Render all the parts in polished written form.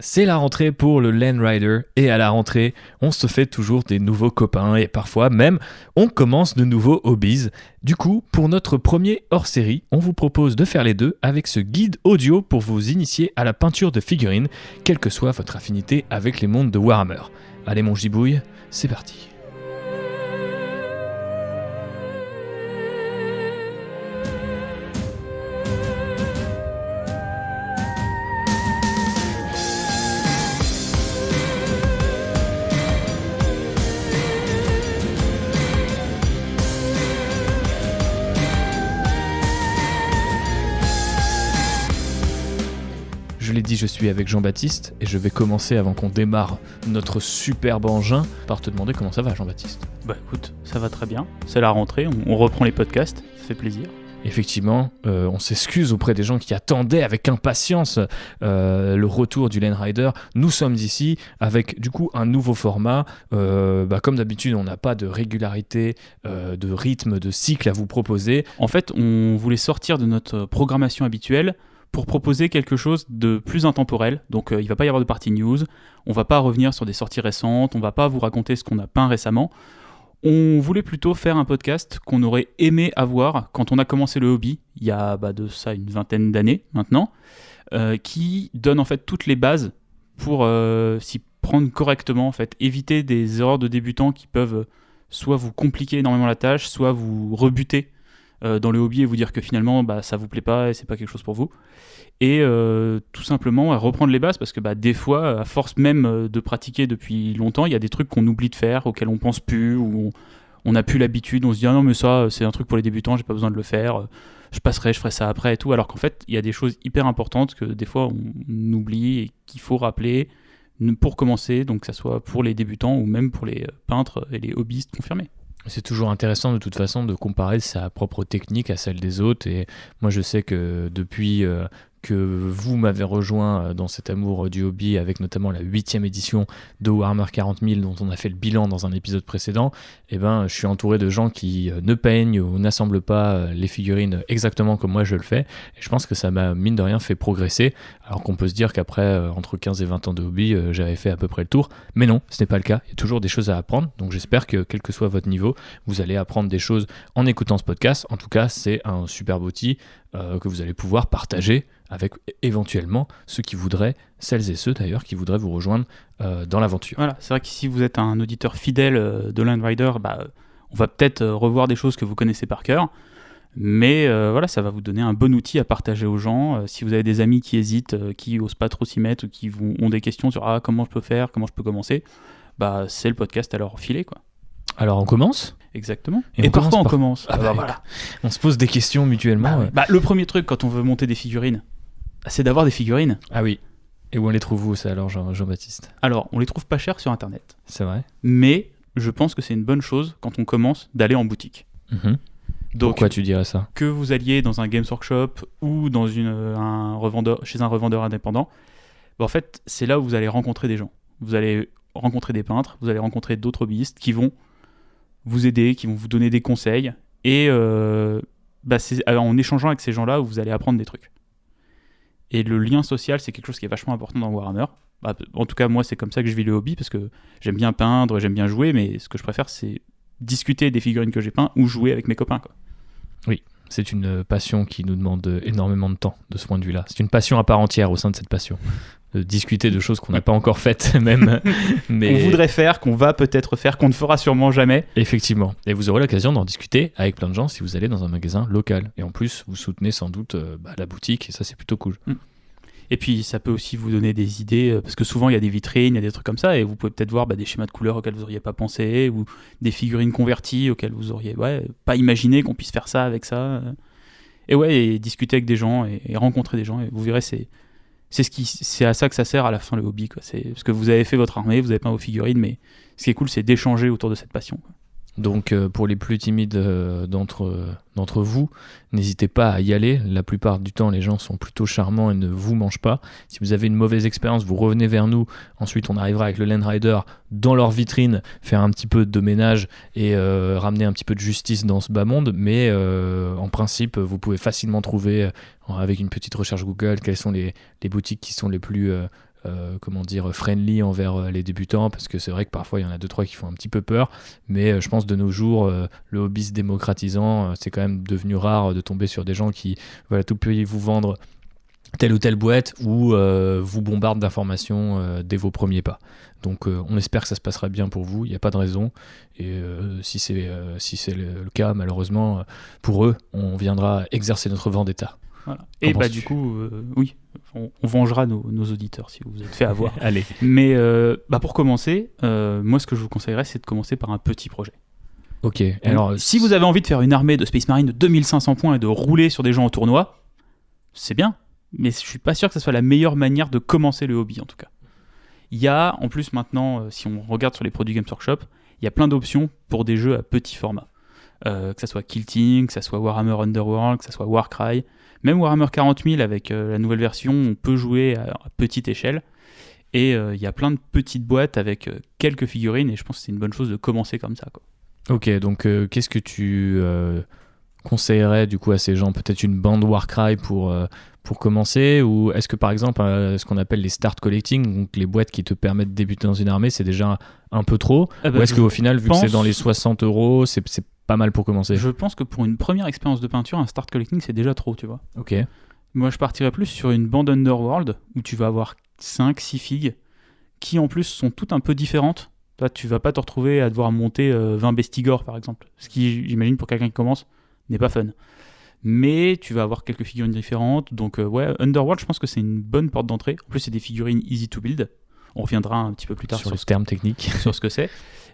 C'est la rentrée pour le Land Rider et à la rentrée, on se fait toujours des nouveaux copains et parfois même on commence de nouveaux hobbies. Du coup, pour notre premier hors-série, on vous propose de faire les deux avec ce guide audio pour vous initier à la peinture de figurines, quelle que soit votre affinité avec les mondes de Warhammer. Allez mon gibouille, c'est parti. Je l'ai dit, je suis avec Jean-Baptiste et je vais commencer avant qu'on démarre notre superbe engin par te demander comment ça va Jean-Baptiste. Bah écoute, ça va très bien, c'est la rentrée, on reprend les podcasts, ça fait plaisir. Effectivement, on s'excuse auprès des gens qui attendaient avec impatience le retour du Land Rider. Nous sommes ici avec du coup un nouveau format. Comme d'habitude, on n'a pas de régularité, de rythme, de cycle à vous proposer. En fait, on voulait sortir de notre programmation habituelle pour proposer quelque chose de plus intemporel. Donc il ne va pas y avoir de partie news, on ne va pas revenir sur des sorties récentes, on ne va pas vous raconter ce qu'on a peint récemment. On voulait plutôt faire un podcast qu'on aurait aimé avoir quand on a commencé le hobby, il y a de ça une vingtaine d'années maintenant, qui donne en fait toutes les bases pour s'y prendre correctement, en fait, éviter des erreurs de débutants qui peuvent soit vous compliquer énormément la tâche, soit vous rebuter dans le hobby et vous dire que finalement ça vous plaît pas et c'est pas quelque chose pour vous. Et tout simplement reprendre les bases parce que des fois, à force même de pratiquer depuis longtemps, il y a des trucs qu'on oublie de faire, auxquels on pense plus, ou on n'a plus l'habitude, on se dit ah non mais ça c'est un truc pour les débutants, j'ai pas besoin de le faire, je ferai ça après et tout, alors qu'en fait il y a des choses hyper importantes que des fois on oublie et qu'il faut rappeler pour commencer, donc que ça soit pour les débutants ou même pour les peintres et les hobbyistes confirmés. C'est toujours intéressant de toute façon de comparer sa propre technique à celle des autres, et moi je sais que depuis que vous m'avez rejoint dans cet amour du hobby avec notamment la 8e édition de Warhammer 40 000 dont on a fait le bilan dans un épisode précédent, je suis entouré de gens qui ne peignent ou n'assemblent pas les figurines exactement comme moi je le fais, et je pense que ça m'a mine de rien fait progresser, alors qu'on peut se dire qu'après entre 15 et 20 ans de hobby j'avais fait à peu près le tour, mais non, ce n'est pas le cas, il y a toujours des choses à apprendre, donc j'espère que quel que soit votre niveau, vous allez apprendre des choses en écoutant ce podcast. En tout cas, c'est un superbe outil que vous allez pouvoir partager avec éventuellement celles et ceux d'ailleurs qui voudraient vous rejoindre dans l'aventure. Voilà, c'est vrai que si vous êtes un auditeur fidèle de Land Rider, on va peut-être revoir des choses que vous connaissez par cœur, mais ça va vous donner un bon outil à partager aux gens. Si vous avez des amis qui hésitent, qui osent pas trop s'y mettre, ou qui ont des questions sur comment je peux faire, comment je peux commencer, c'est le podcast à leur filer, quoi. Alors on commence ? Exactement. Et pourquoi on commence voilà. On se pose des questions mutuellement. Le premier truc quand on veut monter des figurines, c'est d'avoir des figurines. Ah oui. Et où on les trouve où ça alors Jean-Baptiste ? Alors on les trouve pas chers sur internet. C'est vrai. Mais je pense que c'est une bonne chose quand on commence d'aller en boutique. Mm-hmm. Donc, pourquoi tu dirais ça ? Que vous alliez dans un Games Workshop ou dans chez un revendeur indépendant, en fait c'est là où vous allez rencontrer des gens. Vous allez rencontrer des peintres, vous allez rencontrer d'autres hobbyistes qui vont vous aider, qui vont vous donner des conseils, et c'est en échangeant avec ces gens-là où vous allez apprendre des trucs. Et le lien social, c'est quelque chose qui est vachement important dans Warhammer. En tout cas, moi, c'est comme ça que je vis le hobby, parce que j'aime bien peindre, j'aime bien jouer, mais ce que je préfère, c'est discuter des figurines que j'ai peintes ou jouer avec mes copains, quoi. Oui, c'est une passion qui nous demande énormément de temps, de ce point de vue-là. C'est une passion à part entière au sein de cette passion. De discuter de choses qu'on n'a pas encore faites même, mais qu'on voudrait faire, qu'on va peut-être faire, qu'on ne fera sûrement jamais. Effectivement, et vous aurez l'occasion d'en discuter avec plein de gens si vous allez dans un magasin local, et en plus vous soutenez sans doute la boutique, et ça c'est plutôt cool. Et puis ça peut aussi vous donner des idées, parce que souvent il y a des vitrines, il y a des trucs comme ça, et vous pouvez peut-être voir des schémas de couleurs auxquels vous n'auriez pas pensé, ou des figurines converties auxquelles vous auriez pas imaginé qu'on puisse faire ça avec ça, et discuter avec des gens et rencontrer des gens, et vous verrez c'est à ça que ça sert à la fin le hobby, quoi. C'est parce que vous avez fait votre armée, vous avez peint vos figurines, mais ce qui est cool, c'est d'échanger autour de cette passion, quoi. Donc pour les plus timides d'entre vous, n'hésitez pas à y aller. La plupart du temps, les gens sont plutôt charmants et ne vous mangent pas. Si vous avez une mauvaise expérience, vous revenez vers nous. Ensuite, on arrivera avec le Land Rider dans leur vitrine, faire un petit peu de ménage et ramener un petit peu de justice dans ce bas monde. Mais en principe, vous pouvez facilement trouver, avec une petite recherche Google, quelles sont les boutiques qui sont les plus comment dire, friendly envers les débutants, parce que c'est vrai que parfois il y en a 2-3 qui font un petit peu peur, mais je pense de nos jours, le hobby se démocratisant, c'est quand même devenu rare de tomber sur des gens qui veulent à tout prix vous vendre telle ou telle boîte ou vous bombarde d'informations dès vos premiers pas. Donc on espère que ça se passera bien pour vous, il n'y a pas de raison. Et si c'est le cas, malheureusement, pour eux, on viendra exercer notre vendetta. Voilà. Et du coup, oui, on vengera nos auditeurs si vous êtes fait avoir. Allez. Mais pour commencer, moi ce que je vous conseillerais, c'est de commencer par un petit projet. Ok. Alors, si vous avez envie de faire une armée de Space Marine de 2500 points et de rouler sur des gens en tournoi, c'est bien. Mais je suis pas sûr que ce soit la meilleure manière de commencer le hobby en tout cas. Il y a en plus maintenant, si on regarde sur les produits Games Workshop, il y a plein d'options pour des jeux à petit format. Que ça soit Kill Team, que ça soit Warhammer Underworld, que ça soit Warcry, même Warhammer 40 000 avec la nouvelle version, on peut jouer à petite échelle. Et il y a plein de petites boîtes avec quelques figurines et je pense que c'est une bonne chose de commencer comme ça, quoi. Ok, donc qu'est-ce que tu conseillerais du coup à ces gens? Peut-être une bande Warcry pour commencer, ou est-ce que par exemple ce qu'on appelle les start collecting, donc les boîtes qui te permettent de débuter dans une armée, c'est déjà un peu trop, ou est-ce qu'au final, vu que c'est dans les 60 €, c'est pas mal pour commencer? Je pense que pour une première expérience de peinture, un start collecting c'est déjà trop, tu vois. Ok. Moi je partirais plus sur une bande Underworld où tu vas avoir 5-6 figues qui en plus sont toutes un peu différentes. Toi, tu vas pas te retrouver à devoir monter 20 Bestigor par exemple, ce qui j'imagine pour quelqu'un qui commence n'est pas fun. Mais tu vas avoir quelques figurines différentes. Donc Underworld, je pense que c'est une bonne porte d'entrée. En plus, c'est des figurines easy to build. On reviendra un petit peu plus tard sur le terme technique. sur ce que c'est.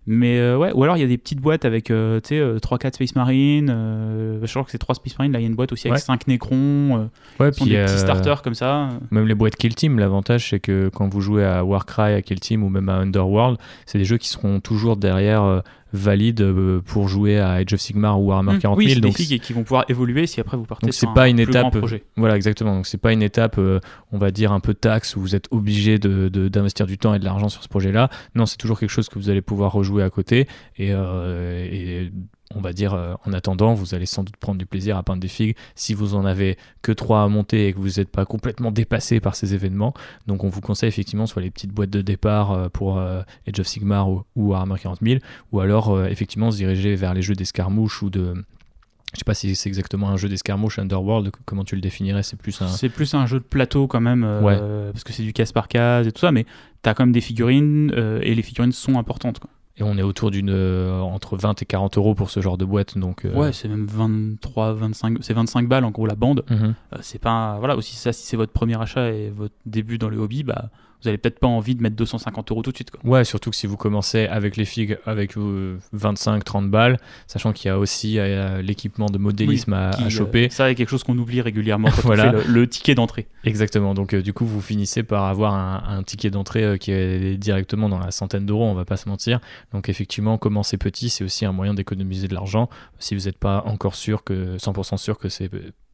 Mais ou alors il y a des petites boîtes avec 3-4 Space Marine. Je crois que c'est 3 Space Marine. Là, il y a une boîte aussi avec 5 Necrons. Puis des petits starters comme ça. Même les boîtes Kill Team, l'avantage c'est que quand vous jouez à Warcry, à Kill Team ou même à Underworld, c'est des jeux qui seront toujours derrière valides pour jouer à Age of Sigmar ou Warhammer 40 000. Oui, c'est donc des figues qui vont pouvoir évoluer si après vous partez donc sur c'est pas une plus étape, grand projet. Voilà, exactement. Donc c'est pas une étape, on va dire un peu taxe où vous êtes obligé d'investir du temps et de l'argent sur ce projet-là. Non, c'est toujours quelque chose que vous allez pouvoir rejouer à côté et on va dire en attendant, vous allez sans doute prendre du plaisir à peindre des figues si vous en avez que 3 à monter et que vous n'êtes pas complètement dépassé par ces événements. Donc on vous conseille effectivement soit les petites boîtes de départ pour Age of Sigmar ou Warhammer 40 000, ou alors effectivement se diriger vers les jeux d'escarmouche ou de... Je sais pas si c'est exactement un jeu d'escarmouche Underworld, comment tu le définirais? C'est plus un jeu de plateau quand même, parce que c'est du case par case et tout ça, mais t'as quand même des figurines et les figurines sont importantes, quoi. Et on est autour entre 20 et 40 € pour ce genre de boîte. Donc, ouais, c'est même 23, 25, c'est 25 balles en gros la bande. C'est pas, voilà, aussi ça, si c'est votre premier achat et votre début dans le hobby, vous avez peut-être pas envie de mettre 250 € tout de suite, quoi. Ouais, surtout que si vous commencez avec les figues avec 25-30 balles, sachant qu'il y a aussi l'équipement de modélisme à choper. Ça, c'est quelque chose qu'on oublie régulièrement quand on fait le ticket d'entrée. Exactement, donc du coup vous finissez par avoir un ticket d'entrée qui est directement dans la centaine d'euros, on va pas se mentir. Donc effectivement, commencer petit, c'est aussi un moyen d'économiser de l'argent si vous n'êtes pas encore 100% sûr que c'est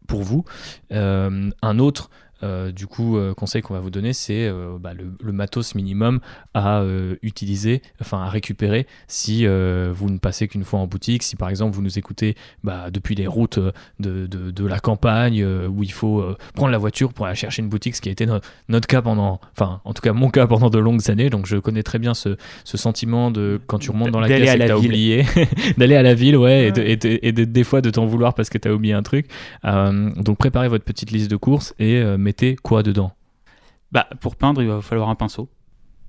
pour vous. Un autre conseil qu'on va vous donner, c'est le matos minimum à utiliser, enfin à récupérer si vous ne passez qu'une fois en boutique. Si par exemple vous nous écoutez depuis les routes de la campagne où il faut prendre la voiture pour aller chercher une boutique, ce qui a été notre cas en tout cas mon cas pendant de longues années, donc je connais très bien ce sentiment de quand tu remontes dans la caisse et que t'as oublié d'aller à la ville, et des fois de t'en vouloir parce que t'as oublié un truc. Donc préparez votre petite liste de courses et mettez quoi dedans? Pour peindre, il va falloir un pinceau.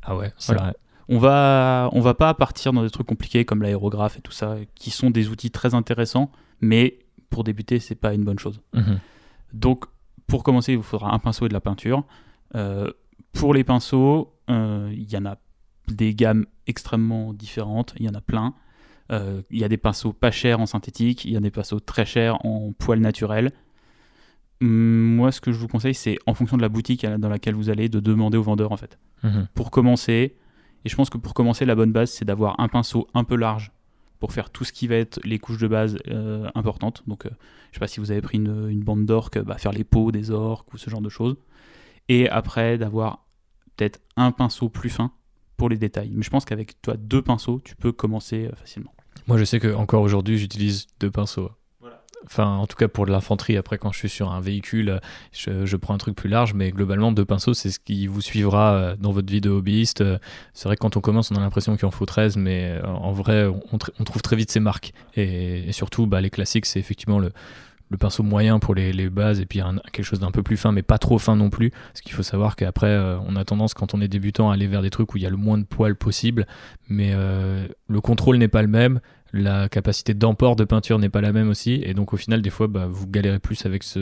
Ah ouais, c'est vrai. On va pas partir dans des trucs compliqués comme l'aérographe et tout ça, qui sont des outils très intéressants, mais pour débuter, c'est pas une bonne chose. Donc, pour commencer, il vous faudra un pinceau et de la peinture. Pour les pinceaux, il y en a des gammes extrêmement différentes, il y en a plein. Il y a des pinceaux pas chers en synthétique, il y a des pinceaux très chers en poil naturel. Moi, ce que je vous conseille, c'est en fonction de la boutique dans laquelle vous allez, de demander au vendeur en fait. Pour commencer, et je pense que pour commencer, la bonne base, c'est d'avoir un pinceau un peu large pour faire tout ce qui va être les couches de base importantes. Donc, je sais pas si vous avez pris une bande d'orques, faire les peaux des orques ou ce genre de choses. Et après, d'avoir peut-être un pinceau plus fin pour les détails. Mais je pense qu'avec 2 pinceaux, tu peux commencer facilement. Moi, je sais que encore aujourd'hui, j'utilise 2 pinceaux. Enfin, en tout cas pour de l'infanterie, après quand je suis sur un véhicule, je prends un truc plus large, mais globalement 2 pinceaux, c'est ce qui vous suivra dans votre vie de hobbyiste. C'est vrai que quand on commence, on a l'impression qu'il en faut 13, mais en vrai, on trouve très vite ses marques. Et surtout, les classiques, c'est effectivement le pinceau moyen pour les bases, et puis quelque chose d'un peu plus fin, mais pas trop fin non plus. Parce qu'il faut savoir qu'après, on a tendance, quand on est débutant, à aller vers des trucs où il y a le moins de poils possible, mais le contrôle n'est pas le même. La capacité d'emport de peinture n'est pas la même aussi, et donc au final des fois vous galérez plus avec ça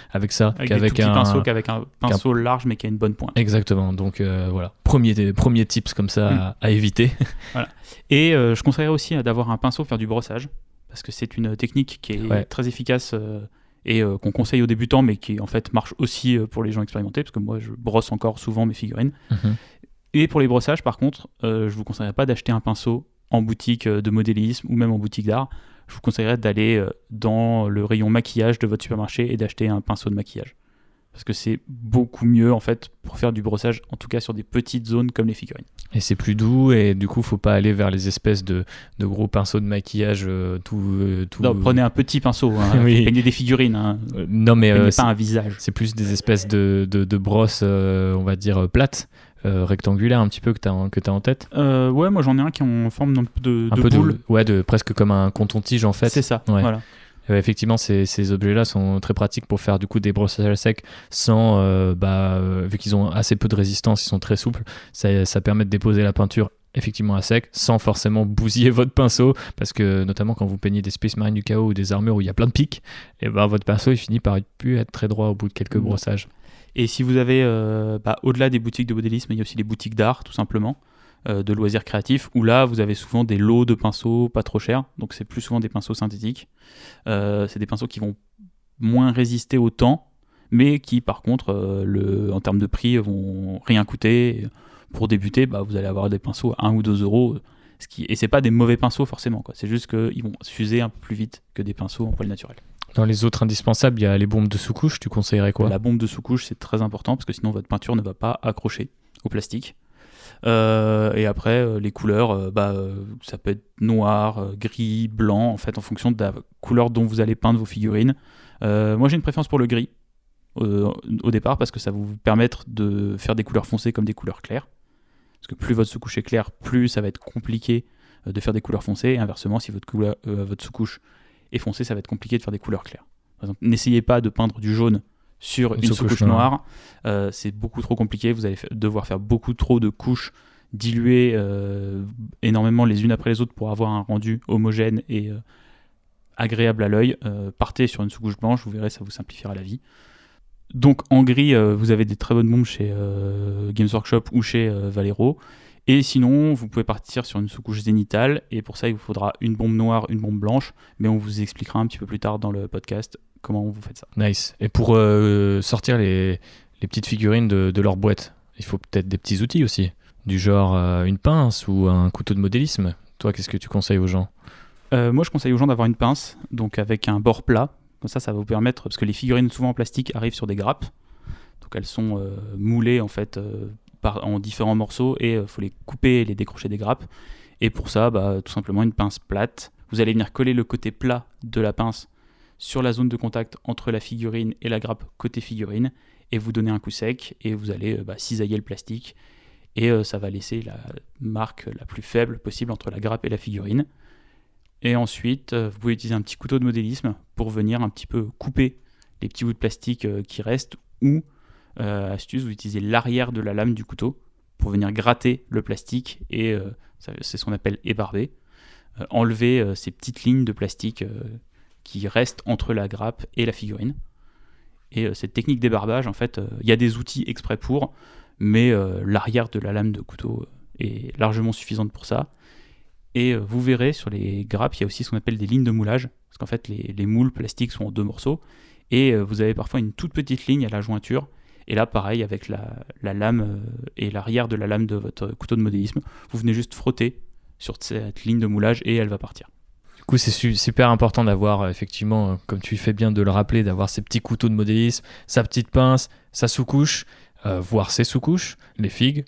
avec qu'avec des tout petits pinceaux qu'avec un pinceau large mais qui a une bonne pointe. Exactement, donc voilà, premier tips comme ça à éviter. Voilà. Et je conseillerais aussi d'avoir un pinceau pour faire du brossage, parce que c'est une technique qui est très efficace et qu'on conseille aux débutants, mais qui en fait marche aussi pour les gens expérimentés, parce que moi je brosse encore souvent mes figurines. Et pour les brossages par contre, je vous conseillerais pas d'acheter un pinceau en boutique de modélisme ou même en boutique d'art. Je vous conseillerais d'aller dans le rayon maquillage de votre supermarché et d'acheter un pinceau de maquillage. Parce que c'est beaucoup mieux en fait pour faire du brossage, en tout cas sur des petites zones comme les figurines. Et c'est plus doux, et du coup faut pas aller vers les espèces de gros pinceaux de maquillage tout... Non, prenez un petit pinceau, oui. Peignez des figurines. Non mais pas un visage. C'est plus des espèces de brosses, on va dire plates. Rectangulaire un petit peu que t'as en tête. Ouais, moi j'en ai un qui est en forme d'un peu de boule. Presque comme un coton-tige en fait. C'est ça, voilà. Effectivement, ces objets-là sont très pratiques pour faire du coup des brossages à sec sans, vu qu'ils ont assez peu de résistance, ils sont très souples, ça permet de déposer la peinture effectivement à sec sans forcément bousiller votre pinceau, parce que notamment quand vous peignez des Space Marines du chaos ou des armures où il y a plein de pics, et votre pinceau il finit par plus être très droit au bout de quelques brossages. Et si vous avez, au-delà des boutiques de modélisme, il y a aussi les boutiques d'art, tout simplement, de loisirs créatifs, où là, vous avez souvent des lots de pinceaux pas trop chers, donc c'est plus souvent des pinceaux synthétiques. C'est des pinceaux qui vont moins résister au temps, mais qui, par contre, en termes de prix, vont rien coûter. Pour débuter, vous allez avoir des pinceaux à 1 ou 2 euros, et c'est pas des mauvais pinceaux forcément, quoi. C'est juste qu'ils vont s'user un peu plus vite que des pinceaux en poil naturel. Dans les autres indispensables, il y a les bombes de sous-couche. Tu conseillerais quoi ? La bombe de sous-couche, c'est très important parce que sinon votre peinture ne va pas accrocher au plastique. Et après, les couleurs, ça peut être noir, gris, blanc, en fait, en fonction de la couleur dont vous allez peindre vos figurines. Moi, j'ai une préférence pour le gris au départ, parce que ça va vous permettre de faire des couleurs foncées comme des couleurs claires. Parce que plus votre sous-couche est claire, plus ça va être compliqué de faire des couleurs foncées. Et inversement, si votre sous-couche est foncée, ça va être compliqué de faire des couleurs claires. Par exemple, n'essayez pas de peindre du jaune sur une sous-couche noire. C'est beaucoup trop compliqué. Vous allez devoir faire beaucoup trop de couches, diluer énormément les unes après les autres pour avoir un rendu homogène et agréable à l'œil. Partez sur une sous-couche blanche, vous verrez, ça vous simplifiera la vie. Donc en gris, vous avez des très bonnes bombes chez Games Workshop ou chez Valero. Et sinon, vous pouvez partir sur une sous-couche zénitale, et pour ça, il vous faudra une bombe noire, une bombe blanche, mais on vous expliquera un petit peu plus tard dans le podcast comment vous faites ça. Nice. Et pour sortir les petites figurines de leur boîte, il faut peut-être des petits outils aussi, du genre une pince ou un couteau de modélisme. Toi, qu'est-ce que tu conseilles aux gens ? Moi, je conseille aux gens d'avoir une pince, donc avec un bord plat. Comme ça va vous permettre, parce que les figurines souvent en plastique arrivent sur des grappes, donc elles sont moulées en fait en différents morceaux, et il faut les couper et les décrocher des grappes. Et pour ça, tout simplement une pince plate. Vous allez venir coller le côté plat de la pince sur la zone de contact entre la figurine et la grappe côté figurine, et vous donnez un coup sec, et vous allez cisailler le plastique, et ça va laisser la marque la plus faible possible entre la grappe et la figurine. Et ensuite, vous pouvez utiliser un petit couteau de modélisme pour venir un petit peu couper les petits bouts de plastique qui restent, ou, astuce, vous utilisez l'arrière de la lame du couteau pour venir gratter le plastique, et c'est ce qu'on appelle ébarber. Enlever ces petites lignes de plastique qui restent entre la grappe et la figurine. Et cette technique débarbage, en fait, il y a des outils exprès pour, mais l'arrière de la lame de couteau est largement suffisante pour ça. Et vous verrez sur les grappes, il y a aussi ce qu'on appelle des lignes de moulage, parce qu'en fait les moules plastiques sont en 2 morceaux, et vous avez parfois une toute petite ligne à la jointure, et là pareil avec la lame et l'arrière de la lame de votre couteau de modélisme, vous venez juste frotter sur cette ligne de moulage et elle va partir. Du coup, c'est super important d'avoir, effectivement, comme tu fais bien de le rappeler, d'avoir ces petits couteaux de modélisme, sa petite pince, sa sous-couche, voire ses sous-couches, les figues,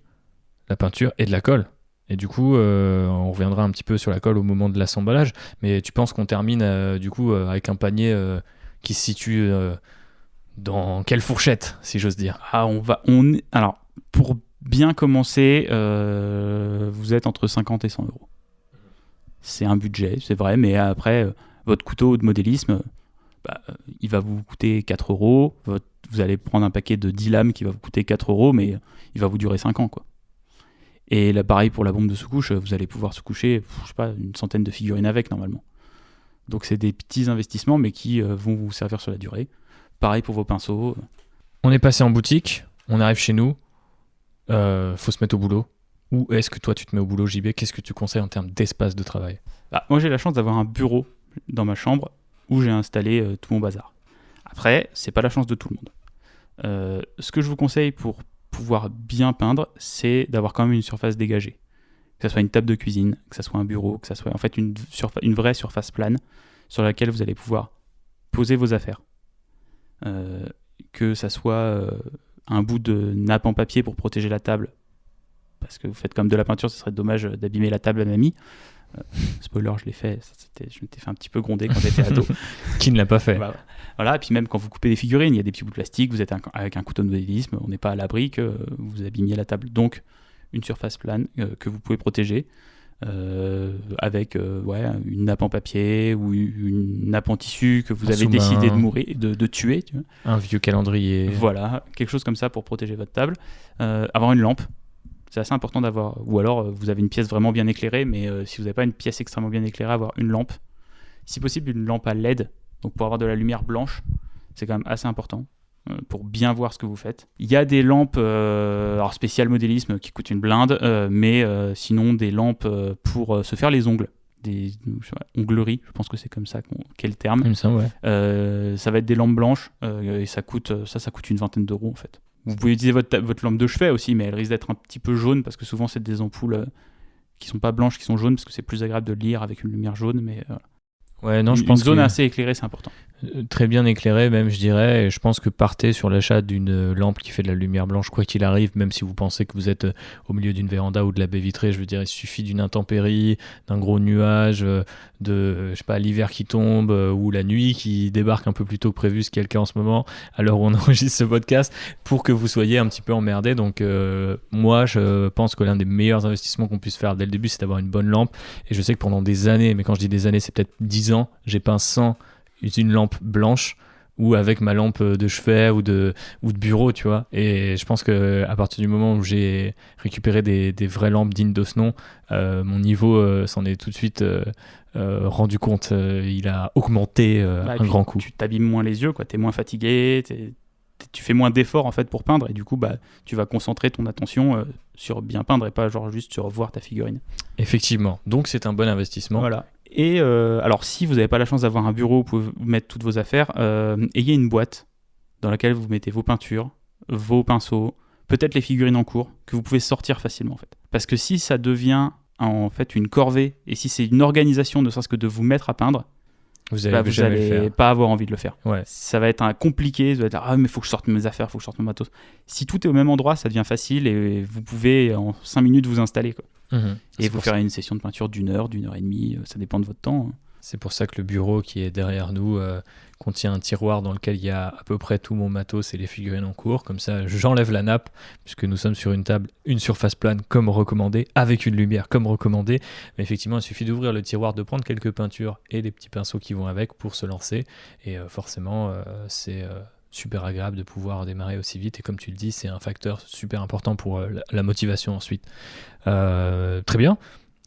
la peinture et de la colle. Et du coup, on reviendra un petit peu sur la colle au moment de l'assemblage. Mais tu penses qu'on termine du coup avec un panier qui se situe dans quelle fourchette, si j'ose dire? Alors, pour bien commencer, vous êtes entre 50 et 100 euros. C'est un budget, c'est vrai, mais après, votre couteau de modélisme, il va vous coûter 4 euros. Vous allez prendre un paquet de 10 lames qui va vous coûter 4 euros, mais il va vous durer 5 ans, quoi. Et là, pareil pour la bombe de sous-couche, vous allez pouvoir sous-coucher, je sais pas, une centaine de figurines avec, normalement. Donc, c'est des petits investissements, mais qui vont vous servir sur la durée. Pareil pour vos pinceaux. On est passé en boutique, on arrive chez nous, faut se mettre au boulot. Ou est-ce que toi, tu te mets au boulot, JB? Qu'est-ce que tu conseilles en termes d'espace de travail? Moi, j'ai la chance d'avoir un bureau dans ma chambre où j'ai installé tout mon bazar. Après, c'est pas la chance de tout le monde. Ce que je vous conseille pour pouvoir bien peindre, c'est d'avoir quand même une surface dégagée. Que ce soit une table de cuisine, que ce soit un bureau, que ce soit en fait une vraie surface plane sur laquelle vous allez pouvoir poser vos affaires. Que ça soit un bout de nappe en papier pour protéger la table, parce que vous faites comme de la peinture, ce serait dommage d'abîmer la table à mamie. Spoiler, je l'ai fait, je m'étais fait un petit peu gronder quand j'étais ado. Qui ne l'a pas fait? Voilà, et puis même quand vous coupez des figurines, il y a des petits bouts de plastique, vous êtes avec un couteau de modélisme, on n'est pas à l'abri que vous abîmiez la table. Donc, une surface plane que vous pouvez protéger avec une nappe en papier ou une nappe en tissu que vous avez décidé de tuer. Tu vois. Un vieux calendrier. Voilà, quelque chose comme ça pour protéger votre table. Avoir une lampe. C'est assez important d'avoir, ou alors vous avez une pièce vraiment bien éclairée, mais si vous n'avez pas une pièce extrêmement bien éclairée, avoir une lampe, si possible une lampe à LED, donc pour avoir de la lumière blanche, c'est quand même assez important pour bien voir ce que vous faites. Il y a des lampes alors spécial modélisme qui coûtent une blinde, mais sinon des lampes pour se faire les ongles, des ongleries, je pense que c'est comme ça qu'est le terme. Ça, ouais. Ça va être des lampes blanches et ça coûte une vingtaine d'euros en fait. Vous pouvez utiliser votre lampe de chevet aussi, mais elle risque d'être un petit peu jaune parce que souvent c'est des ampoules qui sont pas blanches, qui sont jaunes parce que c'est plus agréable de lire avec une lumière jaune. Mais ouais, non, je pense une zone assez éclairée, c'est important. Très bien éclairé même, je dirais, et je pense que partez sur l'achat d'une lampe qui fait de la lumière blanche quoi qu'il arrive, même si vous pensez que vous êtes au milieu d'une véranda ou de la baie vitrée. Je veux dire, il suffit d'une intempérie, d'un gros nuage, de je sais pas, l'hiver qui tombe ou la nuit qui débarque un peu plus tôt que prévu, ce qui est le cas en ce moment à l'heure où on enregistre ce podcast, pour que vous soyez un petit peu emmerdé. Donc moi je pense que l'un des meilleurs investissements qu'on puisse faire dès le début, c'est d'avoir une bonne lampe. Et je sais que pendant des années, mais quand je dis des années, c'est peut-être 10 ans, j'ai peint sans une lampe blanche ou avec ma lampe de chevet ou de bureau, tu vois. Et je pense qu'à partir du moment où j'ai récupéré des vraies lampes dignes de ce nom, mon niveau s'en est tout de suite rendu compte. Il a augmenté un grand coup. Tu t'abîmes moins les yeux, quoi. T'es moins fatigué, tu fais moins d'efforts en fait pour peindre, et du coup tu vas concentrer ton attention sur bien peindre et pas genre juste sur voir ta figurine. Effectivement, donc c'est un bon investissement. Voilà. Et alors si vous n'avez pas la chance d'avoir un bureau où vous pouvez mettre toutes vos affaires, ayez une boîte dans laquelle vous mettez vos peintures, vos pinceaux, peut-être les figurines en cours, que vous pouvez sortir facilement en fait. Parce que si ça devient en fait une corvée, et si c'est une organisation ne serait-ce que de vous mettre à peindre, vous allez pas avoir envie de le faire. Ouais. Ça va être compliqué, vous allez dire mais faut que je sorte mes affaires, faut que je sorte mon matos. Si tout est au même endroit, ça devient facile et vous pouvez en 5 minutes vous installer, quoi. Et vous faire une session de peinture d'une heure et demie, ça dépend de votre temps. C'est pour ça que le bureau qui est derrière nous contient un tiroir dans lequel il y a à peu près tout mon matos et les figurines en cours. Comme ça, j'enlève la nappe, puisque nous sommes sur une table, une surface plane comme recommandé, avec une lumière comme recommandé. Mais effectivement, il suffit d'ouvrir le tiroir, de prendre quelques peintures et les petits pinceaux qui vont avec pour se lancer. Et forcément, c'est super agréable de pouvoir démarrer aussi vite. Et comme tu le dis, c'est un facteur super important pour la motivation ensuite. Très bien.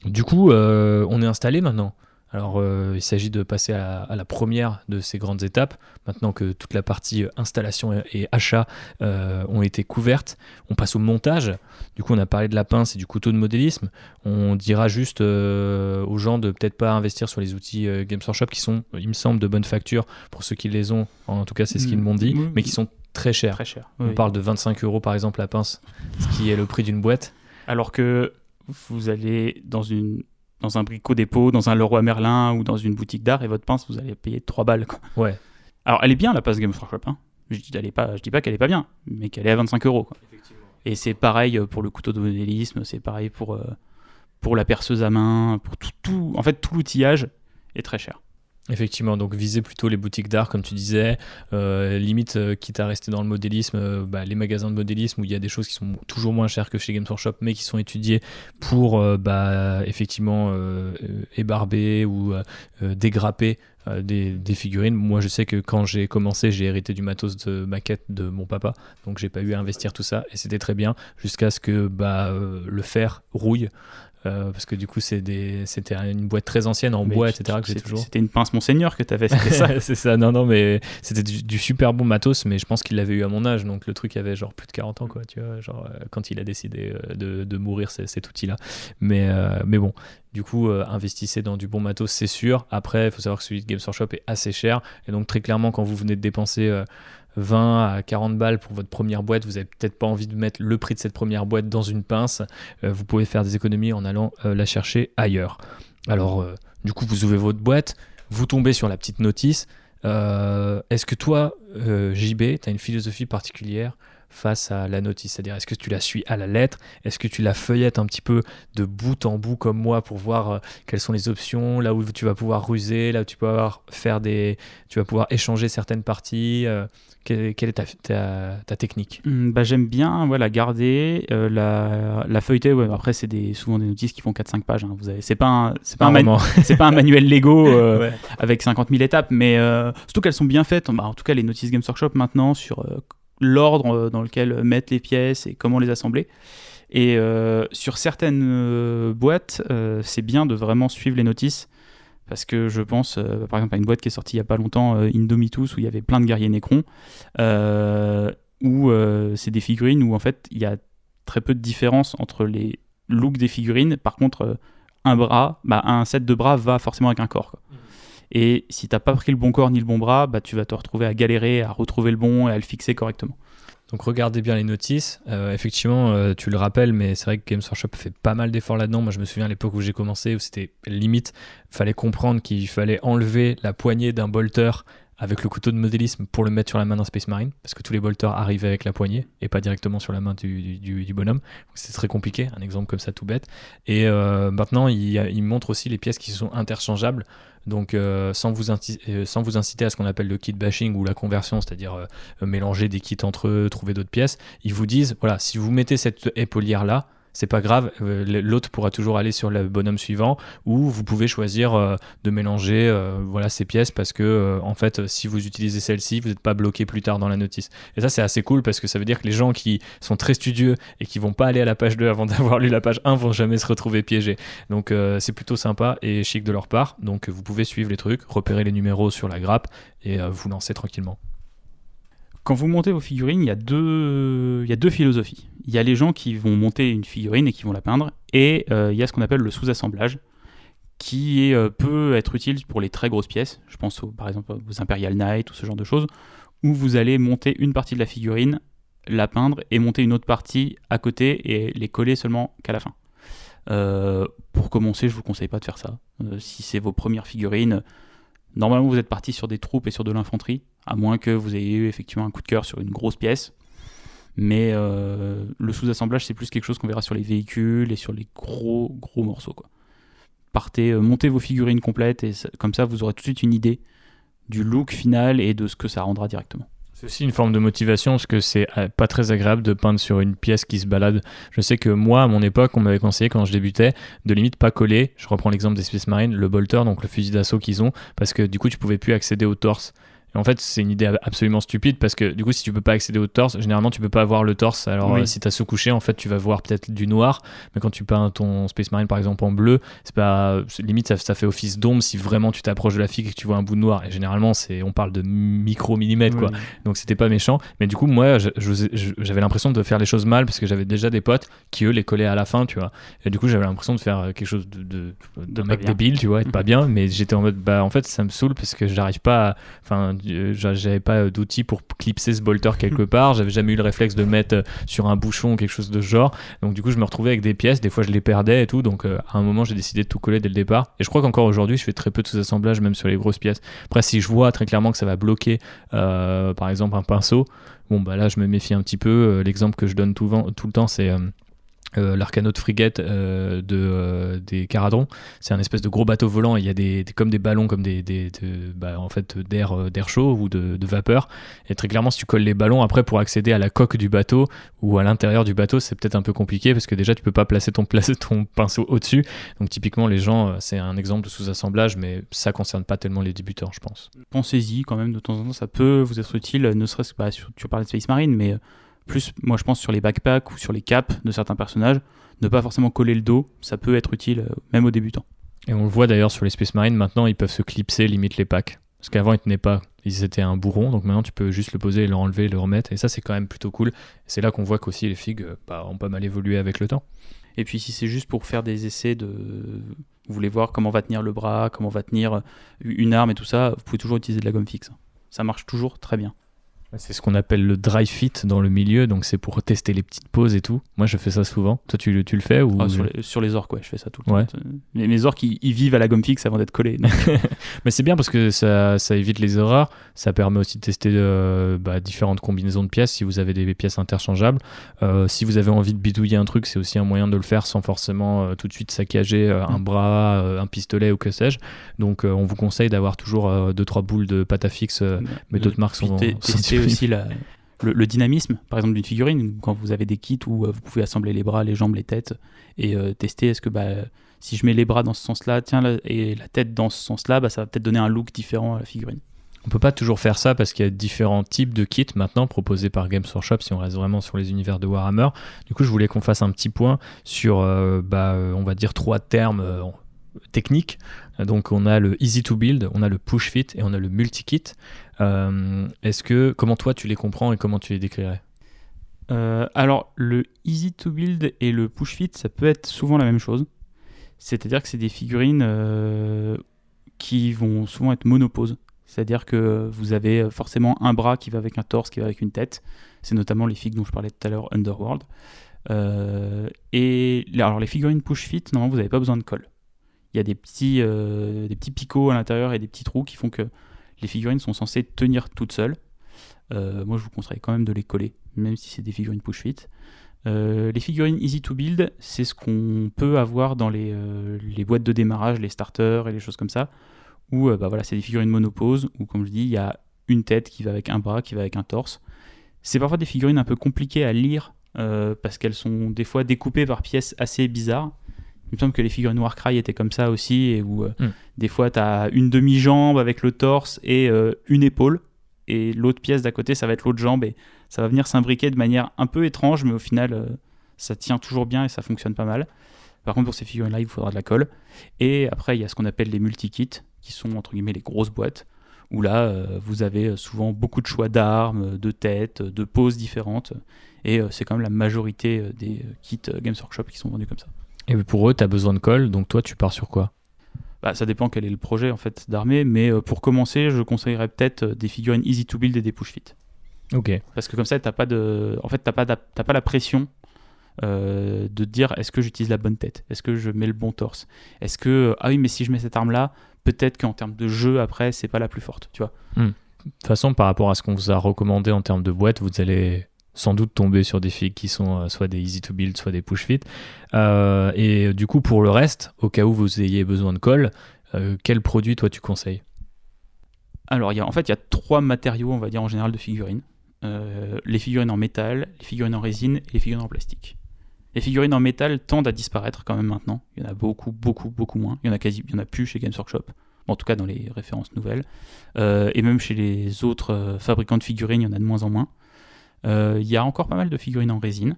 Du coup, on est installé maintenant. Alors, il s'agit de passer à la première de ces grandes étapes. Maintenant que toute la partie installation et achat ont été couvertes, on passe au montage. Du coup, on a parlé de la pince et du couteau de modélisme. On dira juste aux gens de peut-être pas investir sur les outils Games Workshop qui sont, il me semble, de bonne facture pour ceux qui les ont. En tout cas, c'est ce qu'ils m'ont dit, mais qui sont très chers. Très cher. On parle de 25 € par exemple la pince, ce qui est le prix d'une boîte. Alors que vous allez dans un Brico Dépôt, dans un Leroy Merlin ou dans une boutique d'art, et votre pince, vous allez payer 3 balles. Quoi. Ouais. Alors, elle est bien, la pince Games Workshop. Hein. Je dis pas qu'elle est pas bien, mais qu'elle est à 25 €. Quoi. Et c'est pareil pour le couteau de modélisme, c'est pareil pour pour la perceuse à main, pour tout l'outillage est très cher. Effectivement, donc viser plutôt les boutiques d'art, comme tu disais, limite, quitte à rester dans le modélisme, les magasins de modélisme où il y a des choses qui sont toujours moins chères que chez Games Workshop, mais qui sont étudiées pour effectivement ébarber ou dégrapper des figurines. Moi, je sais que quand j'ai commencé, j'ai hérité du matos de maquette de mon papa, donc j'ai pas eu à investir tout ça, et c'était très bien, jusqu'à ce que le fer rouille. Parce que du coup c'était une boîte très ancienne en bois, etc. que j'ai toujours. C'était une pince Monseigneur que t'avais, c'était ça. C'est ça, non mais c'était du super bon matos, mais je pense qu'il l'avait eu à mon âge, donc le truc avait genre plus de 40 ans, quoi, tu vois, genre quand il a décidé de mourir cet outil là, mais bon, du coup investissez dans du bon matos, c'est sûr. Après il faut savoir que celui de Games Workshop est assez cher, et donc très clairement quand vous venez de dépenser 20 à 40 balles pour votre première boîte, vous n'avez peut-être pas envie de mettre le prix de cette première boîte dans une pince, vous pouvez faire des économies en allant la chercher ailleurs. Alors du coup vous ouvrez votre boîte, vous tombez sur la petite notice. Est-ce que toi, JB, tu as une philosophie particulière face à la notice? C'est-à-dire, est-ce que tu la suis à la lettre? Est-ce que tu la feuillettes un petit peu de bout en bout comme moi pour voir quelles sont les options, là où tu vas pouvoir ruser, là où tu vas pouvoir échanger certaines parties? Quelle est ta technique? J'aime bien garder, la feuilleter. Ouais, après, c'est souvent des notices qui font 4-5 pages. Hein. C'est pas un manuel Lego ouais, avec 50 000 étapes, mais surtout qu'elles sont bien faites. En tout cas, les notices Games Workshop maintenant sur l'ordre dans lequel mettre les pièces et comment les assembler. Et sur certaines boîtes, c'est bien de vraiment suivre les notices. Parce que je pense, par exemple, à une boîte qui est sortie il n'y a pas longtemps, Indomitus, où il y avait plein de guerriers Necron, où c'est des figurines où en fait il y a très peu de différence entre les looks des figurines. Par contre, un set de bras va forcément avec un corps, quoi. Et si tu n'as pas pris le bon corps ni le bon bras, tu vas te retrouver à galérer, à retrouver le bon et à le fixer correctement. Donc regardez bien les notices, effectivement tu le rappelles, mais c'est vrai que Games Workshop fait pas mal d'efforts là-dedans. Moi je me souviens à l'époque où j'ai commencé, où c'était limite, fallait comprendre qu'il fallait enlever la poignée d'un bolter avec le couteau de modélisme pour le mettre sur la main d'un Space Marine, parce que tous les bolters arrivaient avec la poignée et pas directement sur la main du bonhomme. Donc c'est très compliqué, un exemple comme ça tout bête. Et maintenant il montre aussi les pièces qui sont interchangeables. Donc sans vous inciter à ce qu'on appelle le kit bashing ou la conversion, c'est-à-dire mélanger des kits entre eux, trouver d'autres pièces, ils vous disent, voilà, si vous mettez cette épaulière là, c'est pas grave, l'autre pourra toujours aller sur le bonhomme suivant, ou vous pouvez choisir de mélanger ces pièces, parce que en fait si vous utilisez celle-ci, vous n'êtes pas bloqué plus tard dans la notice. Et ça c'est assez cool, parce que ça veut dire que les gens qui sont très studieux et qui vont pas aller à la page 2 avant d'avoir lu la page 1 vont jamais se retrouver piégés. Donc c'est plutôt sympa et chic de leur part. Donc vous pouvez suivre les trucs, repérer les numéros sur la grappe et vous lancer tranquillement. Quand vous montez vos figurines, il y a deux philosophies. Il y a les gens qui vont monter une figurine et qui vont la peindre, et il y a ce qu'on appelle le sous-assemblage, qui peut être utile pour les très grosses pièces. Je pense par exemple aux Imperial Knight ou ce genre de choses, où vous allez monter une partie de la figurine, la peindre et monter une autre partie à côté et les coller seulement qu'à la fin. Pour commencer, je vous conseille pas de faire ça. Si c'est vos premières figurines, normalement vous êtes parti sur des troupes et sur de l'infanterie, à moins que vous ayez eu effectivement un coup de cœur sur une grosse pièce. Mais le sous-assemblage, c'est plus quelque chose qu'on verra sur les véhicules et sur les gros morceaux, quoi. Partez, montez vos figurines complètes, et comme ça vous aurez tout de suite une idée du look final et de ce que ça rendra directement. C'est aussi une forme de motivation, parce que c'est pas très agréable de peindre sur une pièce qui se balade. Je sais que moi, à mon époque, on m'avait conseillé quand je débutais de limite pas coller, je reprends l'exemple des Space Marines, le bolter, donc le fusil d'assaut qu'ils ont, parce que du coup tu pouvais plus accéder au torse. Et en fait, c'est une idée absolument stupide, parce que du coup, si tu peux pas accéder au torse, généralement tu peux pas voir le torse. Alors oui. Si tu as sous-couché, en fait, tu vas voir peut-être du noir, mais quand tu peins ton Space Marine par exemple en bleu, limite ça fait office d'ombre si vraiment tu t'approches de la figue et que tu vois un bout de noir. Et généralement, on parle de micro-millimètres, quoi. Donc c'était pas méchant. Mais du coup, moi, j'avais l'impression de faire les choses mal, parce que j'avais déjà des potes qui eux les collaient à la fin, tu vois. Et du coup, j'avais l'impression de faire quelque chose de mec débile, tu vois, et de pas bien. Mais j'étais en mode, en fait, ça me saoule, parce que j'arrive pas j'avais pas d'outils pour clipser ce bolter quelque part, j'avais jamais eu le réflexe de le mettre sur un bouchon ou quelque chose de genre, donc du coup je me retrouvais avec des pièces, des fois je les perdais et tout, donc à un moment j'ai décidé de tout coller dès le départ, et je crois qu'encore aujourd'hui je fais très peu de sous-assemblage même sur les grosses pièces. Après si je vois très clairement que ça va bloquer par exemple un pinceau, là je me méfie un petit peu. L'exemple que je donne tout le temps, c'est l'Arcanaut Frigate des Caradron. C'est un espèce de gros bateau volant, et il y a comme des ballons, comme en fait, d'air chaud ou de vapeur. Et très clairement, si tu colles les ballons, après, pour accéder à la coque du bateau ou à l'intérieur du bateau, c'est peut-être un peu compliqué, parce que déjà, tu peux pas placer ton pinceau au-dessus. Donc typiquement, les gens, c'est un exemple de sous-assemblage, mais ça concerne pas tellement les débutants, je pense. Pensez-y quand même, de temps en temps, ça peut vous être utile, ne serait-ce que, tu parlais de Space Marine, mais plus, moi je pense sur les backpacks ou sur les capes de certains personnages, ne pas forcément coller le dos, ça peut être utile même aux débutants. Et on le voit d'ailleurs sur les Space Marines, maintenant ils peuvent se clipser limite les packs. Parce qu'avant ils tenaient pas, ils étaient un bourron, donc maintenant tu peux juste le poser, le enlever, le remettre, et ça c'est quand même plutôt cool. Et c'est là qu'on voit qu'aussi les figues ont pas mal évolué avec le temps. Et puis si c'est juste pour faire des essais vous voulez voir comment va tenir le bras, comment va tenir une arme et tout ça, vous pouvez toujours utiliser de la gomme fixe. Ça marche toujours très bien. C'est ce qu'on appelle le dry fit dans le milieu, donc c'est pour tester les petites poses et tout. Moi je fais ça souvent. Toi tu le fais ou... Sur les orques, ouais, je fais ça tout le temps. Les orques ils vivent à la gomme fixe avant d'être collés. Mais c'est bien parce que ça évite les erreurs, ça permet aussi de tester différentes combinaisons de pièces si vous avez des pièces interchangeables. Si vous avez envie de bidouiller un truc, c'est aussi un moyen de le faire sans forcément tout de suite saccager un bras, un pistolet ou que sais-je. Donc on vous conseille d'avoir toujours 2-3 boules de pâte à fixe, mais d'autres marques sont tester aussi le dynamisme, par exemple, d'une figurine, quand vous avez des kits où vous pouvez assembler les bras, les jambes, les têtes, et tester, est-ce que si je mets les bras dans ce sens-là, et la tête dans ce sens-là, ça va peut-être donner un look différent à la figurine. On peut pas toujours faire ça parce qu'il y a différents types de kits maintenant proposés par Games Workshop si on reste vraiment sur les univers de Warhammer. Du coup, je voulais qu'on fasse un petit point sur, on va dire 3 termes techniques. Donc, on a le easy to build, on a le push fit et on a le multi-kit. Comment toi tu les comprends et comment tu les décrirais ? Alors, le easy to build et le push fit, ça peut être souvent la même chose. C'est-à-dire que c'est des figurines qui vont souvent être monoposes. C'est-à-dire que vous avez forcément un bras qui va avec un torse, qui va avec une tête. C'est notamment les figues dont je parlais tout à l'heure, Underworld. Alors les figurines push fit, normalement vous n'avez pas besoin de colle. Il y a des petits picots à l'intérieur et des petits trous qui font que les figurines sont censées tenir toutes seules. Moi je vous conseille quand même de les coller, même si c'est des figurines push fit. Les figurines easy to build, c'est ce qu'on peut avoir dans les boîtes de démarrage, les starters et les choses comme ça, où c'est des figurines monoposes, où comme je dis, il y a une tête qui va avec un bras, qui va avec un torse. C'est parfois des figurines un peu compliquées à lire, parce qu'elles sont des fois découpées par pièces assez bizarres. Il me semble que les figurines Warcry étaient comme ça aussi, et où des fois tu as une demi-jambe avec le torse et une épaule, et l'autre pièce d'à côté ça va être l'autre jambe, et ça va venir s'imbriquer de manière un peu étrange, mais au final ça tient toujours bien et ça fonctionne pas mal. Par contre pour ces figurines-là il vous faudra de la colle. Et après il y a ce qu'on appelle les multi-kits, qui sont entre guillemets les grosses boîtes, où là vous avez souvent beaucoup de choix d'armes, de têtes, de poses différentes, et c'est quand même la majorité des kits Games Workshop qui sont vendus comme ça. Et pour eux, tu as besoin de colle, donc toi, tu pars sur quoi ? Ça dépend quel est le projet en fait d'armée, mais pour commencer, je conseillerais peut-être des figurines easy to build et des push fit. Ok. Parce que comme ça, t'as pas la pression de te dire est-ce que j'utilise la bonne tête ? Est-ce que je mets le bon torse ? Est-ce que mais si je mets cette arme-là, peut-être qu'en termes de jeu après, c'est pas la plus forte, tu vois. De toute façon, par rapport à ce qu'on vous a recommandé en termes de boîte, vous allez sans doute tomber sur des figues qui sont soit des easy to build, soit des push fit. Et du coup, pour le reste, au cas où vous ayez besoin de colle, quel produit toi tu conseilles ? Alors, il y a 3 matériaux, on va dire en général, de figurines. Les figurines en métal, les figurines en résine et les figurines en plastique. Les figurines en métal tendent à disparaître quand même maintenant. Il y en a beaucoup moins. Il y en a plus chez Games Workshop. En tout cas dans les références nouvelles. Et même chez les autres fabricants de figurines, il y en a de moins en moins. Il y a encore pas mal de figurines en résine.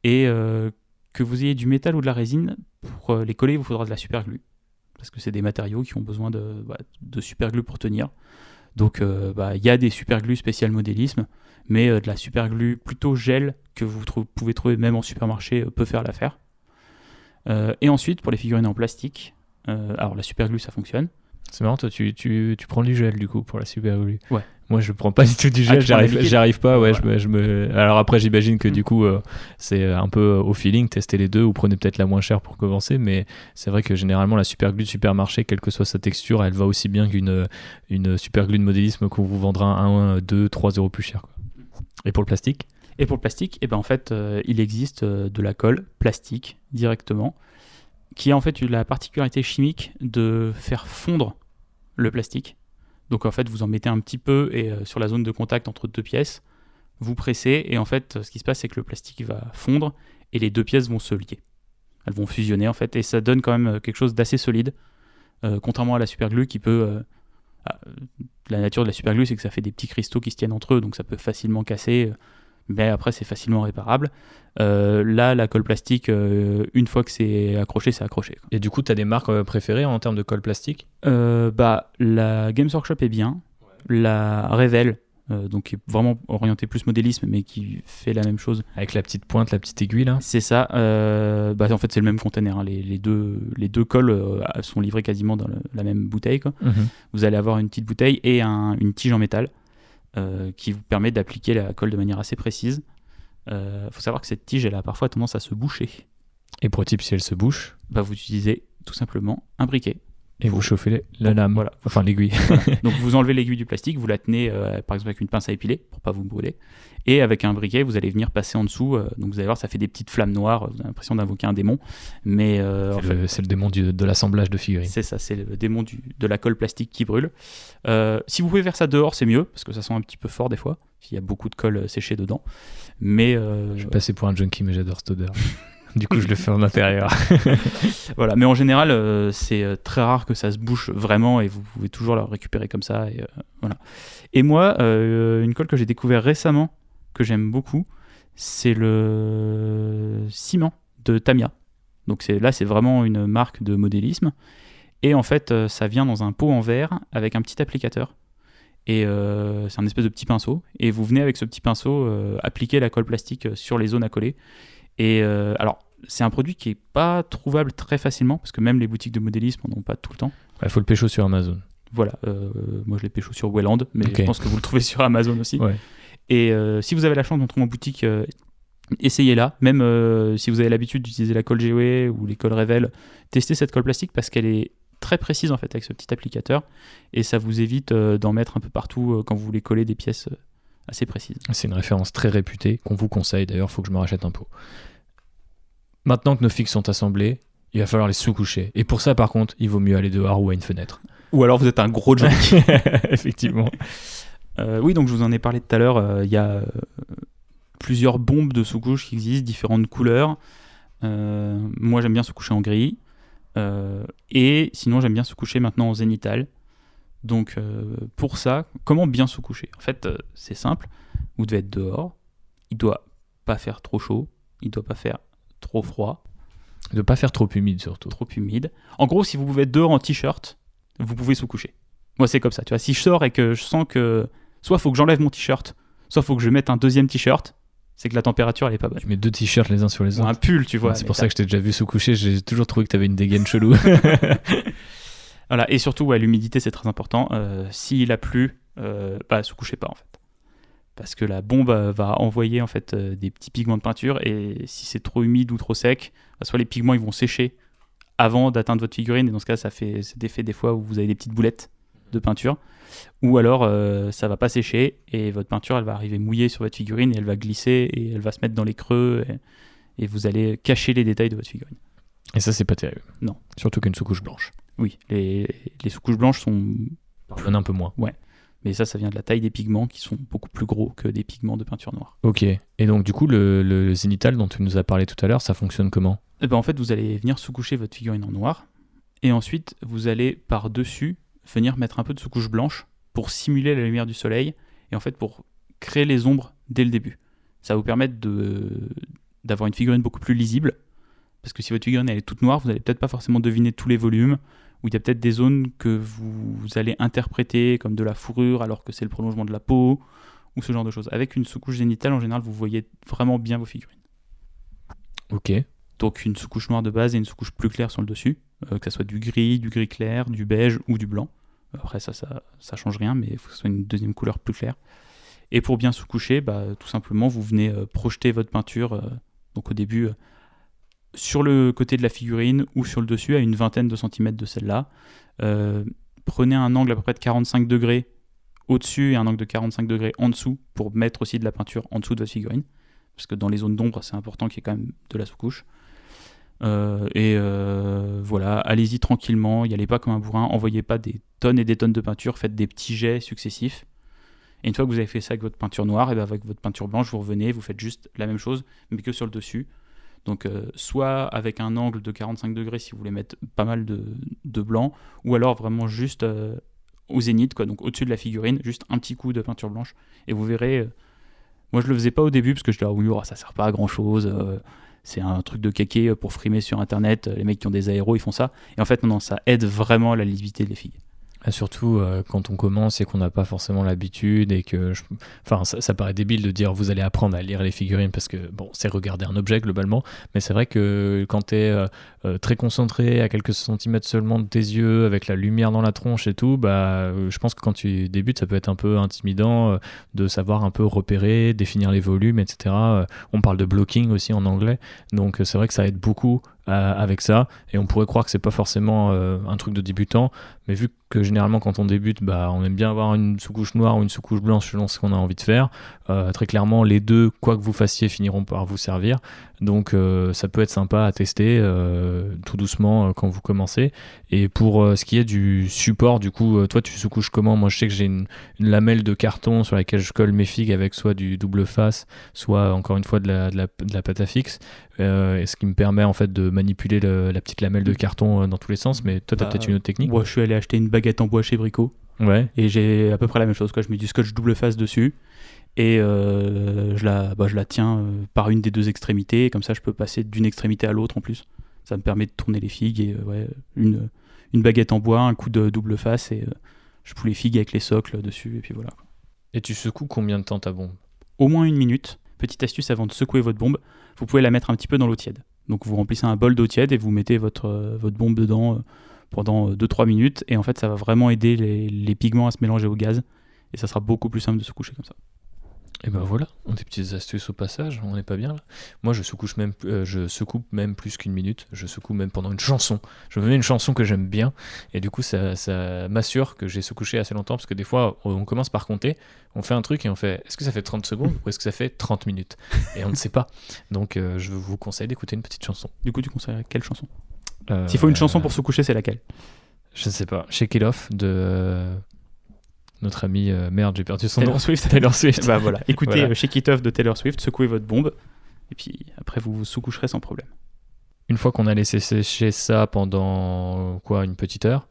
Et que vous ayez du métal ou de la résine, pour les coller, il vous faudra de la superglue. Parce que c'est des matériaux qui ont besoin de superglue pour tenir. Donc il y a des superglues spéciales modélisme, mais de la superglue plutôt gel que vous pouvez trouver même en supermarché peut faire l'affaire. Et ensuite, pour les figurines en plastique, alors la superglue ça fonctionne. C'est marrant, toi tu prends du gel du coup pour la superglue. Ouais. Moi je prends pas du tout du gel, j'arrive pas. Ouais, voilà. Alors après j'imagine que du coup c'est un peu au feeling, tester les deux ou prenez peut-être la moins chère pour commencer, mais c'est vrai que généralement la superglue de supermarché, quelle que soit sa texture, elle va aussi bien qu'une superglue de modélisme qu'on vous vendra 1, 2, 3 euros plus cher, quoi. Et pour le plastique ? Et pour le plastique, en fait, il existe de la colle plastique directement, qui a en fait eu la particularité chimique de faire fondre le plastique. Donc en fait, vous en mettez un petit peu et sur la zone de contact entre deux pièces, vous pressez et en fait, ce qui se passe, c'est que le plastique va fondre et les deux pièces vont se lier. Elles vont fusionner en fait et ça donne quand même quelque chose d'assez solide, contrairement à la superglue qui peut... la nature de la superglue, c'est que ça fait des petits cristaux qui se tiennent entre eux, donc ça peut facilement casser, mais après c'est facilement réparable. Là, la colle plastique, une fois que c'est accroché, c'est accroché, quoi. Et du coup, tu as des marques préférées en termes de colle plastique? La Games Workshop est bien, la Revell, donc qui est vraiment orientée plus modélisme, mais qui fait la même chose. Avec la petite pointe, la petite aiguille là? C'est ça. En fait, c'est le même container, hein. Les deux colles sont livrées quasiment dans la même bouteille, quoi. Vous allez avoir une petite bouteille et une tige en métal qui vous permet d'appliquer la colle de manière assez précise. Faut savoir que cette tige, elle a parfois tendance à se boucher. Et pour type, si elle se bouche, vous utilisez tout simplement un briquet. Et vous chauffez la lame, voilà. Enfin l'aiguille. Voilà. Donc vous enlevez l'aiguille du plastique, vous la tenez par exemple avec une pince à épiler pour pas vous brûler. Et avec un briquet, vous allez venir passer en dessous. Donc vous allez voir, ça fait des petites flammes noires. Vous avez l'impression d'invoquer un démon. Mais c'est le démon de l'assemblage de figurines. C'est ça, c'est le démon de la colle plastique qui brûle. Si vous pouvez faire ça dehors, c'est mieux, parce que ça sent un petit peu fort des fois, s'il y a beaucoup de colle séchée dedans. Mais je vais passer pour un junkie, mais j'adore cette odeur. Du coup, je le fais en intérieur. Voilà, mais en général, c'est très rare que ça se bouche vraiment et vous pouvez toujours la récupérer comme ça. Et, voilà. Et moi, une colle que j'ai découvert récemment, que j'aime beaucoup, c'est le ciment de Tamiya. Donc là, c'est vraiment une marque de modélisme. Et en fait, ça vient dans un pot en verre avec un petit applicateur. Et c'est un espèce de petit pinceau. Et vous venez avec ce petit pinceau appliquer la colle plastique sur les zones à coller. Et alors, c'est un produit qui n'est pas trouvable très facilement, parce que même les boutiques de modélisme n'en ont pas tout le temps. Il faut le pécho sur Amazon. Voilà, moi je l'ai pécho sur Welland, mais okay. Je pense que vous le trouvez sur Amazon aussi. Ouais. Et si vous avez la chance d'en trouver en boutique, essayez-la. Même si vous avez l'habitude d'utiliser la colle GOE ou les colles Revell, testez cette colle plastique parce qu'elle est très précise en fait avec ce petit applicateur. Et ça vous évite d'en mettre un peu partout quand vous voulez coller des pièces assez précises. C'est une référence très réputée qu'on vous conseille. D'ailleurs, il faut que je me rachète un pot. Maintenant que nos figues sont assemblées, il va falloir les sous-coucher. Et pour ça, par contre, il vaut mieux aller dehors ou à une fenêtre. Ou alors vous êtes un gros junkie. Effectivement. Oui, donc je vous en ai parlé tout à l'heure. Il y a plusieurs bombes de sous-couches qui existent, différentes couleurs. Moi, j'aime bien sous-coucher en gris. Et sinon, j'aime bien sous-coucher maintenant en zénithal. Donc, pour ça, comment bien sous-coucher ? En fait, c'est simple. Vous devez être dehors. Il ne doit pas faire trop chaud. Il ne doit pas faire trop froid. Il ne doit pas faire trop humide, surtout. Trop humide. En gros, si vous pouvez être dehors en t-shirt, vous pouvez sous-coucher. Moi, c'est comme ça. Tu vois, si je sors et que je sens que soit il faut que j'enlève mon t-shirt, soit il faut que je mette un deuxième t-shirt, c'est que la température, elle est pas bonne. Tu mets deux t-shirts les uns sur les autres. Ou un pull, tu vois. C'est pour ça que je t'ai déjà vu sous-coucher. J'ai toujours trouvé que tu avais une dégaine chelou. Voilà. Et surtout, l'humidité, c'est très important. S'il a plu, sous-couchez pas, en fait. Parce que la bombe va envoyer en fait des petits pigments de peinture et si c'est trop humide ou trop sec, soit les pigments ils vont sécher avant d'atteindre votre figurine et dans ce cas ça fait cet effet des fois où vous avez des petites boulettes de peinture ou alors ça va pas sécher et votre peinture elle va arriver mouillée sur votre figurine et elle va glisser et elle va se mettre dans les creux et vous allez cacher les détails de votre figurine. Et ça c'est pas terrible. Non. Surtout qu'une sous-couche blanche. Oui, les sous-couches blanches sont... Pardonne un peu moins. Ouais. Mais ça vient de la taille des pigments qui sont beaucoup plus gros que des pigments de peinture noire. Ok. Et donc, du coup, le zénithal dont tu nous as parlé tout à l'heure, ça fonctionne comment ? En fait, vous allez venir sous-coucher votre figurine en noir. Et ensuite, vous allez par-dessus venir mettre un peu de sous-couche blanche pour simuler la lumière du soleil. Et en fait, pour créer les ombres dès le début. Ça va vous permettre d'avoir une figurine beaucoup plus lisible. Parce que si votre figurine elle est toute noire, vous n'allez peut-être pas forcément deviner tous les volumes. Où il y a peut-être des zones que vous allez interpréter comme de la fourrure alors que c'est le prolongement de la peau, ou ce genre de choses. Avec une sous-couche zénithale, en général, vous voyez vraiment bien vos figurines. Ok. Donc une sous-couche noire de base et une sous-couche plus claire sur le dessus, que ça soit du gris clair, du beige ou du blanc. Après ça change rien, mais il faut que ce soit une deuxième couleur plus claire. Et pour bien sous-coucher, tout simplement, vous venez projeter votre peinture, donc au début... sur le côté de la figurine ou sur le dessus à une vingtaine de centimètres de celle-là. Prenez un angle à peu près de 45 degrés au-dessus et un angle de 45 degrés en dessous pour mettre aussi de la peinture en dessous de votre figurine. parce que dans les zones d'ombre, c'est important qu'il y ait quand même de la sous-couche. Voilà, allez-y tranquillement, y allez pas comme un bourrin, envoyez pas des tonnes et des tonnes de peinture, faites des petits jets successifs. Et une fois que vous avez fait ça avec votre peinture noire, et ben avec votre peinture blanche, vous revenez, vous faites juste la même chose, mais que sur le dessus. Donc soit avec un angle de 45 degrés si vous voulez mettre pas mal de blanc, ou alors vraiment juste au zénith, quoi, donc au-dessus de la figurine, juste un petit coup de peinture blanche. Et vous verrez, moi je le faisais pas au début parce que je disais oui, ça sert pas à grand chose, c'est un truc de kéké pour frimer sur internet, les mecs qui ont des aéros ils font ça. Et en fait non, ça aide vraiment la lisibilité des figues. Et surtout quand on commence et qu'on n'a pas forcément l'habitude et que ça paraît débile de dire vous allez apprendre à lire les figurines parce que bon c'est regarder un objet globalement, mais c'est vrai que quand tu es très concentré à quelques centimètres seulement de tes yeux avec la lumière dans la tronche et tout, je pense que quand tu débutes ça peut être un peu intimidant de savoir un peu repérer, définir les volumes, etc. On parle de blocking aussi en anglais, donc c'est vrai que ça aide beaucoup avec ça, et on pourrait croire que c'est pas forcément un truc de débutant, mais vu que généralement quand on débute on aime bien avoir une sous-couche noire ou une sous-couche blanche selon ce qu'on a envie de faire, très clairement les deux, quoi que vous fassiez, finiront par vous servir, donc ça peut être sympa à tester tout doucement quand vous commencez. Et pour ce qui est du support, du coup toi tu sous-couches comment? Moi je sais que j'ai une lamelle de carton sur laquelle je colle mes figues avec soit du double face, soit encore une fois de la pâte à fixe, et ce qui me permet en fait de manipuler la petite lamelle de carton dans tous les sens. Mais toi t'as peut-être une autre technique? Moi je suis allé acheter une baguette en bois chez Brico, et j'ai à peu près la même chose, quoi. Je mets du scotch double face dessus et je la tiens par une des deux extrémités, et comme ça je peux passer d'une extrémité à l'autre en plus. Ça me permet de tourner les figues, et une baguette en bois, un coup de double face, et je pousse les figues avec les socles dessus, et puis voilà. Et tu secoues combien de temps ta bombe? Au moins 1 minute. Petite astuce avant de secouer votre bombe, vous pouvez la mettre un petit peu dans l'eau tiède. Donc vous remplissez un bol d'eau tiède et vous mettez votre bombe dedans pendant 2-3 minutes, et en fait ça va vraiment aider les pigments à se mélanger au gaz, et ça sera beaucoup plus simple de se coucher comme ça. Et ben voilà, on a des petites astuces au passage, on n'est pas bien là. Moi je secoue même plus qu'1 minute, je secoue même pendant une chanson. Je me mets une chanson que j'aime bien, et du coup ça m'assure que j'ai secouché assez longtemps, parce que des fois on commence par compter, on fait un truc et on fait est-ce que ça fait 30 secondes ou est-ce que ça fait 30 minutes? Et on ne sait pas. Donc je vous conseille d'écouter une petite chanson. Du coup tu conseillerais quelle chanson? S'il faut une chanson pour se coucher, c'est laquelle? Je ne sais pas, Shake It Off de... notre ami, merde j'ai perdu son nom. Taylor Swift. Bah voilà, écoutez Voilà. Shake It Off de Taylor Swift, secouez votre bombe, et puis après vous vous sous-coucherez sans problème. Une fois qu'on a laissé sécher ça pendant une petite heure?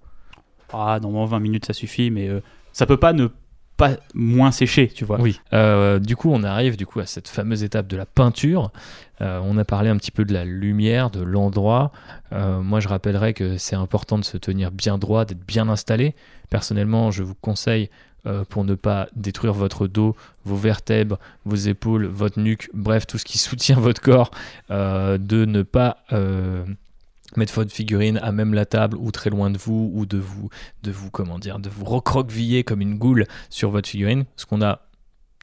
Normalement 20 minutes ça suffit, mais ça peut pas ne pas moins sécher, tu vois. Oui. Du coup on arrive à cette fameuse étape de la peinture. On a parlé un petit peu de la lumière, de l'endroit. Moi je rappellerais que c'est important de se tenir bien droit, d'être bien installé. Personnellement je vous conseille, pour ne pas détruire votre dos, vos vertèbres, vos épaules, votre nuque, bref tout ce qui soutient votre corps, de ne pas mettre votre figurine à même la table ou très loin de vous, ou de vous recroqueviller comme une goule sur votre figurine, ce qu'on a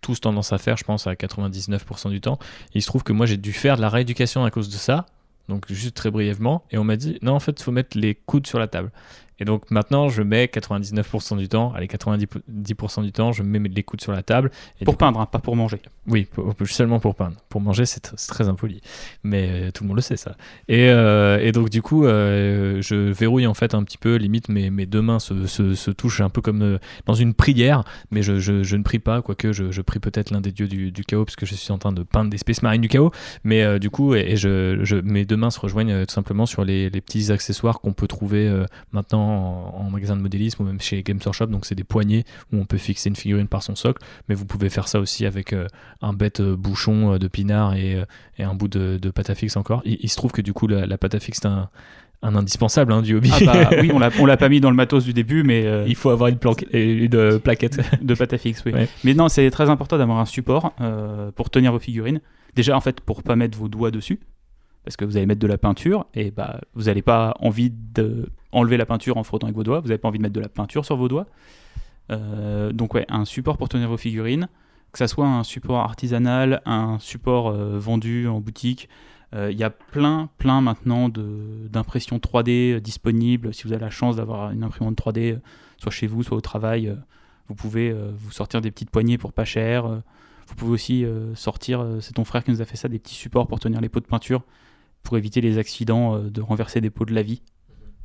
tous tendance à faire, je pense, à 99% du temps. Et il se trouve que moi j'ai dû faire de la rééducation à cause de ça, donc juste très brièvement, et on m'a dit non, en fait il faut mettre les coudes sur la table. Et donc maintenant je mets 99% du temps, allez 90% du temps, je mets les coudes sur la table. Et pour peindre, pas pour manger. Oui, seulement pour peindre. Pour manger c'est très impoli, mais tout le monde le sait ça. Et donc du coup je verrouille en fait un petit peu, limite mes deux mains se touchent un peu comme dans une prière, mais je ne prie pas, quoique je prie peut-être l'un des dieux du chaos, parce que je suis en train de peindre des Space Marines du chaos, mais du coup mes deux mains se rejoignent tout simplement sur les petits accessoires qu'on peut trouver maintenant en magasin de modélisme ou même chez Games Workshop. Donc c'est des poignées où on peut fixer une figurine par son socle, mais vous pouvez faire ça aussi avec un bête bouchon de pinard et un bout de pâte à fixe encore. Il se trouve que du coup la pâte à fixe c'est un indispensable du hobby. Oui, on l'a pas mis dans le matos du début, mais il faut avoir une plaquette de pâte à fixe, oui. Ouais. Mais non, c'est très important d'avoir un support pour tenir vos figurines. Déjà en fait pour pas mettre vos doigts dessus, parce que vous allez mettre de la peinture, et vous n'avez pas envie d'enlever la peinture en frottant avec vos doigts, vous n'avez pas envie de mettre de la peinture sur vos doigts. Donc un support pour tenir vos figurines, que ça soit un support artisanal, un support vendu en boutique. Il y a plein maintenant d'impressions 3D disponibles. Si vous avez la chance d'avoir une imprimante 3D, soit chez vous, soit au travail, vous pouvez vous sortir des petites poignées pour pas cher. Vous pouvez aussi sortir, c'est ton frère qui nous a fait ça, des petits supports pour tenir les pots de peinture, pour éviter les accidents de renverser des pots de la vie.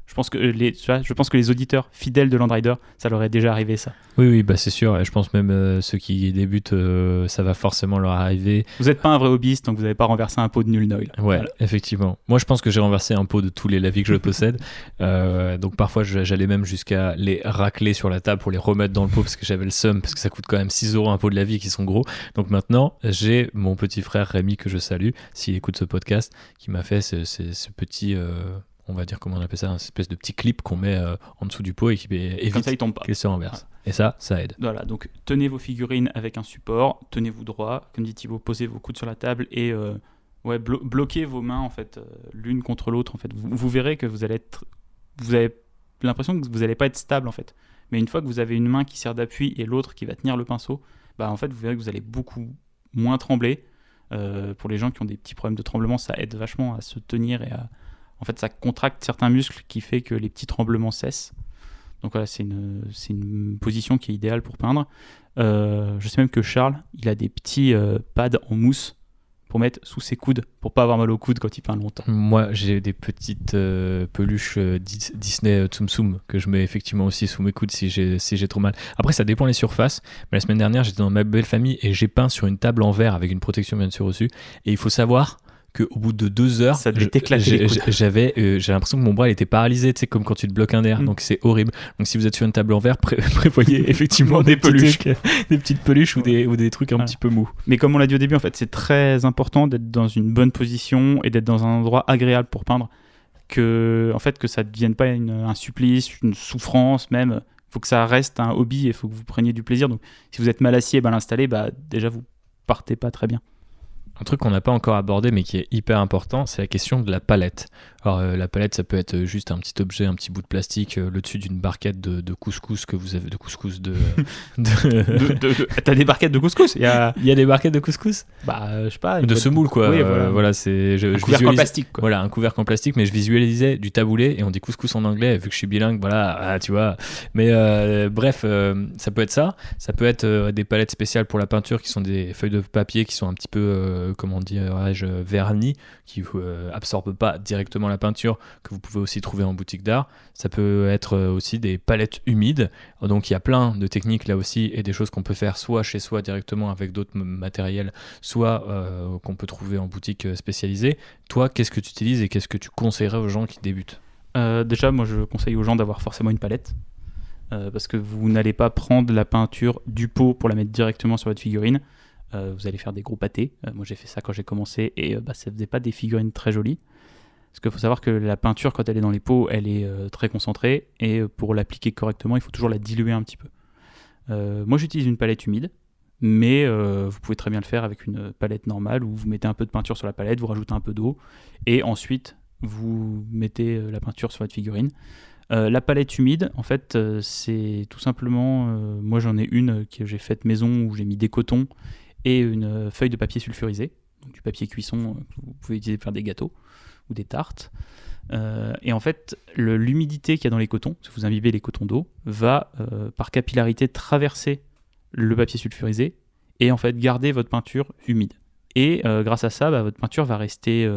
Je pense que les auditeurs fidèles de Landrider, ça leur est déjà arrivé ça. Oui, bah c'est sûr. Et je pense même ceux qui débutent, ça va forcément leur arriver. Vous n'êtes pas un vrai hobbyiste, donc vous n'avez pas renversé un pot de nul oil. Ouais, Voilà. effectivement. Moi, je pense que j'ai renversé un pot de tous les lavis que je possède. Donc parfois, j'allais même jusqu'à les racler sur la table pour les remettre dans le pot parce que j'avais le seum, parce que ça coûte quand même 6 € un pot de lavis qui sont gros. Donc maintenant, j'ai mon petit frère Rémi que je salue, s'il écoute ce podcast, qui m'a fait ce petit... on va dire comment on appelle ça, une espèce de petit clip qu'on met en dessous du pot et qui évite Comme ça, il tombe pas. qu'elle se renverse. Voilà. Et ça aide. Voilà, donc tenez vos figurines avec un support, tenez-vous droit, comme dit Thibaut, posez vos coudes sur la table et bloquez vos mains en fait, l'une contre l'autre. En fait, vous verrez que vous avez l'impression que vous n'allez pas être stable en fait. Mais une fois que vous avez une main qui sert d'appui et l'autre qui va tenir le pinceau, bah en fait, vous verrez que vous allez beaucoup moins trembler. Pour les gens qui ont des petits problèmes de tremblement, ça aide vachement à se tenir et en fait, ça contracte certains muscles qui fait que les petits tremblements cessent. Donc voilà, c'est une position qui est idéale pour peindre. Je sais même que Charles, il a des petits pads en mousse pour mettre sous ses coudes, pour pas avoir mal aux coudes quand il peint longtemps. Moi, j'ai des petites peluches Disney Tsum Tsum que je mets effectivement aussi sous mes coudes si j'ai trop mal. Après, ça dépend les surfaces. Mais la semaine dernière, j'étais dans ma belle famille et j'ai peint sur une table en verre avec une protection bien sûr dessus. Et il faut savoir qu'au bout de 2 heures, ça devait t'éclater les coudes. J'ai l'impression que mon bras il était paralysé, tu sais, comme quand tu te bloques un nerf. Donc c'est horrible. Donc si vous êtes sur une table en verre, prévoyez effectivement des petites peluches ou des trucs un petit peu mous. Mais comme on l'a dit au début, en fait, c'est très important d'être dans une bonne position et d'être dans un endroit agréable pour peindre, que ça ne devienne pas un supplice, une souffrance même. Il faut que ça reste un hobby et il faut que vous preniez du plaisir. Donc si vous êtes mal assis et mal installé, déjà vous partez pas très bien. Un truc qu'on n'a pas encore abordé mais qui est hyper important, c'est la question de la palette. Alors la palette, ça peut être juste un petit objet, un petit bout de plastique le dessus d'une barquette de couscous que vous avez, de couscous T'as des barquettes de couscous? Il y a des barquettes de couscous? Je sais pas. De semoule quoi. Oui, voilà, c'est un couvercle en plastique quoi. Voilà, un couvercle en plastique, mais je visualisais du taboulé et on dit couscous en anglais vu que je suis bilingue, voilà, tu vois. Mais bref, ça peut être ça. Ça peut être des palettes spéciales pour la peinture qui sont des feuilles de papier qui sont un petit peu comment dirais-je, vernis, qui absorbent pas directement la peinture, que vous pouvez aussi trouver en boutique d'art. Ça peut être aussi des palettes humides. Donc il y a plein de techniques là aussi et des choses qu'on peut faire soit chez soi directement avec d'autres matériels, soit qu'on peut trouver en boutique spécialisée. Toi, qu'est-ce que tu utilises et qu'est-ce que tu conseillerais aux gens qui débutent? Déjà, moi je conseille aux gens d'avoir forcément une palette. Parce que vous n'allez pas prendre la peinture du pot pour la mettre directement sur votre figurine. Vous allez faire des gros pâtés. Moi j'ai fait ça quand j'ai commencé et ça faisait pas des figurines très jolies. Parce qu'il faut savoir que la peinture, quand elle est dans les pots, elle est très concentrée et pour l'appliquer correctement, il faut toujours la diluer un petit peu. Moi j'utilise une palette humide, mais vous pouvez très bien le faire avec une palette normale où vous mettez un peu de peinture sur la palette, vous rajoutez un peu d'eau et ensuite vous mettez la peinture sur votre figurine. La palette humide, en fait, c'est tout simplement... moi j'en ai une que j'ai faite maison où j'ai mis des cotons et une feuille de papier sulfurisé, donc du papier cuisson que vous pouvez utiliser pour faire des gâteaux ou des tartes. Et en fait, l'humidité qu'il y a dans les cotons, si vous imbibez les cotons d'eau, va par capillarité traverser le papier sulfurisé et en fait garder votre peinture humide. Et grâce à ça, votre peinture va rester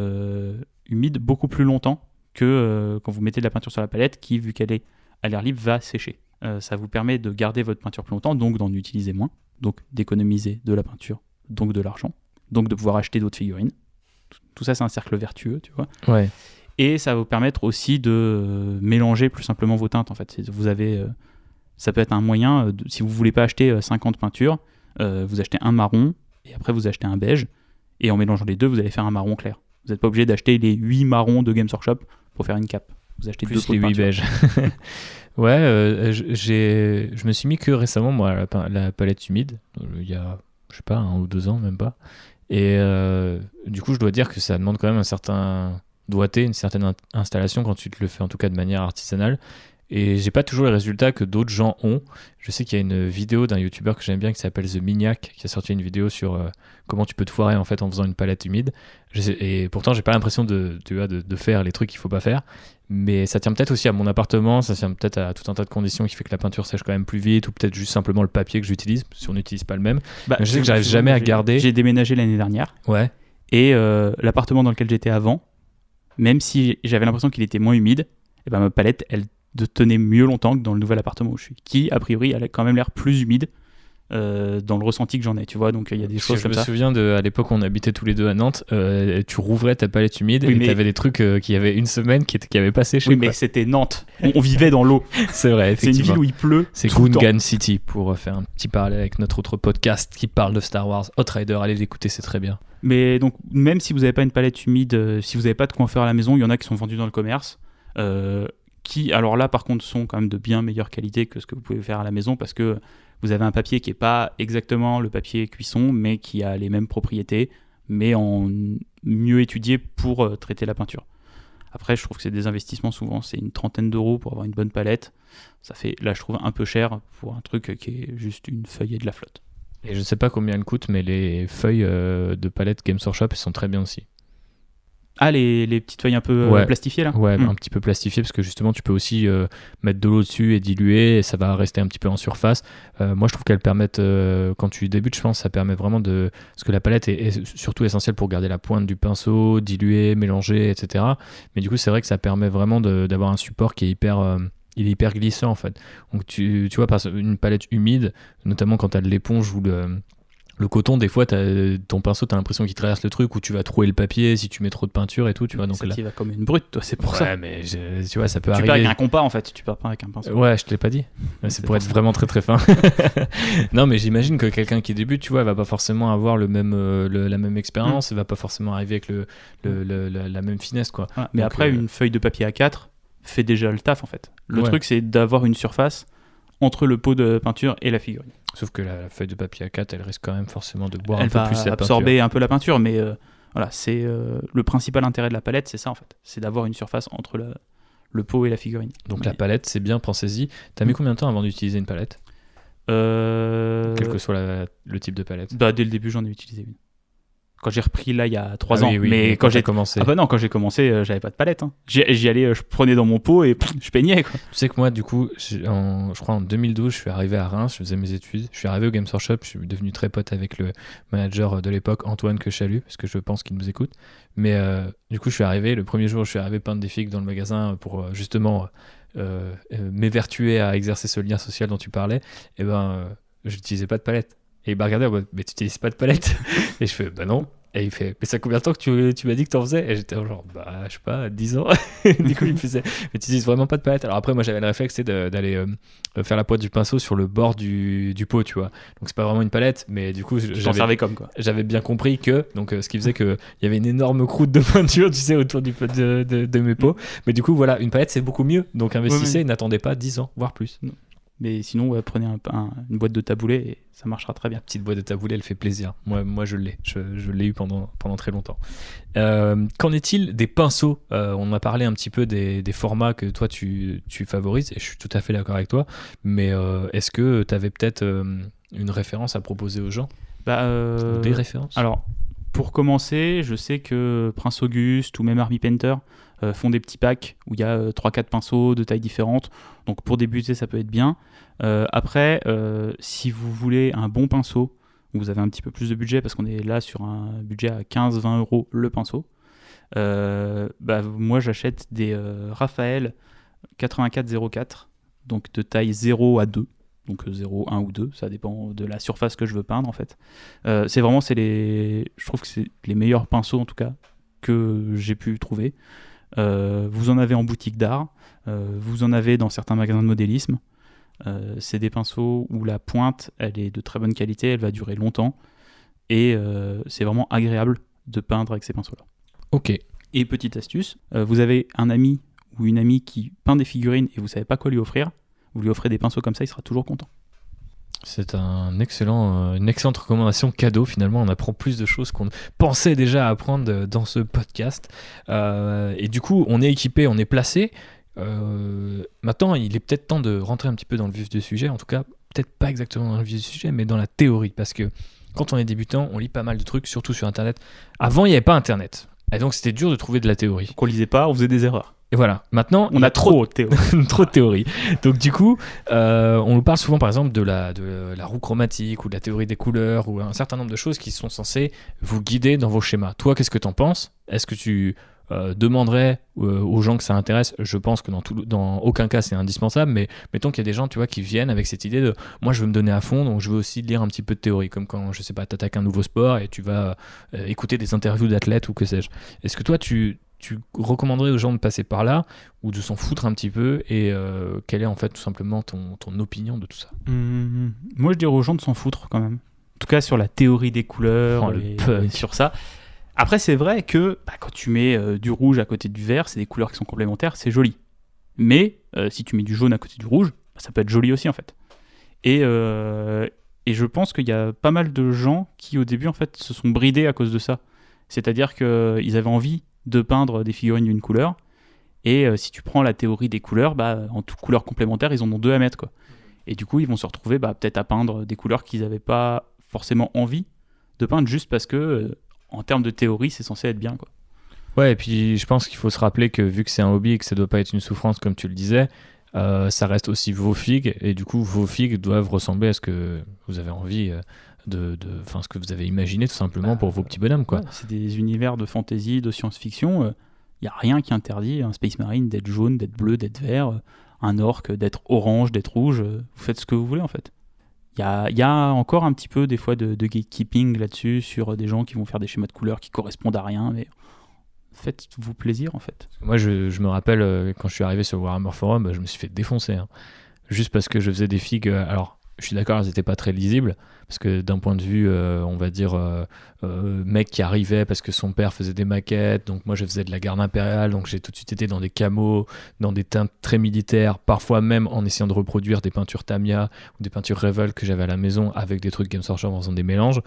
humide beaucoup plus longtemps que quand vous mettez de la peinture sur la palette qui, vu qu'elle est à l'air libre, va sécher. Ça vous permet de garder votre peinture plus longtemps, donc d'en utiliser moins, donc d'économiser de la peinture, donc de l'argent, donc de pouvoir acheter d'autres figurines. Tout ça, c'est un cercle vertueux, tu vois. Ouais. Et ça va vous permettre aussi de mélanger plus simplement vos teintes, en fait. Vous avez, ça peut être un moyen, si vous ne voulez pas acheter 50 peintures, vous achetez un marron, et après vous achetez un beige, et en mélangeant les deux, vous allez faire un marron clair. Vous n'êtes pas obligé d'acheter les 8 marrons de Games Workshop pour faire une cape. Vous achetez plus deux pots de les 8 beiges. Ouais, je me suis mis que récemment, moi, la palette humide, il y a, je sais pas, 1 ou 2 ans, même pas. Et du coup, je dois dire que ça demande quand même un certain doigté, une certaine installation quand tu te le fais, en tout cas de manière artisanale. Et j'ai pas toujours les résultats que d'autres gens ont. Je sais qu'il y a une vidéo d'un youtubeur que j'aime bien qui s'appelle The Miniac qui a sorti une vidéo sur comment tu peux te foirer en fait en faisant une palette humide. Et pourtant j'ai pas l'impression de faire les trucs qu'il faut pas faire. Mais ça tient peut-être aussi à mon appartement, ça tient peut-être à tout un tas de conditions qui fait que la peinture sèche quand même plus vite, ou peut-être juste simplement le papier que j'utilise, si on n'utilise pas le même. Bah, Mais je sais que j'arrive jamais à garder. J'ai déménagé l'année dernière. Ouais. Et l'appartement dans lequel j'étais avant, même si j'avais l'impression qu'il était moins humide, et ben ma palette, elle tenait mieux longtemps que dans le nouvel appartement où je suis, qui, a priori, elle a quand même l'air plus humide dans le ressenti que j'en ai, tu vois, donc il y a des choses comme ça. Je me souviens à l'époque où on habitait tous les deux à Nantes, tu rouvrais ta palette humide et t'avais des trucs qui avaient une semaine qui avaient pas séché. Oui, mais c'était Nantes, on vivait dans l'eau. C'est vrai, c'est une ville où il pleut. C'est Gungan City, pour faire un petit parallèle avec notre autre podcast qui parle de Star Wars, Outrider, allez l'écouter, c'est très bien. Mais donc, même si vous n'avez pas une palette humide, si vous n'avez pas de quoi en faire à la maison, il y en a qui sont vendus dans le commerce, qui, alors là, par contre, sont quand même de bien meilleure qualité que ce que vous pouvez faire à la maison, parce que vous avez un papier qui n'est pas exactement le papier cuisson, mais qui a les mêmes propriétés, mais en mieux étudié pour traiter la peinture. Après, je trouve que c'est des investissements, souvent, c'est une trentaine d'euros pour avoir une bonne palette. Ça fait, là, je trouve un peu cher pour un truc qui est juste une feuille et de la flotte. Et je sais pas combien elles coûtent, mais les feuilles de palette Games Workshop, elles sont très bien aussi. Ah, les petites feuilles un peu plastifiées là. Ouais, un petit peu plastifiées parce que justement tu peux aussi mettre de l'eau dessus et diluer et ça va rester un petit peu en surface. Moi je trouve qu'elles permettent, quand tu débutes, je pense ça permet vraiment de... Parce que la palette est surtout essentielle pour garder la pointe du pinceau, diluer, mélanger, etc. Mais du coup c'est vrai que ça permet vraiment d'avoir un support qui est il est hyper glissant en fait. Donc tu vois, par une palette humide, notamment quand tu as de l'éponge ou le coton, des fois, ton pinceau, t'as l'impression qu'il traverse le truc, ou tu vas trouer le papier si tu mets trop de peinture et tout, tu vois. Donc ça là, qui va comme une brute, toi, c'est pour ça. Ouais, mais tu vois, ça peut tu arriver. Tu perds avec un compas, en fait, tu perds pas avec un pinceau. Ouais, je te l'ai pas dit. C'est pour être vraiment très très fin. Non, mais j'imagine que quelqu'un qui débute, tu vois, va pas forcément avoir la même expérience, va pas forcément arriver avec la même finesse, quoi. Voilà. Mais donc, après, une feuille de papier A4 fait déjà le taf, en fait. Le truc, c'est d'avoir une surface entre le pot de peinture et la figurine. Sauf que la feuille de papier A4, elle risque quand même forcément de boire un peu plus la peinture. Elle va absorber un peu la peinture, mais voilà, c'est le principal intérêt de la palette, c'est ça en fait. C'est d'avoir une surface entre le pot et la figurine. Donc la palette, c'est bien, pensez-y. T'as mis combien de temps avant d'utiliser une palette Quel que soit le type de palette. Bah, dès le début, j'en ai utilisé une. Quand j'ai repris là il y a 3 ans, oui, mais quand j'ai commencé. Ah bah non, quand j'ai commencé, j'avais pas de palette. Hein. J'y allais, je prenais dans mon pot et je peignais quoi. Tu sais que moi, du coup, je crois en 2012, je suis arrivé à Reims, je faisais mes études, je suis arrivé au Games Workshop, je suis devenu très pote avec le manager de l'époque, Antoine que je salue, parce que je pense qu'il nous écoute. Mais du coup, je suis arrivé, le premier jour, je suis arrivé peindre des figues dans le magasin pour justement m'évertuer à exercer ce lien social dont tu parlais. Et je n'utilisais pas de palette. Et il m'a regardé en mode, mais tu n'utilises pas de palette? Et je fais, bah non. Et il fait, mais ça combien de temps que tu m'as dit que t'en faisais? Et j'étais genre, bah, je sais pas, 10 ans. Du coup, il me faisait, mais tu utilises vraiment pas de palette. Alors après, moi, j'avais le réflexe, d'aller faire la pointe du pinceau sur le bord du pot, tu vois. Donc, c'est pas vraiment une palette, mais du coup, j'avais bien compris que, donc, ce qui faisait qu'il y avait une énorme croûte de peinture, tu sais, autour de mes pots. Mais du coup, voilà, une palette, c'est beaucoup mieux. Donc, investissez et n'attendez pas 10 ans, voire plus. Non. Mais sinon, prenez une boîte de taboulet et ça marchera très bien. La petite boîte de taboulet, elle fait plaisir. Moi je l'ai. Je l'ai eu pendant très longtemps. Qu'en est-il des pinceaux? On a parlé un petit peu des formats que toi tu favorises, et je suis tout à fait d'accord avec toi. Mais est-ce que tu avais peut-être une référence à proposer aux gens? Des références? Alors, pour commencer, je sais que Prince Auguste ou même Army Painter font des petits packs où il y a 3-4 pinceaux de tailles différentes. Donc pour débuter, ça peut être bien. Après, si vous voulez un bon pinceau, vous avez un petit peu plus de budget, parce qu'on est là sur un budget à 15-20 euros le pinceau, moi j'achète des Raphaël 8404, donc de taille 0 à 2. Donc 0, 1 ou 2, ça dépend de la surface que je veux peindre en fait. Je trouve que c'est les meilleurs pinceaux en tout cas que j'ai pu trouver. Vous en avez en boutique d'art, vous en avez dans certains magasins de modélisme. C'est des pinceaux où la pointe, elle est de très bonne qualité, elle va durer longtemps, et c'est vraiment agréable de peindre avec ces pinceaux-là. Ok. Et petite astuce, vous avez un ami ou une amie qui peint des figurines et vous savez pas quoi lui offrir, vous lui offrez des pinceaux comme ça, il sera toujours content. C'est une excellente recommandation cadeau. Finalement, on apprend plus de choses qu'on pensait déjà apprendre dans ce podcast. Et du coup, on est équipé, on est placé. Maintenant, il est peut-être temps de rentrer un petit peu dans le vif du sujet. En tout cas, peut-être pas exactement dans le vif du sujet, mais dans la théorie. Parce que quand on est débutant, on lit pas mal de trucs, surtout sur Internet. Avant, il n'y avait pas Internet. Et donc, c'était dur de trouver de la théorie. Qu'on lisait pas, on faisait des erreurs. Et voilà, maintenant, On a trop de théories. trop de théories. Donc du coup, on nous parle souvent par exemple de la roue chromatique ou de la théorie des couleurs ou un certain nombre de choses qui sont censées vous guider dans vos schémas. Toi, qu'est-ce que tu en penses ? Est-ce que tu demanderais aux gens que ça intéresse ? Je pense que dans aucun cas c'est indispensable, mais mettons qu'il y a des gens, tu vois, qui viennent avec cette idée de moi je veux me donner à fond, donc je veux aussi lire un petit peu de théorie, comme quand, je sais pas, t'attaques un nouveau sport et tu vas écouter des interviews d'athlètes ou que sais-je. Est-ce que toi tu recommanderais aux gens de passer par là ou de s'en foutre un petit peu, et quelle est en fait tout simplement ton opinion de tout ça ? Moi je dirais aux gens de s'en foutre quand même. En tout cas sur la théorie des couleurs et sur ça. Après c'est vrai que quand tu mets du rouge à côté du vert, c'est des couleurs qui sont complémentaires, c'est joli. Mais si tu mets du jaune à côté du rouge, ça peut être joli aussi en fait. Et je pense qu'il y a pas mal de gens qui au début en fait se sont bridés à cause de ça. C'est-à-dire qu'ils avaient envie de peindre des figurines d'une couleur, et si tu prends la théorie des couleurs, en toutes couleurs complémentaires, ils en ont 2 à mettre, quoi. Et du coup, ils vont se retrouver peut-être à peindre des couleurs qu'ils n'avaient pas forcément envie de peindre, juste parce que, en termes de théorie, c'est censé être bien, quoi. Ouais, et puis je pense qu'il faut se rappeler que vu que c'est un hobby et que ça doit pas être une souffrance comme tu le disais, ça reste aussi vos figues, et du coup vos figues doivent ressembler à ce que vous avez envie enfin ce que vous avez imaginé tout simplement pour vos petits bonhommes, quoi. Ouais, c'est des univers de fantasy, de science-fiction. Il n'y a rien qui interdit un Space Marine d'être jaune, d'être bleu, d'être vert, un orc d'être orange, d'être rouge. Vous faites ce que vous voulez en fait. Il y a encore un petit peu des fois de gatekeeping là-dessus, sur des gens qui vont faire des schémas de couleurs qui correspondent à rien, mais faites-vous plaisir en fait. Moi je me rappelle quand je suis arrivé sur Warhammer Forum, je me suis fait défoncer, hein. Juste parce que je faisais des figues, alors je suis d'accord, elles n'étaient pas très lisibles, parce que d'un point de vue, on va dire, mec qui arrivait parce que son père faisait des maquettes, donc moi je faisais de la garde impériale, donc j'ai tout de suite été dans des camos, dans des teintes très militaires, parfois même en essayant de reproduire des peintures Tamiya ou des peintures Revell que j'avais à la maison avec des trucs Games Workshop en faisant des mélanges.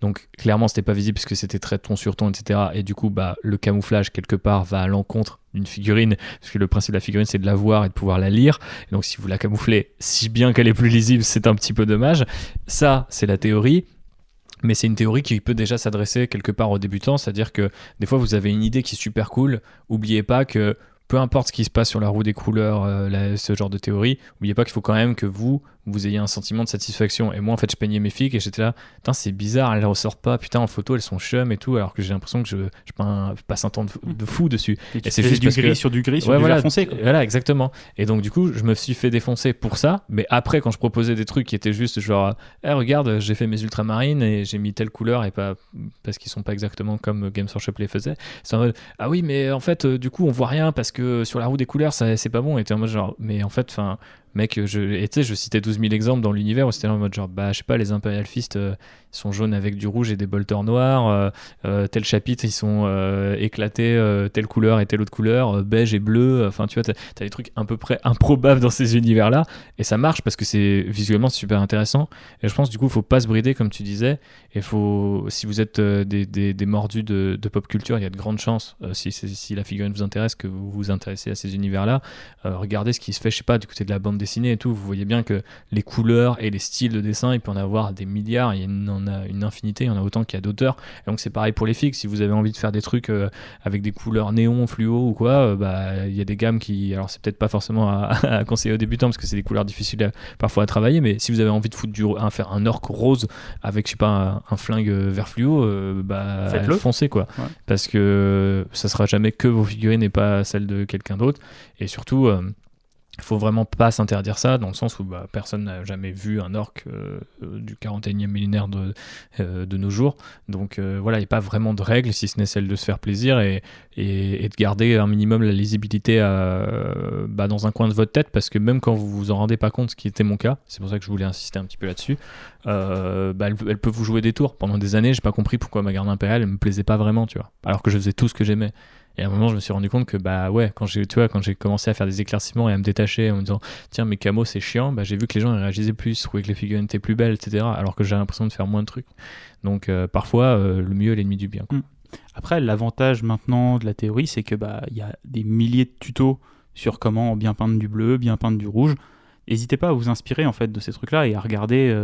Donc clairement c'était pas visible parce que c'était très ton sur ton, etc. Et du coup le camouflage quelque part va à l'encontre d'une figurine, parce que le principe de la figurine c'est de la voir et de pouvoir la lire, et donc si vous la camouflez si bien qu'elle est plus lisible, c'est un petit peu dommage. Ça c'est la théorie, mais c'est une théorie qui peut déjà s'adresser quelque part aux débutants, c'est-à-dire que des fois vous avez une idée qui est super cool, oubliez pas que peu importe ce qui se passe sur la roue des couleurs, ce genre de théorie, n'oubliez pas qu'il faut quand même que vous ayez un sentiment de satisfaction. Et moi, en fait, je peignais mes figues et j'étais là, putain, c'est bizarre, elles ressortent pas, putain, en photo, elles sont chum et tout, alors que j'ai l'impression que je passe un temps de fou dessus. Et c'est juste du gris sur du gris, sur du vert foncé, quoi. Voilà, exactement. Et donc, du coup, je me suis fait défoncer pour ça, mais après, quand je proposais des trucs qui étaient juste genre, regarde, j'ai fait mes ultramarines et j'ai mis telle couleur et pas parce qu'ils sont pas exactement comme Games Workshop les faisait, c'est en mode, ah oui, mais en fait, du coup, on voit rien parce que sur la roue des couleurs, c'est pas bon. Et t'es en mode genre, mais en fait, enfin, mec, je citais 12 000 exemples dans l'univers où c'était en mode genre, je sais pas, les Imperial Fist, ils sont jaunes avec du rouge et des bolters noirs, tel chapitre, ils sont éclatés, telle couleur et telle autre couleur, beige et bleu, enfin, tu vois, t'as des trucs à peu près improbables dans ces univers-là, et ça marche parce que c'est visuellement super intéressant, et je pense, du coup, faut pas se brider, comme tu disais, et si vous êtes des mordus de pop culture, il y a de grandes chances, si la figurine vous intéresse, que vous vous intéressez à ces univers-là, regardez ce qui se fait, je sais pas, du côté de la bande dessinée et tout, vous voyez bien que les couleurs et les styles de dessin, il peut en avoir des milliards, il en a une infinité, il y en a autant qu'il y a d'auteurs, et donc c'est pareil pour les figues, si vous avez envie de faire des trucs avec des couleurs néon, fluo ou quoi, il y a des gammes qui, alors c'est peut-être pas forcément à conseiller aux débutants parce que c'est des couleurs difficiles parfois à travailler, mais si vous avez envie de foutre faire un orc rose avec, je sais pas, un flingue vert fluo, foncez, quoi, ouais. Parce que ça sera jamais que vos figurines et pas celles de quelqu'un d'autre, et surtout il faut vraiment pas s'interdire ça, dans le sens où personne n'a jamais vu un orc du 41e millénaire de nos jours, donc voilà, il n'y a pas vraiment de règles si ce n'est celle de se faire plaisir et de garder un minimum la lisibilité dans un coin de votre tête, parce que même quand vous vous en rendez pas compte, ce qui était mon cas, c'est pour ça que je voulais insister un petit peu là-dessus, elle peut vous jouer des tours. Pendant des années, j'ai pas compris pourquoi ma garde impériale elle me plaisait pas vraiment, tu vois, alors que je faisais tout ce que j'aimais. Et à un moment, je me suis rendu compte que, quand j'ai commencé à faire des éclaircissements et à me détacher en me disant, tiens, mes camos, c'est chiant, j'ai vu que les gens ils réagissaient plus, trouvaient que les figurines étaient plus belles, etc. Alors que j'ai l'impression de faire moins de trucs. Donc, parfois, le mieux est l'ennemi du bien, quoi. Après, l'avantage maintenant de la théorie, c'est que y a des milliers de tutos sur comment bien peindre du bleu, bien peindre du rouge. N'hésitez pas à vous inspirer, en fait, de ces trucs-là et à regarder...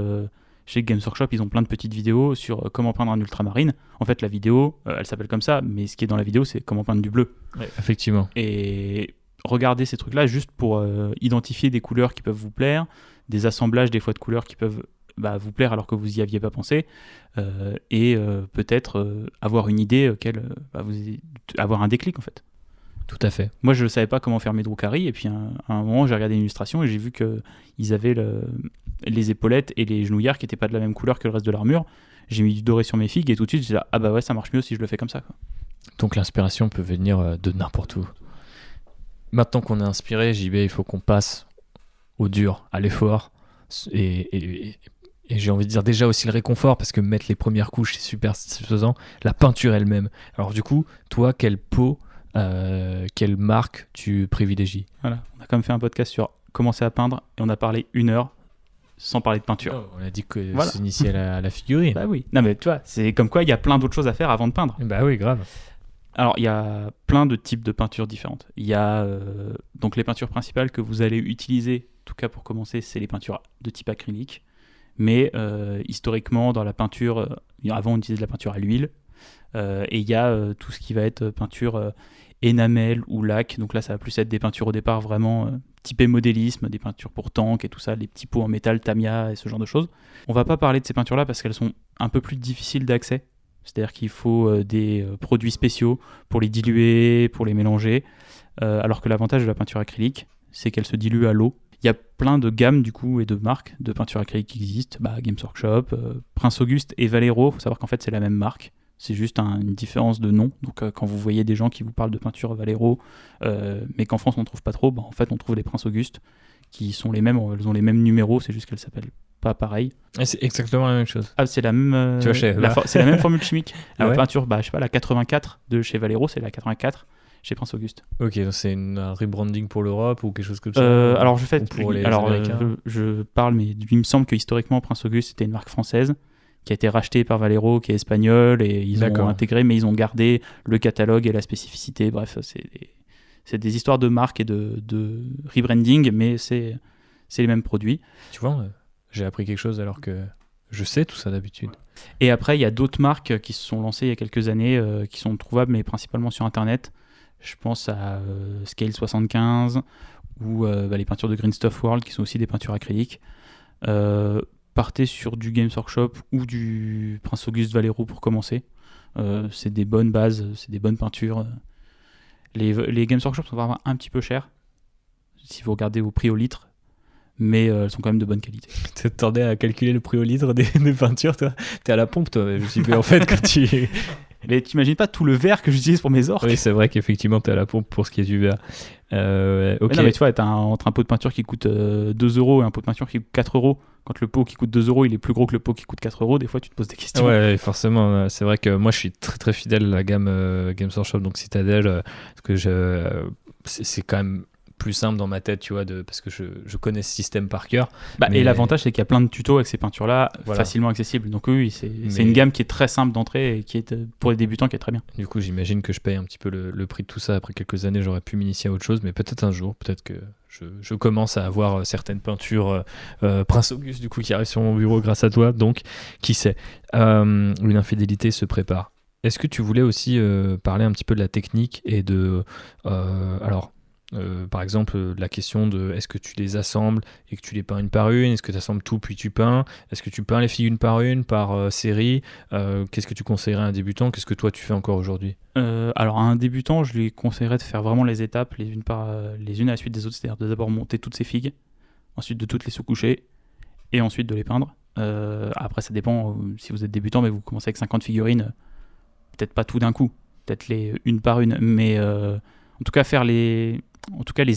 Chez Games Workshop, ils ont plein de petites vidéos sur comment peindre un ultramarine. En fait, la vidéo, elle s'appelle comme ça, mais ce qui est dans la vidéo, c'est comment peindre du bleu. Ouais, effectivement. Et regardez ces trucs-là juste pour identifier des couleurs qui peuvent vous plaire, des assemblages des fois de couleurs qui peuvent vous plaire alors que vous n'y aviez pas pensé, et peut-être avoir une idée avoir un déclic en fait. Tout à fait. Moi je ne savais pas comment faire mes Drukhari, et puis à un moment j'ai regardé une illustration et j'ai vu qu'ils avaient les épaulettes et les genouillères qui n'étaient pas de la même couleur que le reste de l'armure. J'ai mis du doré sur mes figues et tout de suite j'ai dit ah bah ouais, ça marche mieux si je le fais comme ça, quoi. Donc l'inspiration peut venir de n'importe où. Maintenant qu'on est inspiré, JB, il faut qu'on passe au dur, à l'effort, et j'ai envie de dire déjà aussi le réconfort, parce que mettre les premières couches, c'est super satisfaisant. La peinture elle-même. Alors du coup, toi, quelle peau, quelle marque tu privilégies? Voilà, on a quand même fait un podcast sur commencer à peindre, et on a parlé 1 heure sans parler de peinture. On a dit que s'initier à la figurine. Bah oui. Non mais tu vois, c'est comme quoi il y a plein d'autres choses à faire avant de peindre. Bah oui, grave. Alors, il y a plein de types de peintures différentes. Il y a donc les peintures principales que vous allez utiliser, en tout cas pour commencer, c'est les peintures de type acrylique. Mais historiquement, dans la peinture, avant on utilisait de la peinture à l'huile. Et il y a tout ce qui va être peinture énamel ou lac. Donc là, ça va plus être des peintures au départ vraiment typées modélisme, des peintures pour tank et tout ça, les petits pots en métal, Tamiya et ce genre de choses. On va pas parler de ces peintures-là parce qu'elles sont un peu plus difficiles d'accès. C'est-à-dire qu'il faut des produits spéciaux pour les diluer, pour les mélanger. Alors que l'avantage de la peinture acrylique, c'est qu'elle se dilue à l'eau. Il y a plein de gammes du coup et de marques de peinture acrylique qui existent. Games Workshop, Prince Auguste et Valero. Il faut savoir qu'en fait c'est la même marque. C'est juste une différence de nom. Donc quand vous voyez des gens qui vous parlent de peinture Valero, mais qu'en France on ne trouve pas trop, en fait on trouve les Prince Auguste qui sont les mêmes. Elles ont les mêmes numéros, c'est juste qu'elles s'appellent pas pareil. Et c'est exactement la même chose. Ah, c'est la même. Tu vois, c'est la même formule chimique. Ah la ouais peinture, je sais pas, la 84 de chez Valero, c'est la 84 chez Prince Auguste. Ok, donc c'est un rebranding pour l'Europe ou quelque chose comme ça. Alors je parle, mais il me semble que historiquement Prince Auguste c'était une marque française qui a été rachetée par Valero, qui est espagnole, et ils ont intégré, mais ils ont gardé le catalogue et la spécificité. Bref, c'est des histoires de marque et de rebranding, mais c'est les mêmes produits. Tu vois, j'ai appris quelque chose alors que je sais tout ça d'habitude. Et après, il y a d'autres marques qui se sont lancées il y a quelques années, qui sont trouvables, mais principalement sur Internet. Je pense à Scale 75 ou les peintures de Green Stuff World, qui sont aussi des peintures acryliques. Partez sur du Games Workshop ou du Prince Auguste Valero pour commencer. C'est des bonnes bases, c'est des bonnes peintures. Les Games Workshop sont vraiment un petit peu chers, si vous regardez au prix au litre, mais elles sont quand même de bonne qualité. Tu t'attendais à calculer le prix au litre des peintures, toi? T'es à la pompe, toi. Je me dis, en fait, quand tu... Mais t'imagines pas tout le verre que j'utilise pour mes orques? Oui, c'est vrai qu'effectivement, t'es à la pompe pour ce qui est du verre. Ok. Non, mais tu vois, entre un pot de peinture qui coûte 2 € et un pot de peinture qui coûte 4 €, quand le pot qui coûte 2 € il est plus gros que le pot qui coûte 4 €, des fois tu te poses des questions. Ouais, forcément. C'est vrai que moi, je suis très très fidèle à la gamme Games Workshop, donc Citadel, parce que c'est quand même plus simple dans ma tête, tu vois, parce que je connais ce système par cœur. Et l'avantage, c'est qu'il y a plein de tutos avec ces peintures-là, facilement accessibles. Donc oui, c'est une gamme qui est très simple d'entrée et qui est, pour les débutants, qui est très bien. Du coup, j'imagine que je paye un petit peu le prix de tout ça. Après quelques années, j'aurais pu m'initier à autre chose, mais peut-être un jour, peut-être que je commence à avoir certaines peintures Prince Auguste, du coup, qui arrivent sur mon bureau grâce à toi. Donc, qui sait, une infidélité se prépare. Est-ce que tu voulais aussi parler un petit peu de la technique et de... par exemple, la question de est-ce que tu les assembles et que tu les peins une par une, est-ce que tu assembles tout puis tu peins, est-ce que tu peins les figues une par série, qu'est-ce que tu conseillerais à un débutant, qu'est-ce que toi tu fais encore aujourd'hui? Alors à un débutant, je lui conseillerais de faire vraiment les étapes les unes à la suite des autres, c'est-à-dire de d'abord monter toutes ces figues, ensuite de toutes les sous-coucher et ensuite de les peindre. Après ça dépend, si vous êtes débutant mais vous commencez avec 50 figurines, peut-être pas tout d'un coup, peut-être les une par une, mais en tout cas faire les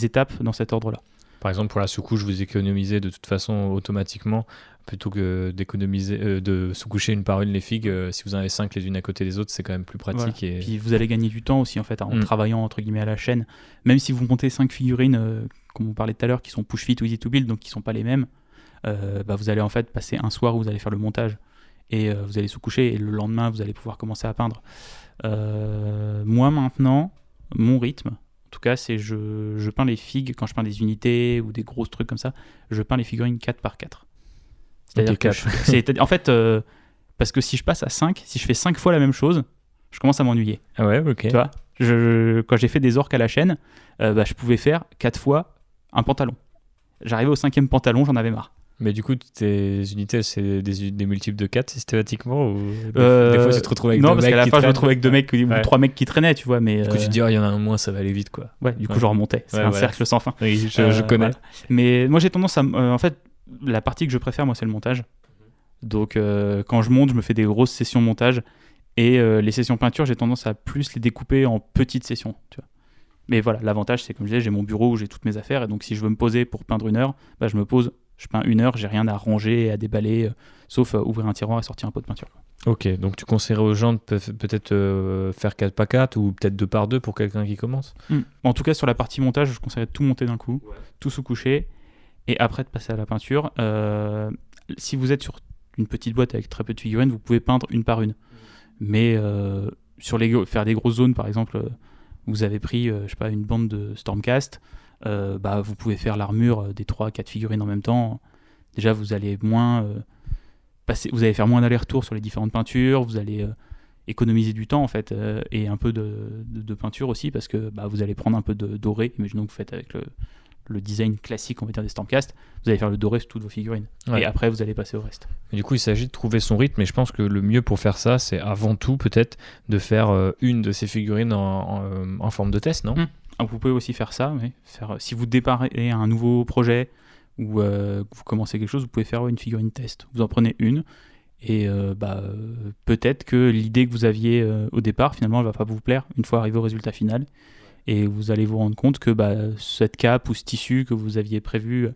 étapes dans cet ordre-là. Par exemple, pour la sous-couche, vous économisez de toute façon automatiquement, plutôt que d'économiser, de sous-coucher une par une les figues. Si vous en avez 5 les unes à côté des autres, c'est quand même plus pratique. Voilà. Et puis vous allez gagner du temps aussi en fait, en travaillant entre guillemets à la chaîne. Même si vous montez 5 figurines, comme on parlait tout à l'heure, qui sont push fit ou easy to build, donc qui ne sont pas les mêmes, vous allez en fait passer un soir où vous allez faire le montage et vous allez sous-coucher et le lendemain vous allez pouvoir commencer à peindre. Moi maintenant, mon rythme, en tout cas, c'est je peins les figues, quand je peins des unités ou des gros trucs comme ça, je peins les figurines 4 par 4. C'est-à-dire que en fait, parce que si je passe à 5, si je fais 5 fois la même chose, je commence à m'ennuyer. Ah ouais, ok. Tu vois, Quand j'ai fait des orques à la chaîne, je pouvais faire 4 fois un pantalon. J'arrivais au 5e pantalon, j'en avais marre. Mais du coup, tes unités, c'est des multiples de 4 systématiquement ou des fois, tu te retrouves avec non, deux parce mecs qu'à la qui fin, je me traînent. retrouvais avec 2 mecs ou 3 mecs qui traînaient, tu vois. Mais, Du coup, tu te dis, il y en a un moins, ça va aller vite, quoi. Ouais, du coup, Ouais. je remontais. C'est un cercle sans fin. Oui, je connais. Voilà. Mais moi, j'ai tendance à... en fait, la partie que je préfère, moi, c'est le montage. Donc, quand je monte, je me fais des grosses sessions montage. Et les sessions peinture, j'ai tendance à plus les découper en petites sessions, tu vois. Mais voilà, l'avantage, c'est comme je disais, j'ai mon bureau où j'ai toutes mes affaires. Et donc, si je veux me poser pour peindre 1 heure, je me pose, je peins 1 heure, j'ai rien à ranger et à déballer, sauf ouvrir un tiroir et sortir un pot de peinture. Ok, donc tu conseillerais aux gens de peut-être faire 4 par 4 ou peut-être 2 par 2 pour quelqu'un qui commence. En tout cas, sur la partie montage, je conseillerais de tout monter d'un coup, tout sous-coucher, et après de passer à la peinture. Si vous êtes sur une petite boîte avec très peu de figurines, vous pouvez peindre 1 par 1. Mais faire des grosses zones, par exemple, vous avez pris une bande de Stormcast, vous pouvez faire l'armure des 3-4 figurines en même temps. Déjà, vous allez vous allez faire moins d'aller-retour sur les différentes peintures, vous allez économiser du temps en fait, et un peu de peinture aussi, parce que vous allez prendre un peu de doré. Imaginons que vous faites avec le design classique, on va dire, des Stormcast, vous allez faire le doré sur toutes vos figurines. Ouais. Et après, vous allez passer au reste. Et du coup, il s'agit de trouver son rythme, et je pense que le mieux pour faire ça, c'est avant tout peut-être de faire une de ces figurines en forme de test, non ? Vous pouvez aussi faire ça, oui. Si vous déparez un nouveau projet ou que vous commencez quelque chose, vous pouvez faire une figurine test. Vous en prenez une, et peut-être que l'idée que vous aviez au départ, finalement, elle ne va pas vous plaire une fois arrivé au résultat final. Et vous allez vous rendre compte que cette cape ou ce tissu que vous aviez prévu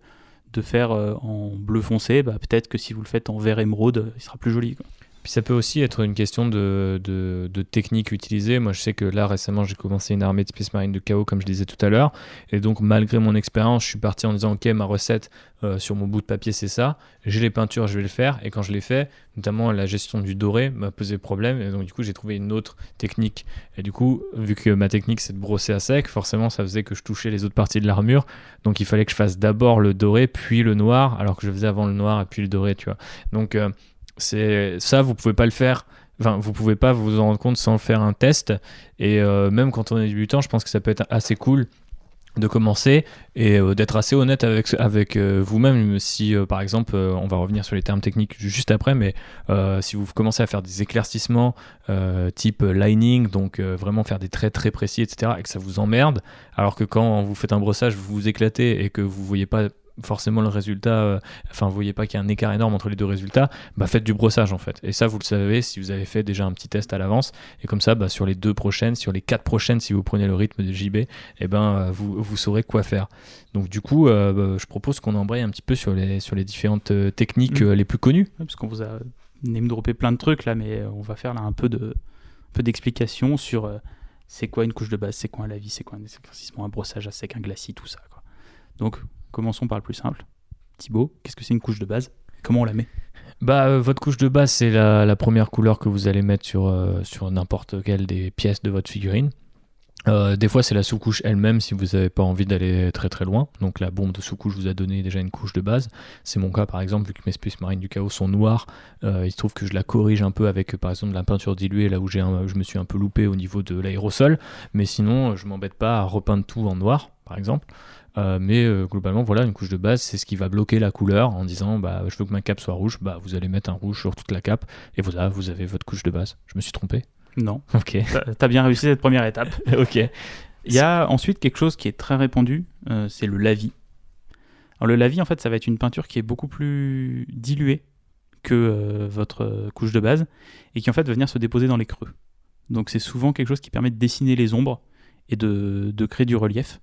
de faire en bleu foncé, peut-être que si vous le faites en vert émeraude, il sera plus joli, quoi. Puis ça peut aussi être une question de technique utilisée. Moi, je sais que là, récemment, j'ai commencé une armée de Space Marine de Chaos, comme je disais tout à l'heure. Et donc, malgré mon expérience, je suis parti en disant, OK, ma recette sur mon bout de papier, c'est ça. J'ai les peintures, je vais le faire. Et quand je l'ai fait, notamment la gestion du doré m'a posé problème. Et donc, du coup, j'ai trouvé une autre technique. Et du coup, vu que ma technique, c'est de brosser à sec, forcément, ça faisait que je touchais les autres parties de l'armure. Donc, il fallait que je fasse d'abord le doré, puis le noir, alors que je faisais avant le noir et puis le doré, tu vois. Donc, c'est ça, vous pouvez pas le faire. Enfin, vous pouvez pas vous en rendre compte sans faire un test. Et même quand on est débutant, je pense que ça peut être assez cool de commencer et d'être assez honnête avec vous-même. Si par exemple, on va revenir sur les termes techniques juste après, mais si vous commencez à faire des éclaircissements type lining, donc vraiment faire des traits très précis, etc., et que ça vous emmerde, alors que quand vous faites un brossage, vous vous éclatez et que vous voyez pas forcément le résultat, vous voyez pas qu'il y a un écart énorme entre les deux résultats, faites du brossage en fait. Et ça, vous le savez si vous avez fait déjà un petit test à l'avance. Et comme ça, sur les 2 prochaines, sur les 4 prochaines, si vous prenez le rythme de JB, vous saurez quoi faire. Donc du coup, je propose qu'on embraye un petit peu sur les différentes techniques les plus connues. Ouais, parce qu'on vous a name droppé plein de trucs là, mais on va faire là un peu d'explication sur c'est quoi une couche de base, c'est quoi un lavis, c'est quoi un éclaircissement, un brossage à sec, un glacis, tout ça, quoi. Donc commençons par le plus simple. Thibaut, qu'est-ce que c'est une couche de base ? Comment on la met ? Votre couche de base, c'est la première couleur que vous allez mettre sur n'importe quelle des pièces de votre figurine. Des fois, c'est la sous-couche elle-même si vous n'avez pas envie d'aller très très loin. Donc la bombe de sous-couche vous a donné déjà une couche de base. C'est mon cas par exemple, vu que mes Space Marines du Chaos sont noirs. Il se trouve que je la corrige un peu avec par exemple de la peinture diluée, là où je me suis un peu loupé au niveau de l'aérosol. Mais sinon, je m'embête pas à repeindre tout en noir, par exemple. Mais globalement, voilà, une couche de base, c'est ce qui va bloquer la couleur en disant je veux que ma cape soit rouge. Vous allez mettre un rouge sur toute la cape et voilà, vous avez votre couche de base. Je me suis trompé ? Non. Ok. T'as bien réussi cette première étape. Ok. Il y a ensuite quelque chose qui est très répandu, c'est le lavis. Alors le lavis, en fait, ça va être une peinture qui est beaucoup plus diluée que votre couche de base et qui en fait va venir se déposer dans les creux. Donc c'est souvent quelque chose qui permet de dessiner les ombres et de créer du relief.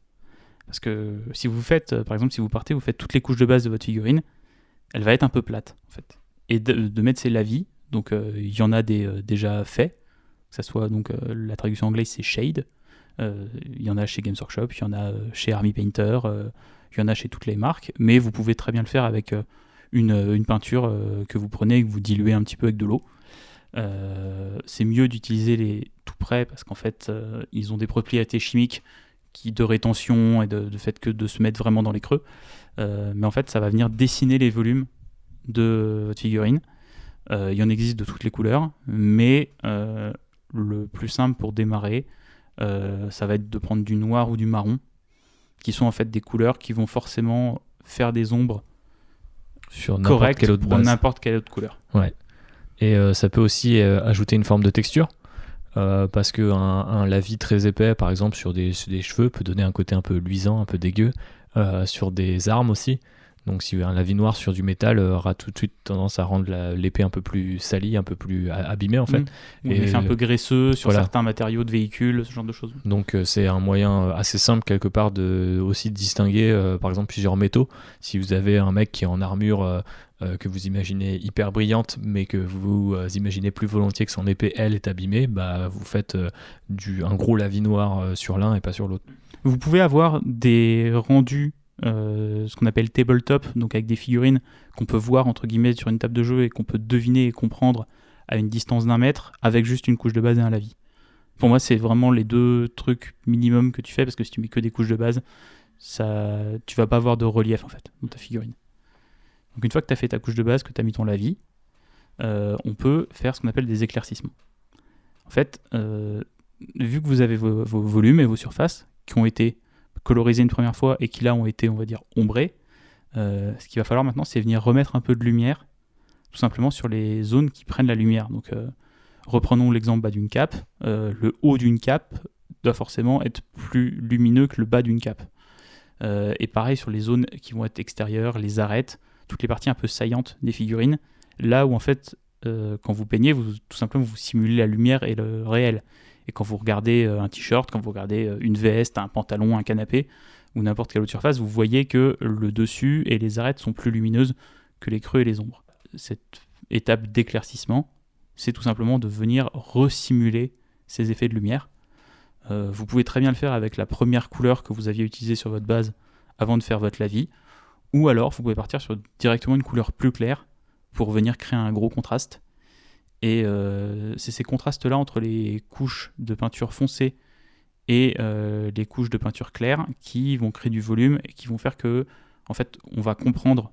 Parce que si vous faites, par exemple, si vous partez, vous faites toutes les couches de base de votre figurine, elle va être un peu plate, en fait. Et de mettre ces lavis, donc il y en a déjà faits, que ça soit, donc la traduction anglaise c'est shade, il y en a chez Games Workshop, il y en a chez Army Painter, il y en a chez toutes les marques, mais vous pouvez très bien le faire avec une peinture que vous prenez et que vous diluez un petit peu avec de l'eau. C'est mieux d'utiliser les tout prêts parce qu'en fait, ils ont des propriétés chimiques de rétention et de fait que de se mettre vraiment dans les creux. Mais en fait, ça va venir dessiner les volumes de votre figurine. Il y en existe de toutes les couleurs, mais le plus simple pour démarrer, Ça va être de prendre du noir ou du marron, qui sont en fait des couleurs qui vont forcément faire des ombres sur n'importe quelle autre pour base. n'importe quelle autre couleur. Ouais. Et ça peut aussi ajouter une forme de texture. Parce qu'un lavis très épais, par exemple, sur des cheveux, peut donner un côté un peu luisant, un peu dégueu. Sur des armes aussi. Donc si un lavis noir sur du métal aura tout de suite tendance à rendre l'épée un peu plus salie, un peu plus abîmée en fait. Ou un effet un peu graisseux sur voilà. certains matériaux de véhicules, ce genre de choses. Donc c'est un moyen assez simple quelque part aussi de distinguer par exemple plusieurs métaux. Si vous avez un mec qui est en armure que vous imaginez hyper brillante, mais que vous imaginez plus volontiers que son épée, elle, est abîmée, bah, vous faites un gros lavis noir sur l'un et pas sur l'autre. Vous pouvez avoir des rendus, ce qu'on appelle tabletop, donc avec des figurines qu'on peut voir entre guillemets sur une table de jeu et qu'on peut deviner et comprendre à une distance d'1 mètre avec juste une couche de base et un lavis. Pour moi, c'est vraiment les 2 trucs minimum que tu fais, parce que si tu mets que des couches de base, tu vas pas avoir de relief en fait dans ta figurine. Donc une fois que tu as fait ta couche de base, que tu as mis ton lavis, on peut faire ce qu'on appelle des éclaircissements. En fait, vu que vous avez vos volumes et vos surfaces qui ont été colorisés une première fois et qui là ont été, on va dire, ombrés, ce qu'il va falloir maintenant, c'est venir remettre un peu de lumière, tout simplement sur les zones qui prennent la lumière. Donc reprenons l'exemple d'une cape. Le haut d'une cape doit forcément être plus lumineux que le bas d'une cape. Et pareil sur les zones qui vont être extérieures, les arêtes, toutes les parties un peu saillantes des figurines, là où en fait, quand vous peignez, tout simplement vous simulez la lumière et le réel. Et quand vous regardez un t-shirt, quand vous regardez une veste, un pantalon, un canapé, ou n'importe quelle autre surface, vous voyez que le dessus et les arêtes sont plus lumineuses que les creux et les ombres. Cette étape d'éclaircissement, c'est tout simplement de venir resimuler ces effets de lumière. Vous pouvez très bien le faire avec la première couleur que vous aviez utilisée sur votre base avant de faire votre lavis, ou alors vous pouvez partir sur directement une couleur plus claire pour venir créer un gros contraste. Et c'est ces contrastes-là entre les couches de peinture foncée et les couches de peinture claire qui vont créer du volume et qui vont faire que, en fait, on va comprendre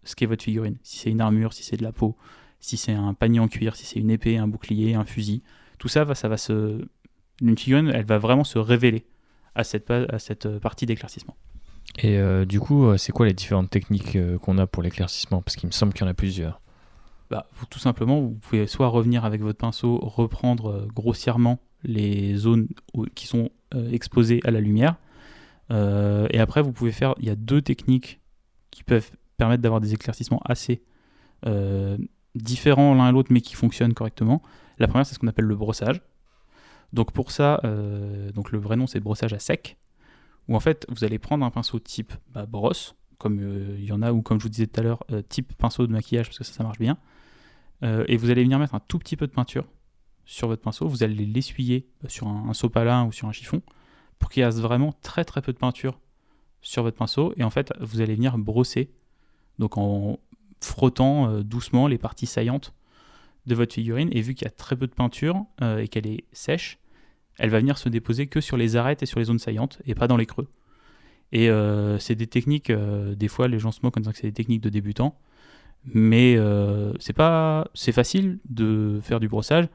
ce qu'est votre figurine. Si c'est une armure, si c'est de la peau, si c'est un panier en cuir, si c'est une épée, un bouclier, un fusil, tout ça, une figurine, elle va vraiment se révéler à cette partie d'éclaircissement. Et du coup, c'est quoi les différentes techniques qu'on a pour l'éclaircissement ? Parce qu'il me semble qu'il y en a plusieurs. Tout simplement, vous pouvez soit revenir avec votre pinceau, reprendre grossièrement les zones qui sont exposées à la lumière. Et après, il y a 2 techniques qui peuvent permettre d'avoir des éclaircissements assez différents l'un et l'autre, mais qui fonctionnent correctement. La première, c'est ce qu'on appelle le brossage. Donc pour ça, donc le vrai nom, c'est brossage à sec, où en fait, vous allez prendre un pinceau type brosse, comme il y en a, ou comme je vous disais tout à l'heure, type pinceau de maquillage, parce que ça marche bien. Et vous allez venir mettre un tout petit peu de peinture sur votre pinceau, vous allez l'essuyer sur un sopalin ou sur un chiffon, pour qu'il reste vraiment très très peu de peinture sur votre pinceau, et en fait, vous allez venir brosser, donc en frottant doucement les parties saillantes de votre figurine, et vu qu'il y a très peu de peinture et qu'elle est sèche, elle va venir se déposer que sur les arêtes et sur les zones saillantes, et pas dans les creux. Et c'est des techniques, des fois les gens se moquent en disant que c'est des techniques de débutants, mais c'est facile de faire du brossage,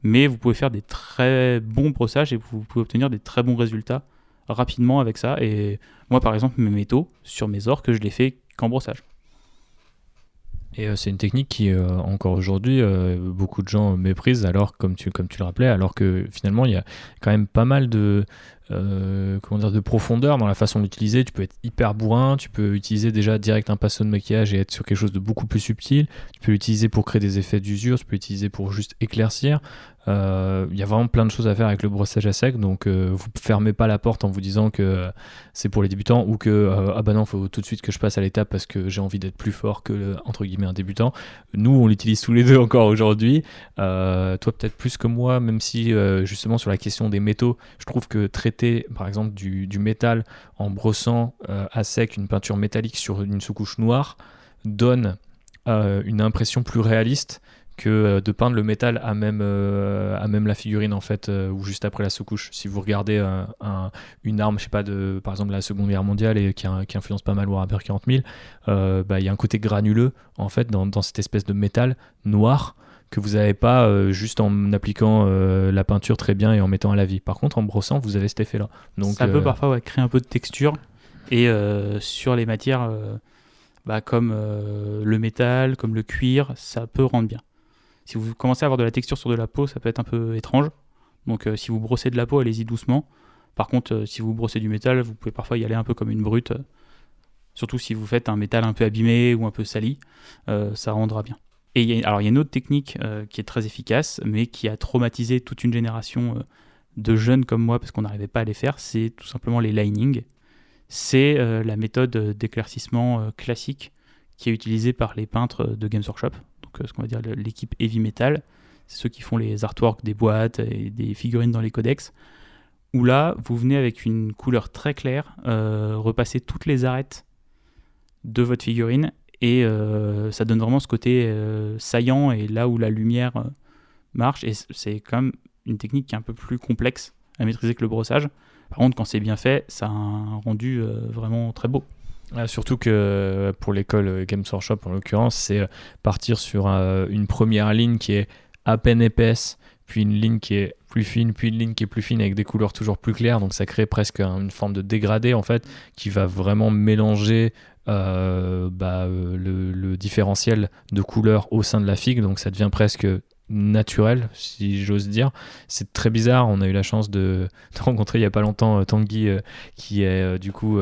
mais vous pouvez faire des très bons brossages et vous pouvez obtenir des très bons résultats rapidement avec ça. Et moi par exemple, mes métaux sur mes orques, je les fais qu'en brossage. Et c'est une technique qui, encore aujourd'hui, beaucoup de gens méprisent, alors, comme tu le rappelais, alors que finalement, il y a quand même pas mal de profondeur dans la façon d'utiliser. Tu peux être hyper bourrin, tu peux utiliser déjà direct un pinceau de maquillage et être sur quelque chose de beaucoup plus subtil. Tu peux l'utiliser pour créer des effets d'usure, tu peux l'utiliser pour juste éclaircir. Il y a vraiment plein de choses à faire avec le brossage à sec, donc vous fermez pas la porte en vous disant que c'est pour les débutants, ou que ah bah non, faut tout de suite que je passe à l'étape parce que j'ai envie d'être plus fort que entre guillemets un débutant. Nous, on l'utilise tous les deux encore aujourd'hui. Toi peut-être plus que moi, même si justement sur la question des métaux, je trouve que traiter par exemple du métal en brossant à sec une peinture métallique sur une sous-couche noire donne une impression plus réaliste que de peindre le métal à même la figurine en fait, ou juste après la sous-couche. Si vous regardez une arme, je sais pas, par exemple la Seconde Guerre mondiale, et qui influence pas mal Warhammer 40 000, il y a un côté granuleux en fait dans cette espèce de métal noir que vous n'avez pas juste en appliquant la peinture très bien et en mettant à la vie. Par contre, en brossant, vous avez cet effet-là. Donc, ça peut parfois créer un peu de texture, et sur les matières comme le métal, comme le cuir, ça peut rendre bien. Si vous commencez à avoir de la texture sur de la peau, ça peut être un peu étrange. Donc si vous brossez de la peau, allez-y doucement. Par contre, si vous brossez du métal, vous pouvez parfois y aller un peu comme une brute. Surtout si vous faites un métal un peu abîmé ou un peu sali, ça rendra bien. Et il y a une autre technique qui est très efficace, mais qui a traumatisé toute une génération de jeunes comme moi, parce qu'on n'arrivait pas à les faire, c'est tout simplement les linings. C'est la méthode d'éclaircissement classique qui est utilisée par les peintres de Games Workshop, donc ce qu'on va dire l'équipe Heavy Metal. C'est ceux qui font les artworks des boîtes et des figurines dans les codex, où là, vous venez avec une couleur très claire, repasser toutes les arêtes de votre figurine, et ça donne vraiment ce côté saillant, et là où la lumière marche, et c'est quand même une technique qui est un peu plus complexe à maîtriser que le brossage. Par contre, quand c'est bien fait, ça a un rendu vraiment très beau. Surtout que pour l'école Games Workshop, en l'occurrence, c'est partir sur une première ligne qui est à peine épaisse, puis une ligne qui est plus fine, puis une ligne qui est plus fine avec des couleurs toujours plus claires. Donc ça crée presque une forme de dégradé, en fait, qui va vraiment mélanger le différentiel de couleurs au sein de la figue. Donc ça devient presque naturel, si j'ose dire. C'est très bizarre. On a eu la chance de rencontrer il y a pas longtemps Tanguy qui est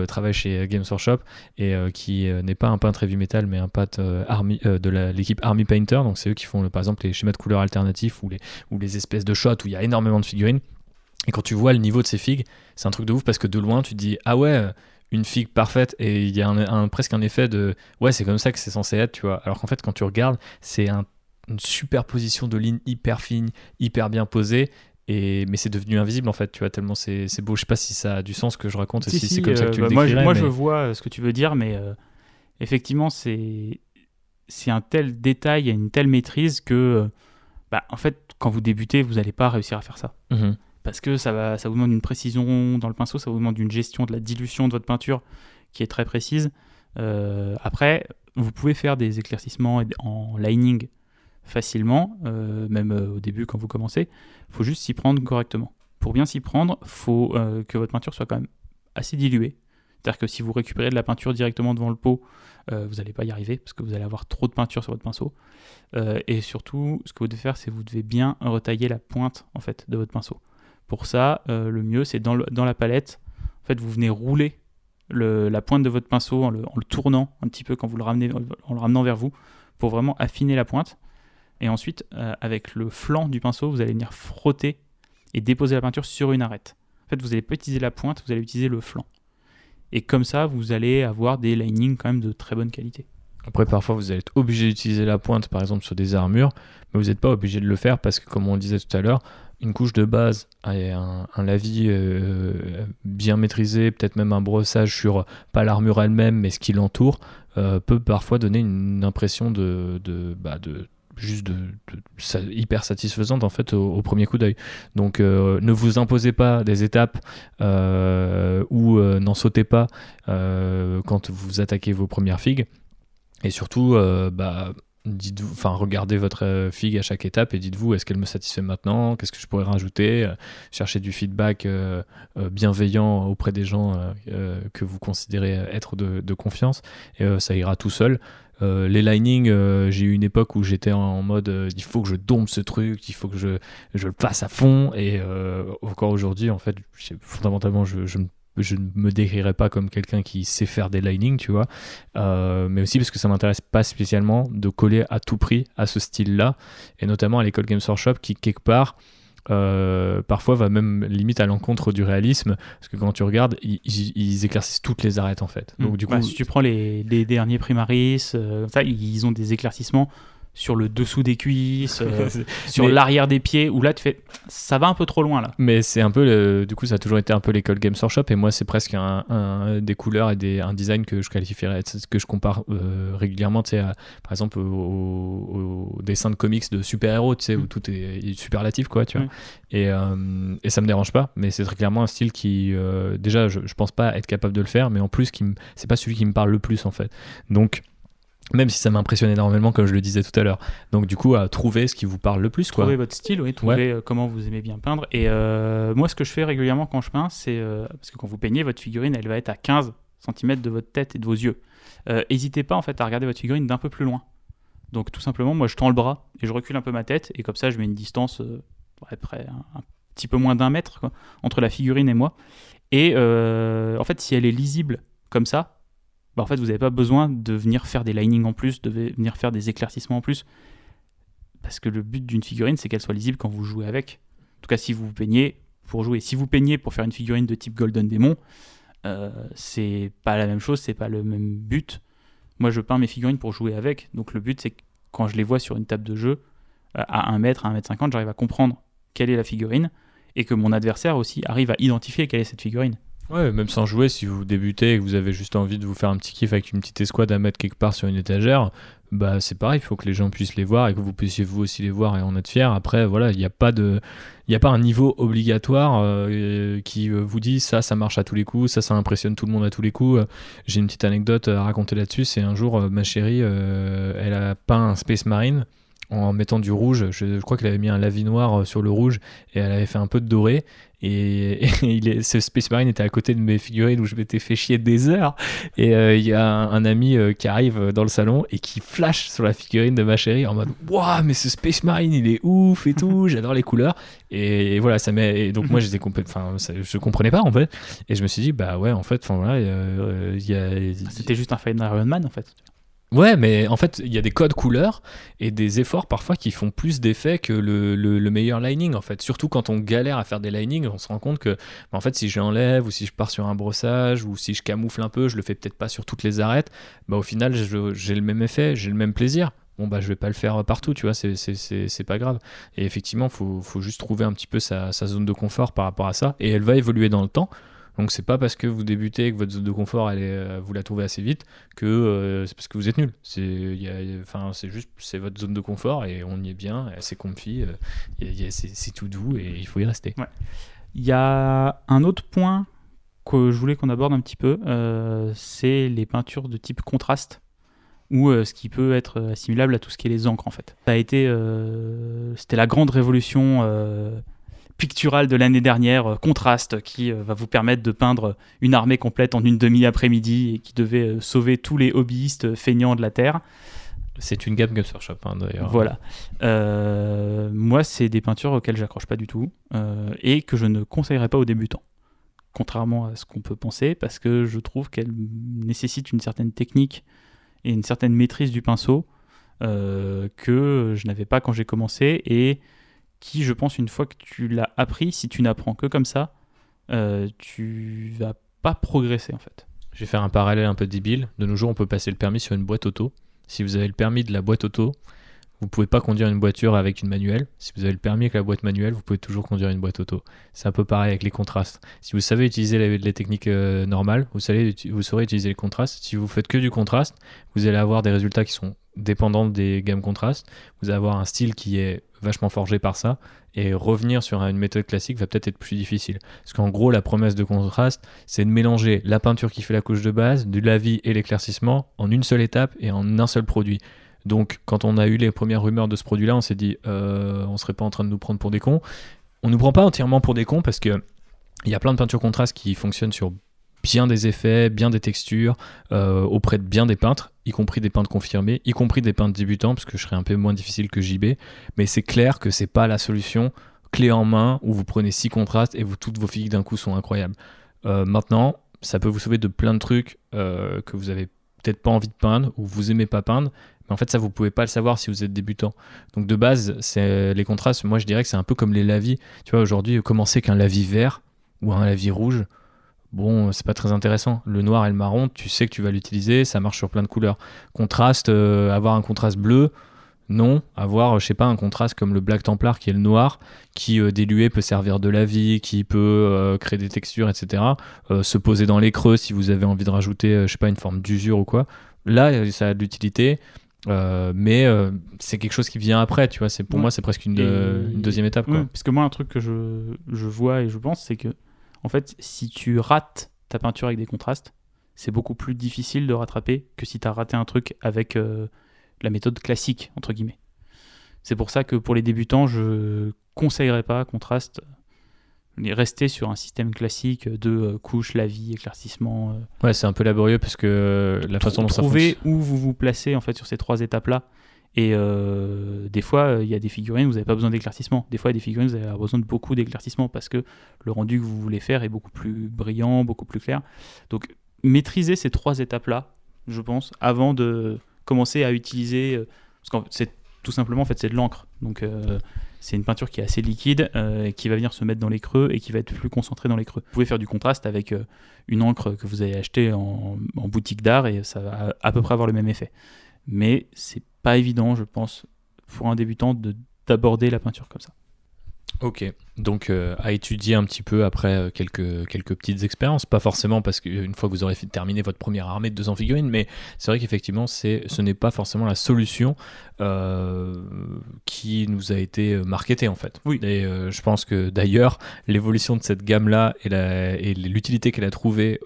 travaille chez Games Workshop et qui n'est pas un peintre heavy metal, mais un peintre de l'équipe Army Painter. Donc c'est eux qui font par exemple les schémas de couleurs alternatifs ou les espèces de shots où il y a énormément de figurines. Et quand tu vois le niveau de ces figues, c'est un truc de ouf, parce que de loin tu te dis ah ouais, une figue parfaite, et il y a presque un effet de ouais, c'est comme ça que c'est censé être, tu vois. Alors qu'en fait quand tu regardes, c'est une superposition de lignes hyper fines, hyper bien posées, mais c'est devenu invisible en fait, tu vois, tellement c'est beau. Je sais pas si ça a du sens ce que je raconte, et si c'est comme ça que tu le décrirais. Moi je vois ce que tu veux dire, mais effectivement c'est un tel détail, il y a une telle maîtrise que en fait quand vous débutez, vous n'allez pas réussir à faire ça. Mm-hmm. Parce que ça vous demande une précision dans le pinceau, ça vous demande une gestion de la dilution de votre peinture qui est très précise. Après, vous pouvez faire des éclaircissements en lining facilement, même au début quand vous commencez. Il faut juste s'y prendre correctement. Pour bien s'y prendre, il faut que votre peinture soit quand même assez diluée. C'est-à-dire que si vous récupérez de la peinture directement devant le pot, vous n'allez pas y arriver, parce que vous allez avoir trop de peinture sur votre pinceau. Et surtout, ce que vous devez faire, c'est que vous devez bien retailler la pointe en fait, de votre pinceau. Pour ça, le mieux, c'est dans la palette, en fait, vous venez rouler la pointe de votre pinceau en le tournant un petit peu quand vous le ramenez, en le ramenant vers vous, pour vraiment affiner la pointe. Et ensuite, avec le flanc du pinceau, vous allez venir frotter et déposer la peinture sur une arête. En fait, vous n'allez pas utiliser la pointe, vous allez utiliser le flanc. Et comme ça, vous allez avoir des linings quand même de très bonne qualité. Après, parfois, vous allez être obligé d'utiliser la pointe, par exemple, sur des armures, mais vous n'êtes pas obligé de le faire parce que, comme on le disait tout à l'heure, une couche de base et un lavis bien maîtrisé, peut-être même un brossage sur, pas l'armure elle-même, mais ce qui l'entoure, peut parfois donner une impression hyper satisfaisante en fait au premier coup d'œil. Donc ne vous imposez pas des étapes ou n'en sautez pas quand vous attaquez vos premières figues, et surtout regardez votre figue à chaque étape et dites-vous, est-ce qu'elle me satisfait maintenant, qu'est-ce que je pourrais rajouter, cherchez du feedback bienveillant auprès des gens que vous considérez être de confiance, et ça ira tout seul. Les linings, j'ai eu une époque où j'étais en mode il faut que je dompe ce truc, il faut que je le passe à fond, et encore aujourd'hui en fait fondamentalement je ne me décrirais pas comme quelqu'un qui sait faire des linings, tu vois, mais aussi parce que ça m'intéresse pas spécialement de coller à tout prix à ce style-là, et notamment à l'école Games Workshop qui quelque part parfois va même limite à l'encontre du réalisme, parce que quand tu regardes, ils éclaircissent toutes les arêtes en fait. Donc du coup, si tu prends les derniers Primaris, ils ont des éclaircissements sur le dessous des cuisses, sur l'arrière des pieds, où là tu fais ça va un peu trop loin là. Mais c'est un peu du coup ça a toujours été un peu l'école Games Workshop, et moi c'est presque des couleurs et un design que je qualifierais, que je compare régulièrement, tu sais, par exemple au dessin de comics de super-héros, tu sais, où tout est superlatif quoi, tu vois. Et ça me dérange pas, mais c'est très clairement un style qui déjà je pense pas être capable de le faire, mais en plus c'est pas celui qui me parle le plus en fait. Donc Même si ça m'impressionne énormément, comme je le disais tout à l'heure. Donc du coup, trouver ce qui vous parle le plus, quoi. Trouver votre style, oui, trouver comment vous aimez bien peindre. Et moi, ce que je fais régulièrement quand je peins, c'est parce que quand vous peignez, votre figurine, elle va être à 15 cm de votre tête et de vos yeux. N'hésitez pas en fait à regarder votre figurine d'un peu plus loin. Donc tout simplement, moi, je tends le bras et je recule un peu ma tête, et comme ça, je mets une distance à peu près un petit peu moins d'1 mètre, quoi, entre la figurine et moi. Et en fait, si elle est lisible comme ça, en fait, vous n'avez pas besoin de venir faire des linings en plus, de venir faire des éclaircissements en plus. Parce que le but d'une figurine, c'est qu'elle soit lisible quand vous jouez avec. En tout cas, si vous peignez pour jouer. Si vous peignez pour faire une figurine de type Golden Demon, c'est pas la même chose, c'est pas le même but. Moi, je peins mes figurines pour jouer avec. Donc le but, c'est que quand je les vois sur une table de jeu, à 1 mètre, à 1,50 m, j'arrive à comprendre quelle est la figurine, et que mon adversaire aussi arrive à identifier quelle est cette figurine. Ouais, même sans jouer, si vous débutez et que vous avez juste envie de vous faire un petit kiff avec une petite escouade à mettre quelque part sur une étagère, bah c'est pareil, il faut que les gens puissent les voir et que vous puissiez vous aussi les voir et en être fiers. Après, voilà, il n'y a pas un niveau obligatoire qui vous dit ça marche à tous les coups, ça impressionne tout le monde à tous les coups. J'ai une petite anecdote à raconter là-dessus, c'est un jour, ma chérie, elle a peint un Space Marine en mettant du rouge. Je crois qu'elle avait mis un lavis noir sur le rouge et elle avait fait un peu de doré. Et ce Space Marine était à côté de mes figurines où je m'étais fait chier des heures. Et il y a un ami qui arrive dans le salon et qui flash sur la figurine de ma chérie en mode waouh, mais ce Space Marine il est ouf et tout, j'adore les couleurs. Et voilà, et donc moi je comprenais pas en fait. Et je me suis dit, bah ouais, en fait, voilà, c'était juste un Fine Iron Man en fait. Ouais, mais en fait, il y a des codes couleurs et des efforts parfois qui font plus d'effet que le meilleur lining, en fait. Surtout quand on galère à faire des linings, on se rend compte que, en fait, si je l'enlève ou si je pars sur un brossage ou si je camoufle un peu, je le fais peut-être pas sur toutes les arêtes, bah au final, j'ai le même effet, j'ai le même plaisir. Bon, bah je vais pas le faire partout, tu vois, c'est pas grave. Et effectivement, faut juste trouver un petit peu sa zone de confort par rapport à ça. Et elle va évoluer dans le temps. Donc c'est pas parce que vous débutez et que votre zone de confort vous la trouvez assez vite que c'est parce que vous êtes nul. C'est juste c'est votre zone de confort et on y est bien, c'est comfy, c'est tout doux et il faut y rester. Ouais. Il y a un autre point que je voulais qu'on aborde un petit peu, c'est les peintures de type contraste, ou ce qui peut être assimilable à tout ce qui est les encres en fait. C'était la grande révolution picturale de l'année dernière, Contraste, qui va vous permettre de peindre une armée complète en une demi-après-midi et qui devait sauver tous les hobbyistes feignants de la Terre. C'est une gamme Gunpowder hein, d'ailleurs. Voilà. Moi, c'est des peintures auxquelles j'accroche pas du tout et que je ne conseillerais pas aux débutants. Contrairement à ce qu'on peut penser, parce que je trouve qu'elles nécessitent une certaine technique et une certaine maîtrise du pinceau que je n'avais pas quand j'ai commencé, et qui, je pense, une fois que tu l'as appris, si tu n'apprends que comme ça, tu vas pas progresser en fait. Je vais faire un parallèle un peu débile. De nos jours, on peut passer le permis sur une boîte auto. Si vous avez le permis de la boîte auto, vous pouvez pas conduire une voiture avec une manuelle. Si vous avez le permis avec la boîte manuelle, vous pouvez toujours conduire une boîte auto. C'est un peu pareil avec les contrastes. Si vous savez utiliser les techniques normales, vous saurez utiliser les contrastes. Si vous faites que du contraste, vous allez avoir des résultats qui sont dépendants des gammes contrastes. Vous allez avoir un style qui est vachement forgé par ça, et revenir sur une méthode classique va peut-être être plus difficile. Parce qu'en gros, la promesse de contraste, c'est de mélanger la peinture qui fait la couche de base, du lavis et l'éclaircissement en une seule étape et en un seul produit. Donc, quand on a eu les premières rumeurs de ce produit-là, on s'est dit, on serait pas en train de nous prendre pour des cons. On nous prend pas entièrement pour des cons parce que il y a plein de peintures contrastes qui fonctionnent sur bien des effets, bien des textures, auprès de bien des peintres, y compris des peintres confirmés, y compris des peintres débutants, parce que je serais un peu moins difficile que JB, mais c'est clair que c'est pas la solution clé en main où vous prenez 6 contrastes et toutes vos figues d'un coup sont incroyables. Maintenant, ça peut vous sauver de plein de trucs que vous avez peut-être pas envie de peindre ou vous aimez pas peindre, mais en fait ça vous pouvez pas le savoir si vous êtes débutant. Donc de base, c'est les contrastes, moi je dirais que c'est un peu comme les lavis. Tu vois, aujourd'hui, commencer qu'un lavis vert ou un lavis rouge, bon, c'est pas très intéressant. Le noir et le marron, tu sais que tu vas l'utiliser, ça marche sur plein de couleurs. Contraste, avoir un contraste bleu, non. Avoir, je sais pas, un contraste comme le Black Templar qui est le noir, qui dilué peut servir de lavis, qui peut créer des textures, etc. Se poser dans les creux si vous avez envie de rajouter, je sais pas, une forme d'usure ou quoi. Là, ça a de l'utilité. Mais c'est quelque chose qui vient après, tu vois. Pour moi, c'est presque une deuxième étape, quoi. Parce que moi, un truc que je vois et je pense, c'est que en fait, si tu rates ta peinture avec des contrastes, c'est beaucoup plus difficile de rattraper que si tu as raté un truc avec la méthode classique, entre guillemets. C'est pour ça que pour les débutants, je conseillerais pas Contrast, rester sur un système classique de couche, lavis, éclaircissement. Ouais, c'est un peu laborieux parce que la façon dont ça fonctionne. Trouver où vous vous placez en fait sur ces 3 étapes-là. Et des fois, il y a des figurines où vous n'avez pas besoin d'éclaircissement. Des fois, il y a des figurines où vous avez besoin de beaucoup d'éclaircissement parce que le rendu que vous voulez faire est beaucoup plus brillant, beaucoup plus clair. Donc, maîtriser ces 3 étapes-là, je pense, avant de commencer à utiliser... parce que c'est tout simplement, en fait, c'est de l'encre. Donc, c'est une peinture qui est assez liquide, qui va venir se mettre dans les creux et qui va être plus concentrée dans les creux. Vous pouvez faire du contraste avec une encre que vous avez achetée en boutique d'art et ça va à peu près avoir le même effet. Mais c'est pas évident, je pense, pour un débutant d'aborder la peinture comme ça. Ok, donc à étudier un petit peu après quelques petites expériences, pas forcément parce qu'une fois que vous aurez terminé votre première armée de 200 figurines, mais c'est vrai qu'effectivement ce n'est pas forcément la solution qui nous a été marketée en fait. Oui. Et je pense que d'ailleurs l'évolution de cette gamme-là et l'utilité qu'elle a trouvée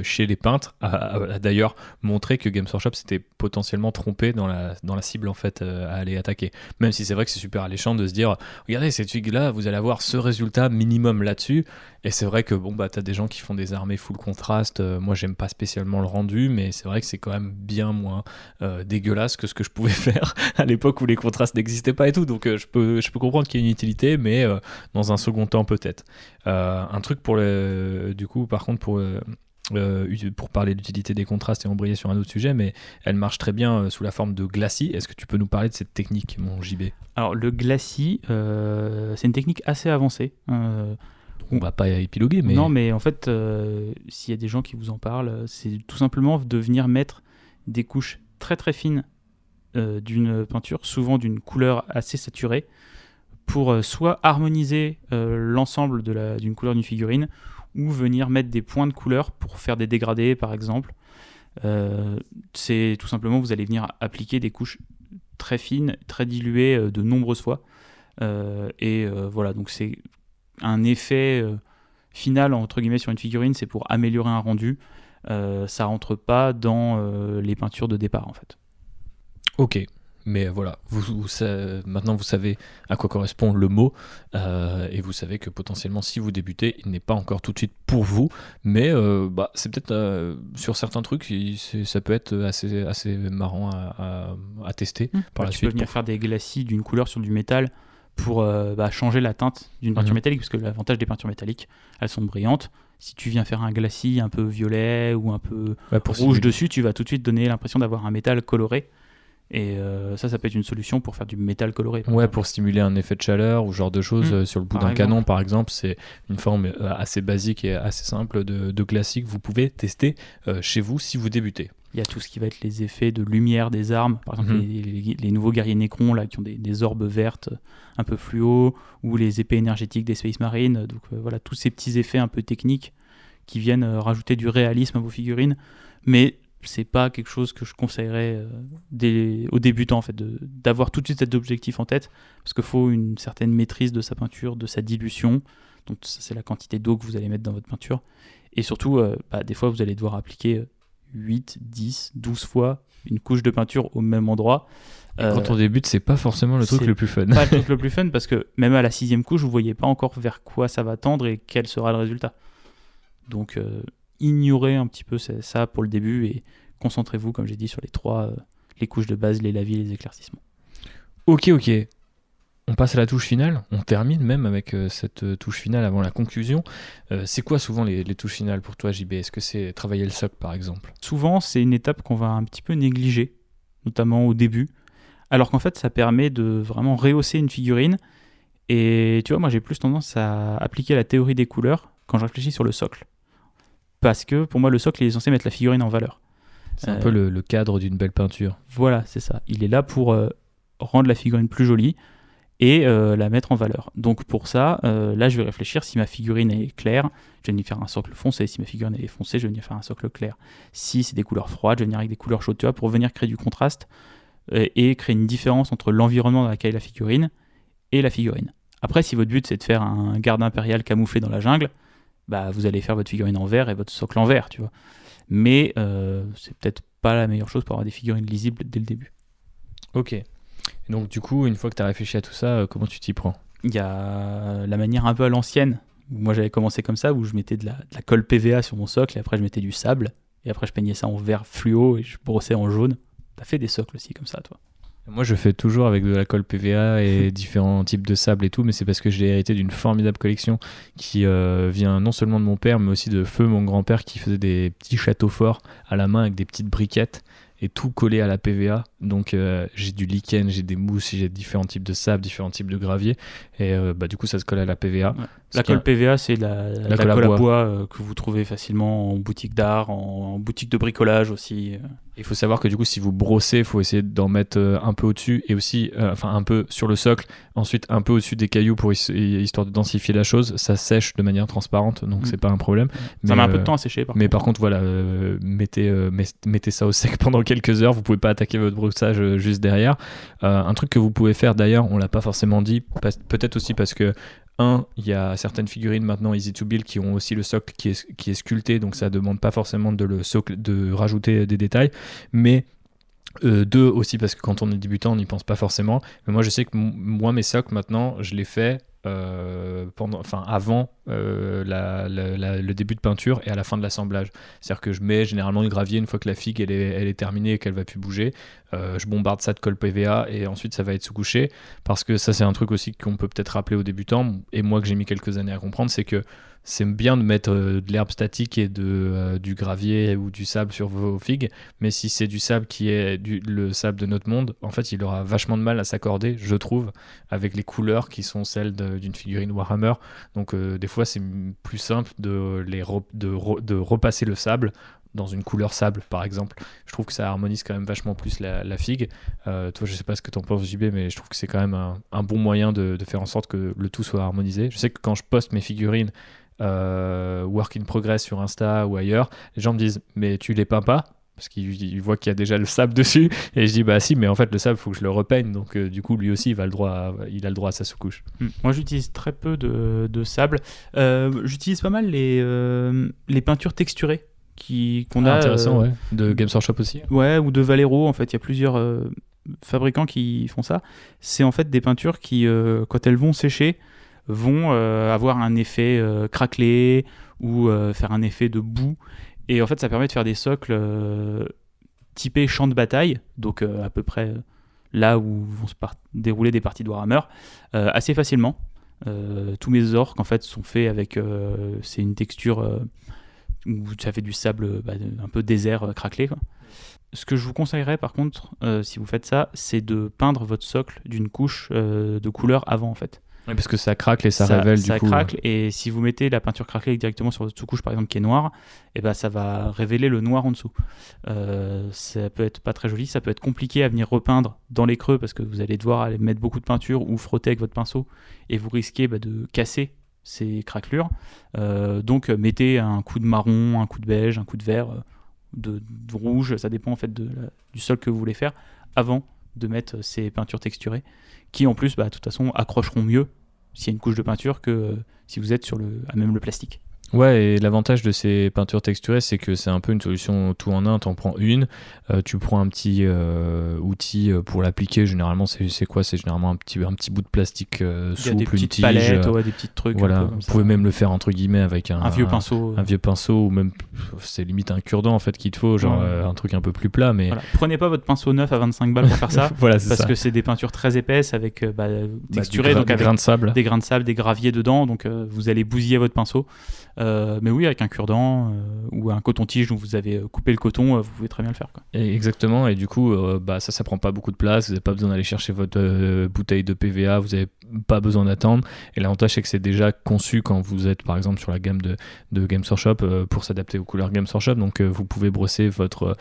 chez les peintres a d'ailleurs montré que Games Workshop s'était potentiellement trompé dans la cible en fait à aller attaquer. Même si c'est vrai que c'est super alléchant de se dire regardez cette figue-là, vous allez avoir ce résultat minimum là-dessus. Et c'est vrai que t'as des gens qui font des armées full contraste. Moi, j'aime pas spécialement le rendu, mais c'est vrai que c'est quand même bien moins dégueulasse que ce que je pouvais faire à l'époque où les contrastes n'existaient pas et tout. Donc, je peux comprendre qu'il y ait une utilité, mais dans un second temps, peut-être. Un truc du coup, par contre, pour parler d'utilité des contrastes et embrayer sur un autre sujet, mais elle marche très bien sous la forme de glacis. Est-ce que tu peux nous parler de cette technique, mon JB ? Alors, le glacis, c'est une technique assez avancée. On va pas épiloguer, mais... Non, mais en fait, s'il y a des gens qui vous en parlent, c'est tout simplement de venir mettre des couches très très fines d'une peinture, souvent d'une couleur assez saturée, pour soit harmoniser l'ensemble d'une couleur d'une figurine, ou venir mettre des points de couleur pour faire des dégradés, par exemple. C'est tout simplement, vous allez venir appliquer des couches très fines, très diluées de nombreuses fois. Voilà, donc c'est un effet final, entre guillemets, sur une figurine, c'est pour améliorer un rendu. Ça rentre pas dans les peintures de départ, en fait. Ok. Mais voilà, maintenant vous savez à quoi correspond le mot et vous savez que potentiellement si vous débutez, il n'est pas encore tout de suite pour vous, mais c'est peut-être sur certains trucs, ça peut être assez marrant à tester par la tu suite. Tu peux venir faire des glacis d'une couleur sur du métal pour changer la teinte d'une peinture métallique, parce que l'avantage des peintures métalliques, elles sont brillantes. Si tu viens faire un glacis un peu violet ou un peu rouge dessus, tu vas tout de suite donner l'impression d'avoir un métal coloré. Et ça peut être une solution pour faire du métal coloré. Ouais, pour stimuler un effet de chaleur ou ce genre de choses sur le bout d'un canon, par exemple. C'est une forme assez basique et assez simple de glacis que vous pouvez tester chez vous si vous débutez. Il y a tout ce qui va être les effets de lumière des armes. Par exemple, les nouveaux guerriers Necron là, qui ont des orbes vertes un peu fluo, ou les épées énergétiques des Space Marines. Donc voilà, tous ces petits effets un peu techniques qui viennent rajouter du réalisme à vos figurines. Mais c'est pas quelque chose que je conseillerais aux débutants en fait, d'avoir tout de suite cet objectif en tête, parce qu'il faut une certaine maîtrise de sa peinture, de sa dilution. Donc ça, c'est la quantité d'eau que vous allez mettre dans votre peinture. Et surtout, des fois, vous allez devoir appliquer 8, 10, 12 fois une couche de peinture au même endroit. Quand on débute, c'est pas forcément le truc le plus fun. Pas le truc le plus fun, parce que même à la 6e couche, vous voyez pas encore vers quoi ça va tendre et quel sera le résultat. Donc ignorez un petit peu ça pour le début et concentrez-vous, comme j'ai dit, sur les couches de base, les lavis, les éclaircissements. Ok. On passe à la touche finale. On termine même avec cette touche finale avant la conclusion. C'est quoi souvent les touches finales pour toi, JB ? Est-ce que c'est travailler le socle, par exemple ? Souvent, c'est une étape qu'on va un petit peu négliger, notamment au début, alors qu'en fait, ça permet de vraiment rehausser une figurine. Et tu vois, moi, j'ai plus tendance à appliquer la théorie des couleurs quand je réfléchis sur le socle. Parce que pour moi, le socle, il est censé mettre la figurine en valeur. C'est un peu le cadre d'une belle peinture. Voilà, c'est ça. Il est là pour rendre la figurine plus jolie et la mettre en valeur. Donc pour ça, là, je vais réfléchir, si ma figurine est claire, je vais venir faire un socle foncé. Si ma figurine est foncée, je vais venir faire un socle clair. Si c'est des couleurs froides, je vais venir avec des couleurs chaudes, tu vois, pour venir créer du contraste et créer une différence entre l'environnement dans lequel est la figurine et la figurine. Après, si votre but, c'est de faire un garde impérial camouflé dans la jungle, vous allez faire votre figurine en vert et votre socle en vert, tu vois. mais c'est peut-être pas la meilleure chose pour avoir des figurines lisibles dès le début. Ok. Et donc du coup, une fois que tu as réfléchi à tout ça, comment tu t'y prends? Il y a la manière un peu à l'ancienne, où moi j'avais commencé comme ça, où je mettais de la colle PVA sur mon socle, et après je mettais du sable, et après je peignais ça en vert fluo, et je brossais en jaune. T'as fait des socles aussi comme ça, toi? Moi, je fais toujours avec de la colle PVA et différents types de sable et tout, mais c'est parce que j'ai hérité d'une formidable collection qui vient non seulement de mon père, mais aussi de Feu, mon grand-père, qui faisait des petits châteaux forts à la main avec des petites briquettes et tout collé à la PVA. Donc j'ai du lichen, j'ai des mousses, j'ai différents types de sable, différents types de gravier, et du coup ça se colle à la PVA. Ouais. La colle PVA, c'est la colle colle à bois que vous trouvez facilement en boutique d'art, en boutique de bricolage aussi. Il faut savoir que du coup, si vous brossez, il faut essayer d'en mettre un peu au-dessus et aussi, un peu sur le socle, ensuite un peu au-dessus des cailloux pour histoire de densifier la chose. Ça sèche de manière transparente, donc c'est pas un problème. Ça met un peu de temps à sécher par contre. Par contre, voilà, mettez ça au sec pendant quelques heures. Vous pouvez pas attaquer votre brossage juste derrière. Un truc que vous pouvez faire d'ailleurs, on l'a pas forcément dit, peut-être aussi parce que il y a certaines figurines maintenant Easy to Build qui ont aussi le socle qui est sculpté, donc ça demande pas forcément de rajouter des détails, mais deux aussi parce que quand on est débutant on n'y pense pas forcément. Mais moi je sais que moi mes socles maintenant je les fais avant le début de peinture et à la fin de l'assemblage. C'est-à-dire que je mets généralement le gravier une fois que la figue elle est terminée et qu'elle va plus bouger. Je bombarde ça de colle PVA et ensuite ça va être sous-couché, parce que ça c'est un truc aussi qu'on peut peut-être rappeler aux débutants, et moi que j'ai mis quelques années à comprendre, c'est que c'est bien de mettre de l'herbe statique et du gravier ou du sable sur vos figues, mais si c'est du sable qui est le sable de notre monde, en fait il aura vachement de mal à s'accorder, je trouve, avec les couleurs qui sont celles d'une figurine Warhammer. Donc des fois c'est plus simple de repasser le sable dans une couleur sable par exemple. Je trouve que ça harmonise quand même vachement plus la figue. Toi je sais pas ce que t'en penses JB, mais je trouve que c'est quand même un bon moyen de faire en sorte que le tout soit harmonisé. Je sais que quand je poste mes figurines work in progress sur Insta ou ailleurs, les gens me disent mais tu les peins pas? Parce qu'ils voient qu'il y a déjà le sable dessus, et je dis bah si, mais en fait le sable faut que je le repeigne, donc du coup lui aussi il a le droit à sa sous-couche. Moi j'utilise très peu de sable. J'utilise pas mal les peintures texturées qu'on a intéressant, ouais. De Games Workshop aussi. Ouais, ou de Valero, en fait il y a plusieurs fabricants qui font ça. C'est en fait des peintures qui quand elles vont sécher vont avoir un effet craquelé ou faire un effet de boue, et en fait ça permet de faire des socles typés champ de bataille, donc à peu près là où vont se dérouler des parties de Warhammer assez facilement. Tous mes orques en fait sont faits avec c'est une texture où ça fait du sable un peu désert craquelé, quoi. Ce que je vous conseillerais par contre si vous faites ça, c'est de peindre votre socle d'une couche de couleur avant en fait. Oui, parce que ça craque et ça révèle du coup. Ça craque, et si vous mettez la peinture craquelée directement sur votre sous-couche par exemple qui est noire, et ben ça va révéler le noir en dessous. Ça peut être pas très joli, ça peut être compliqué à venir repeindre dans les creux parce que vous allez devoir aller mettre beaucoup de peinture ou frotter avec votre pinceau et vous risquez de casser ces craquelures. Donc mettez un coup de marron, un coup de beige, un coup de vert, de rouge, ça dépend en fait du sol que vous voulez faire, avant de mettre ces peintures texturées qui en plus de toute façon accrocheront mieux s'il y a une couche de peinture que si vous êtes sur même le plastique. Ouais, et l'avantage de ces peintures texturées, c'est que c'est un peu une solution tout en un. T'en prends une, tu prends un petit outil pour l'appliquer. Généralement, c'est quoi? C'est généralement un petit bout de plastique souple, il y a des petites tige, palettes, des petits trucs. Voilà, vous pouvez même le faire entre guillemets avec un vieux pinceau. Un vieux pinceau, ou même c'est limite un cure-dent en fait qu'il te faut, genre un truc un peu plus plat. Mais voilà. Prenez pas votre pinceau neuf à 25 balles pour faire ça, voilà, parce que c'est des peintures très épaisses avec texturées, donc avec grains de sable, des graviers dedans, donc vous allez bousiller votre pinceau. Mais oui, avec un cure-dent ou un coton-tige où vous avez coupé le coton, vous pouvez très bien le faire, quoi. Exactement, et du coup, ça prend pas beaucoup de place, vous n'avez pas besoin d'aller chercher votre bouteille de PVA, vous n'avez pas besoin d'attendre. Et l'avantage, c'est que c'est déjà conçu quand vous êtes par exemple sur la gamme de Games Workshop pour s'adapter aux couleurs Games Workshop. Donc vous pouvez brosser votre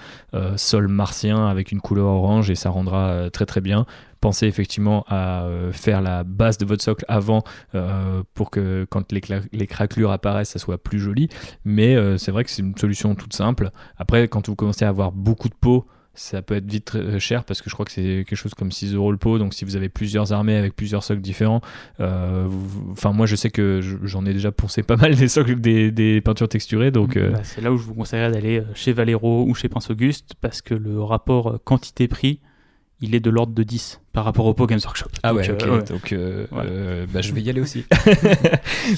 sol martien avec une couleur orange et ça rendra très très bien. Pensez effectivement à faire la base de votre socle avant pour que quand les craquelures apparaissent, ça soit plus joli. Mais c'est vrai que c'est une solution toute simple. Après, quand vous commencez à avoir beaucoup de peau, ça peut être vite très cher parce que je crois que c'est quelque chose comme 6 € le pot. Donc si vous avez plusieurs armées avec plusieurs socles différents, enfin moi je sais que j'en ai déjà poncé pas mal des socles, des peintures texturées. Donc c'est là où je vous conseillerais d'aller chez Valero ou chez Prince Auguste parce que le rapport quantité-prix, il est de l'ordre de 10 par rapport au Pot Games Workshop. Ah donc, ouais, ok. ouais. Donc je vais y aller aussi.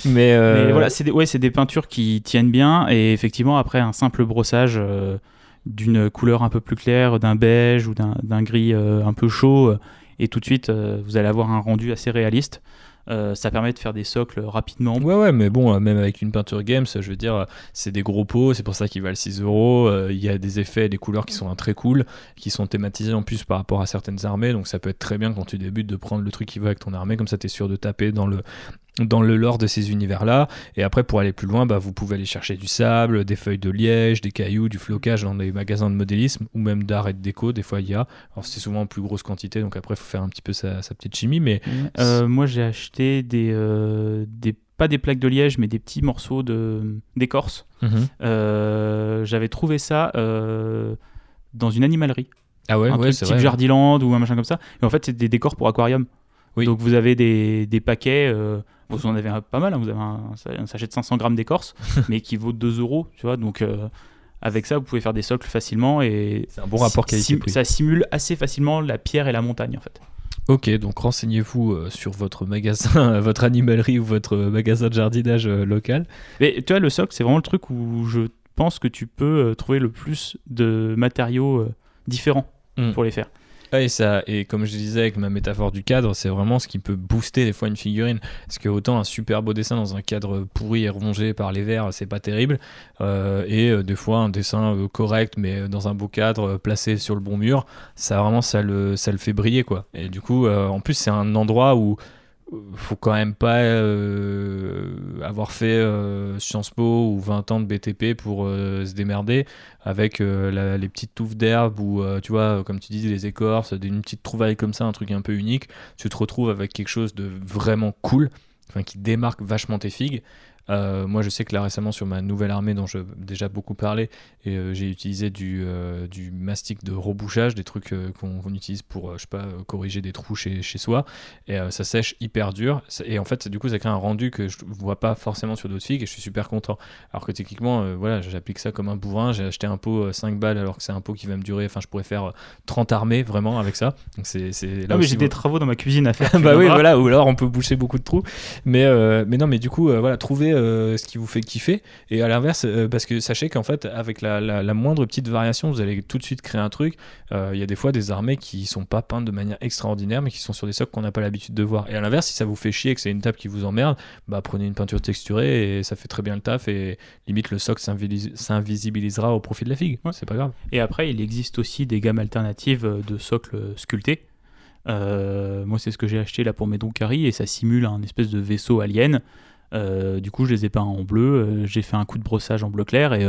Mais voilà, c'est des peintures qui tiennent bien et effectivement après un simple brossage d'une couleur un peu plus claire, d'un beige ou d'un gris un peu chaud, et tout de suite vous allez avoir un rendu assez réaliste. Ça permet de faire des socles rapidement. Ouais, mais bon, même avec une peinture Games, je veux dire, c'est des gros pots, c'est pour ça qu'ils valent 6 €. Il y a des effets et des couleurs qui sont très cool, qui sont thématisés en plus par rapport à certaines armées, donc ça peut être très bien quand tu débutes de prendre le truc qui va avec ton armée, comme ça t'es sûr de taper dans le lore de ces univers-là. Et après, pour aller plus loin, vous pouvez aller chercher du sable, des feuilles de liège, des cailloux, du flocage dans des magasins de modélisme ou même d'art et de déco. Des fois, il y a. Alors, c'est souvent en plus grosse quantité, donc après, il faut faire un petit peu sa petite chimie. Mais moi, j'ai acheté pas des plaques de liège, mais des petits morceaux d'écorce. J'avais trouvé ça dans une animalerie. Ah ouais, un truc c'est type vrai. Jardiland ou un machin comme ça. Et en fait, c'est des décors pour aquarium. Oui. Donc vous avez des paquets, vous en avez pas mal, hein, vous avez un sachet de 500 grammes d'écorce, mais qui vaut 2 €, tu vois, donc avec ça vous pouvez faire des socles facilement et c'est un bon rapport qualité-prix. Ça simule assez facilement la pierre et la montagne en fait. Ok, donc renseignez-vous sur votre magasin, votre animalerie ou votre magasin de jardinage local. Mais tu vois, le socle, c'est vraiment le truc où je pense que tu peux trouver le plus de matériaux différents pour les faire. Ouais, et comme je disais avec ma métaphore du cadre, c'est vraiment ce qui peut booster des fois une figurine. Parce que autant un super beau dessin dans un cadre pourri et rongé par les vers, c'est pas terrible. Et des fois un dessin correct, mais dans un beau cadre, placé sur le bon mur, ça le fait briller, quoi. Et du coup, en plus, c'est un endroit où faut quand même pas avoir fait Sciences Po ou 20 ans de BTP pour se démerder avec les petites touffes d'herbe ou tu vois, comme tu dis, les écorces, une petite trouvaille comme ça, un truc un peu unique. Tu te retrouves avec quelque chose de vraiment cool, qui démarque vachement tes figues. Moi je sais que là récemment sur ma nouvelle armée dont j'ai déjà beaucoup parlé, j'ai utilisé du mastic de rebouchage, des trucs qu'on utilise pour corriger des trous chez soi, et ça sèche hyper dur, et en fait du coup ça crée un rendu que je vois pas forcément sur d'autres figues et je suis super content, alors que techniquement voilà, j'applique ça comme un bourrin. J'ai acheté un pot 5 balles alors que c'est un pot qui va me durer, je pourrais faire 30 armées vraiment avec ça, donc c'est là mais j'ai des travaux dans ma cuisine à faire. Bah oui, voilà, ou alors on peut boucher beaucoup de trous, mais non, mais du coup voilà, trouver ce qui vous fait kiffer, et à l'inverse parce que sachez qu'en fait avec la moindre petite variation vous allez tout de suite créer un truc. Il y a des fois des armées qui sont pas peintes de manière extraordinaire mais qui sont sur des socles qu'on n'a pas l'habitude de voir, et à l'inverse si ça vous fait chier et que c'est une table qui vous emmerde, prenez une peinture texturée et ça fait très bien le taf, et limite le socle s'invisibilisera au profit de la figue. C'est pas grave. Et après il existe aussi des gammes alternatives de socles sculptés. Moi c'est ce que j'ai acheté là pour mes Doncari, et ça simule un espèce de vaisseau alien. Du coup je les ai peints en bleu, j'ai fait un coup de brossage en bleu clair, et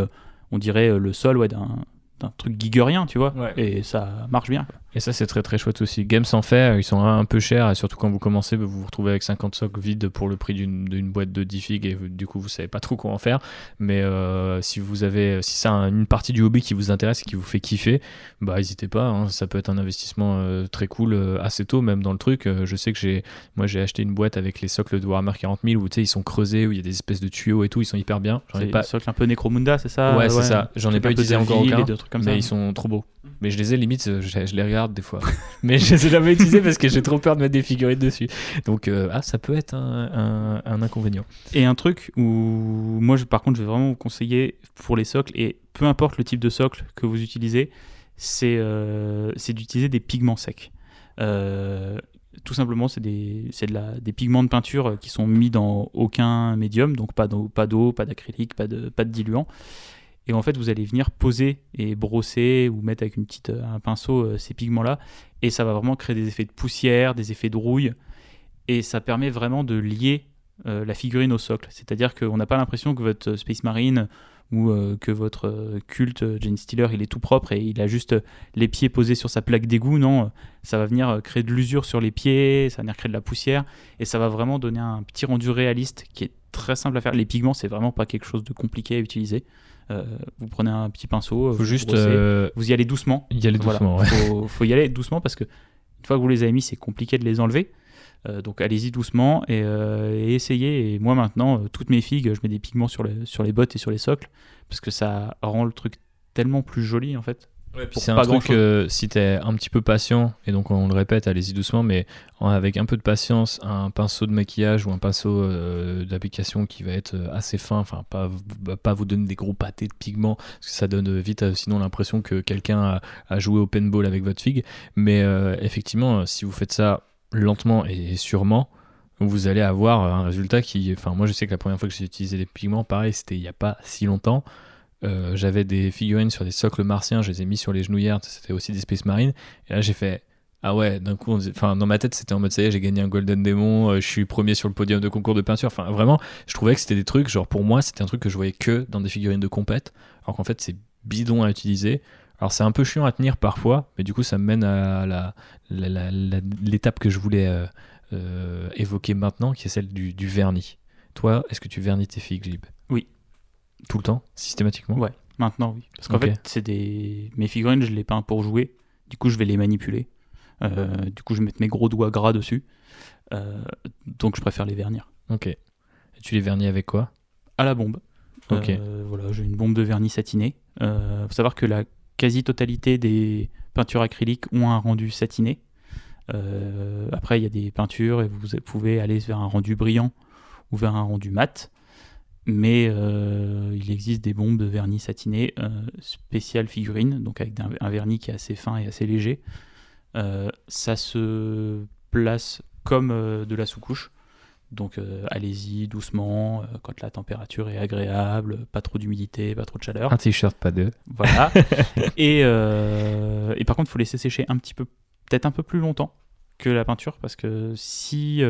on dirait le sol d'un truc gigerien, tu vois, et ça marche bien, quoi. Et ça c'est très très chouette aussi. Games en fait, ils sont un peu chers, et surtout quand vous commencez, vous vous retrouvez avec 50 socles vides pour le prix d'une boîte de 10 figues, et du coup vous savez pas trop quoi en faire. Mais si c'est une partie du hobby qui vous intéresse et qui vous fait kiffer, n'hésitez pas, hein, ça peut être un investissement très cool assez tôt même dans le truc. Je sais que j'ai acheté une boîte avec les socles de Warhammer 40 000 où tu sais ils sont creusés, où il y a des espèces de tuyaux et tout, ils sont hyper bien. C'est des socles un peu Necromunda, c'est ça? Ouais, c'est ça. J'en ai pas utilisé encore aucun, mais ils sont trop beaux. Mais je les ai limite, je les regarde des fois. Mais je les ai jamais utilisés parce que j'ai trop peur de mettre des figurines dessus. Donc ça peut être un inconvénient. Et un truc où moi par contre je vais vraiment vous conseiller pour les socles, et peu importe le type de socle que vous utilisez, c'est d'utiliser des pigments secs. Tout simplement c'est des pigments de peinture qui sont mis dans aucun médium, donc pas d'eau, pas d'acrylique, pas de diluant. Et en fait, vous allez venir poser et brosser ou mettre avec un pinceau ces pigments-là, et ça va vraiment créer des effets de poussière, des effets de rouille, et ça permet vraiment de lier la figurine au socle. C'est-à-dire qu'on n'a pas l'impression que votre Space Marine ou que votre culte Jane Stealer, il est tout propre et il a juste les pieds posés sur sa plaque d'égout. Non, ça va venir créer de l'usure sur les pieds, ça va venir créer de la poussière, et ça va vraiment donner un petit rendu réaliste qui est très simple à faire. Les pigments, c'est vraiment pas quelque chose de compliqué à utiliser. Vous prenez un petit pinceau, Faut vous juste brossez, vous y allez doucement. y aller doucement. Voilà. Ouais. Faut y aller doucement parce que une fois que vous les avez mis, c'est compliqué de les enlever. Donc allez-y doucement et essayez. Et moi maintenant, toutes mes figues, je mets des pigments sur les bottes et sur les socles parce que ça rend le truc tellement plus joli en fait. Ouais, puis Pour c'est un pas truc, grand-chose. si t'es un petit peu patient, et donc on le répète, allez-y doucement, mais avec un peu de patience, un pinceau de maquillage ou un pinceau d'application qui va être assez fin, enfin pas vous donner des gros pâtés de pigments, parce que ça donne vite sinon l'impression que quelqu'un a joué au paintball avec votre figue, mais effectivement, si vous faites ça lentement et sûrement, vous allez avoir un résultat qui, enfin moi je sais que la première fois que j'ai utilisé des pigments, pareil, c'était il n'y a pas si longtemps. J'avais des figurines sur des socles martiens, je les ai mis sur les genouillères, c'était aussi des Space Marines. Et là j'ai fait ah ouais, d'un coup, enfin dans ma tête c'était en mode ça y est, j'ai gagné un Golden Demon, je suis premier sur le podium de concours de peinture. Enfin vraiment, je trouvais que c'était des trucs, genre pour moi c'était un truc que je voyais que dans des figurines de compète, alors qu'en fait c'est bidon à utiliser. Alors c'est un peu chiant à tenir parfois, mais du coup ça me mène à l'étape que je voulais évoquer maintenant, qui est celle du vernis. Toi, est-ce que tu vernis tes figues, Gib? Oui. Tout le temps, systématiquement? Ouais, maintenant oui. Parce qu'en Ok. fait, mes figurines, je les peins pour jouer. Du coup, je vais les manipuler. Du coup, je vais mettre mes gros doigts gras dessus. Donc, je préfère les vernir. Ok. Et tu les vernis avec quoi? À la bombe. Ok. Voilà, j'ai une bombe de vernis satiné. Faut savoir que la quasi-totalité des peintures acryliques ont un rendu satiné. Après, il y a des peintures et vous pouvez aller vers un rendu brillant ou vers un rendu mat. Mais il existe des bombes de vernis satiné spéciales figurines, donc avec un vernis qui est assez fin et assez léger. Ça se place comme de la sous-couche. Donc allez-y doucement, quand la température est agréable, pas trop d'humidité, pas trop de chaleur. Un t-shirt, pas deux. Voilà. Et par contre, il faut laisser sécher un petit peu, peut-être un peu plus longtemps que la peinture, parce que si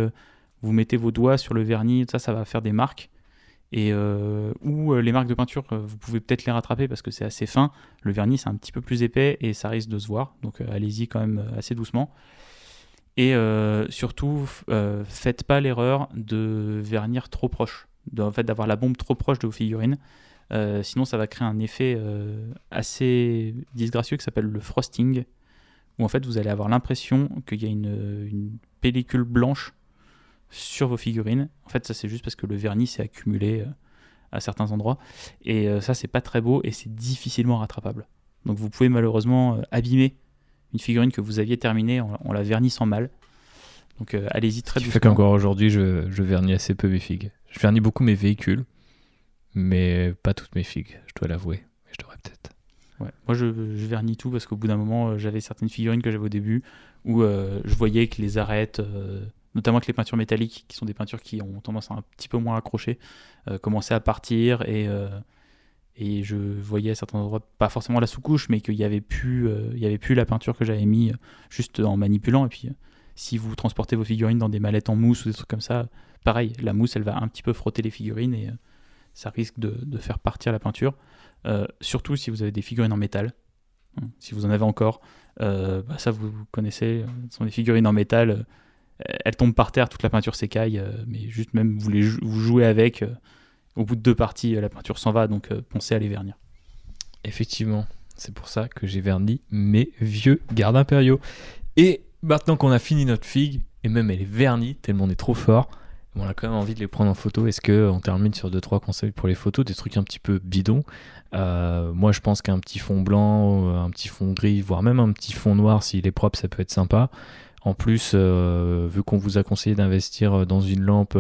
vous mettez vos doigts sur le vernis, ça va faire des marques. Et ou les marques de peinture, vous pouvez peut-être les rattraper parce que c'est assez fin. Le vernis, c'est un petit peu plus épais et ça risque de se voir. Donc allez-y quand même assez doucement. Et surtout, faites pas l'erreur de vernir trop proche. En fait, d'avoir la bombe trop proche de vos figurines. Sinon, ça va créer un effet assez disgracieux qui s'appelle le frosting. Où en fait, vous allez avoir l'impression qu'il y a une pellicule blanche sur vos figurines. En fait, ça c'est juste parce que le vernis s'est accumulé à certains endroits. Et ça, c'est pas très beau et c'est difficilement rattrapable. Donc vous pouvez malheureusement abîmer une figurine que vous aviez terminée en la vernissant mal. Donc allez-y très Ce qui doucement. fait qu'encore aujourd'hui, je vernis assez peu mes figues. Je vernis beaucoup mes véhicules, mais pas toutes mes figues, je dois l'avouer. Mais je devrais peut-être. Ouais. Moi, je vernis tout parce qu'au bout d'un moment, j'avais certaines figurines que j'avais au début où je voyais que les arêtes, notamment avec les peintures métalliques, qui sont des peintures qui ont tendance à un petit peu moins accrocher, commençaient à partir et je voyais à certains endroits, pas forcément la sous-couche, mais qu'il n'y avait plus la peinture que j'avais mis juste en manipulant. Et puis, si vous transportez vos figurines dans des mallettes en mousse ou des trucs comme ça, pareil, la mousse, elle va un petit peu frotter les figurines et ça risque de faire partir la peinture. Surtout si vous avez des figurines en métal, si vous en avez encore, ça vous connaissez, ce sont des figurines en métal, elles tombent par terre, toute la peinture s'écaille, mais juste même vous jouez avec, au bout de 2 parties, la peinture s'en va, donc pensez à les vernir. Effectivement, c'est pour ça que j'ai verni mes vieux gardes impériaux. Et maintenant qu'on a fini notre figue, et même elle est vernie, tellement on est trop fort, on a quand même envie de les prendre en photo. Est-ce qu'on termine sur 2-3 conseils pour les photos, des trucs un petit peu bidons? Moi je pense qu'un petit fond blanc, un petit fond gris, voire même un petit fond noir, s'il est propre, ça peut être sympa. En plus, vu qu'on vous a conseillé d'investir dans une lampe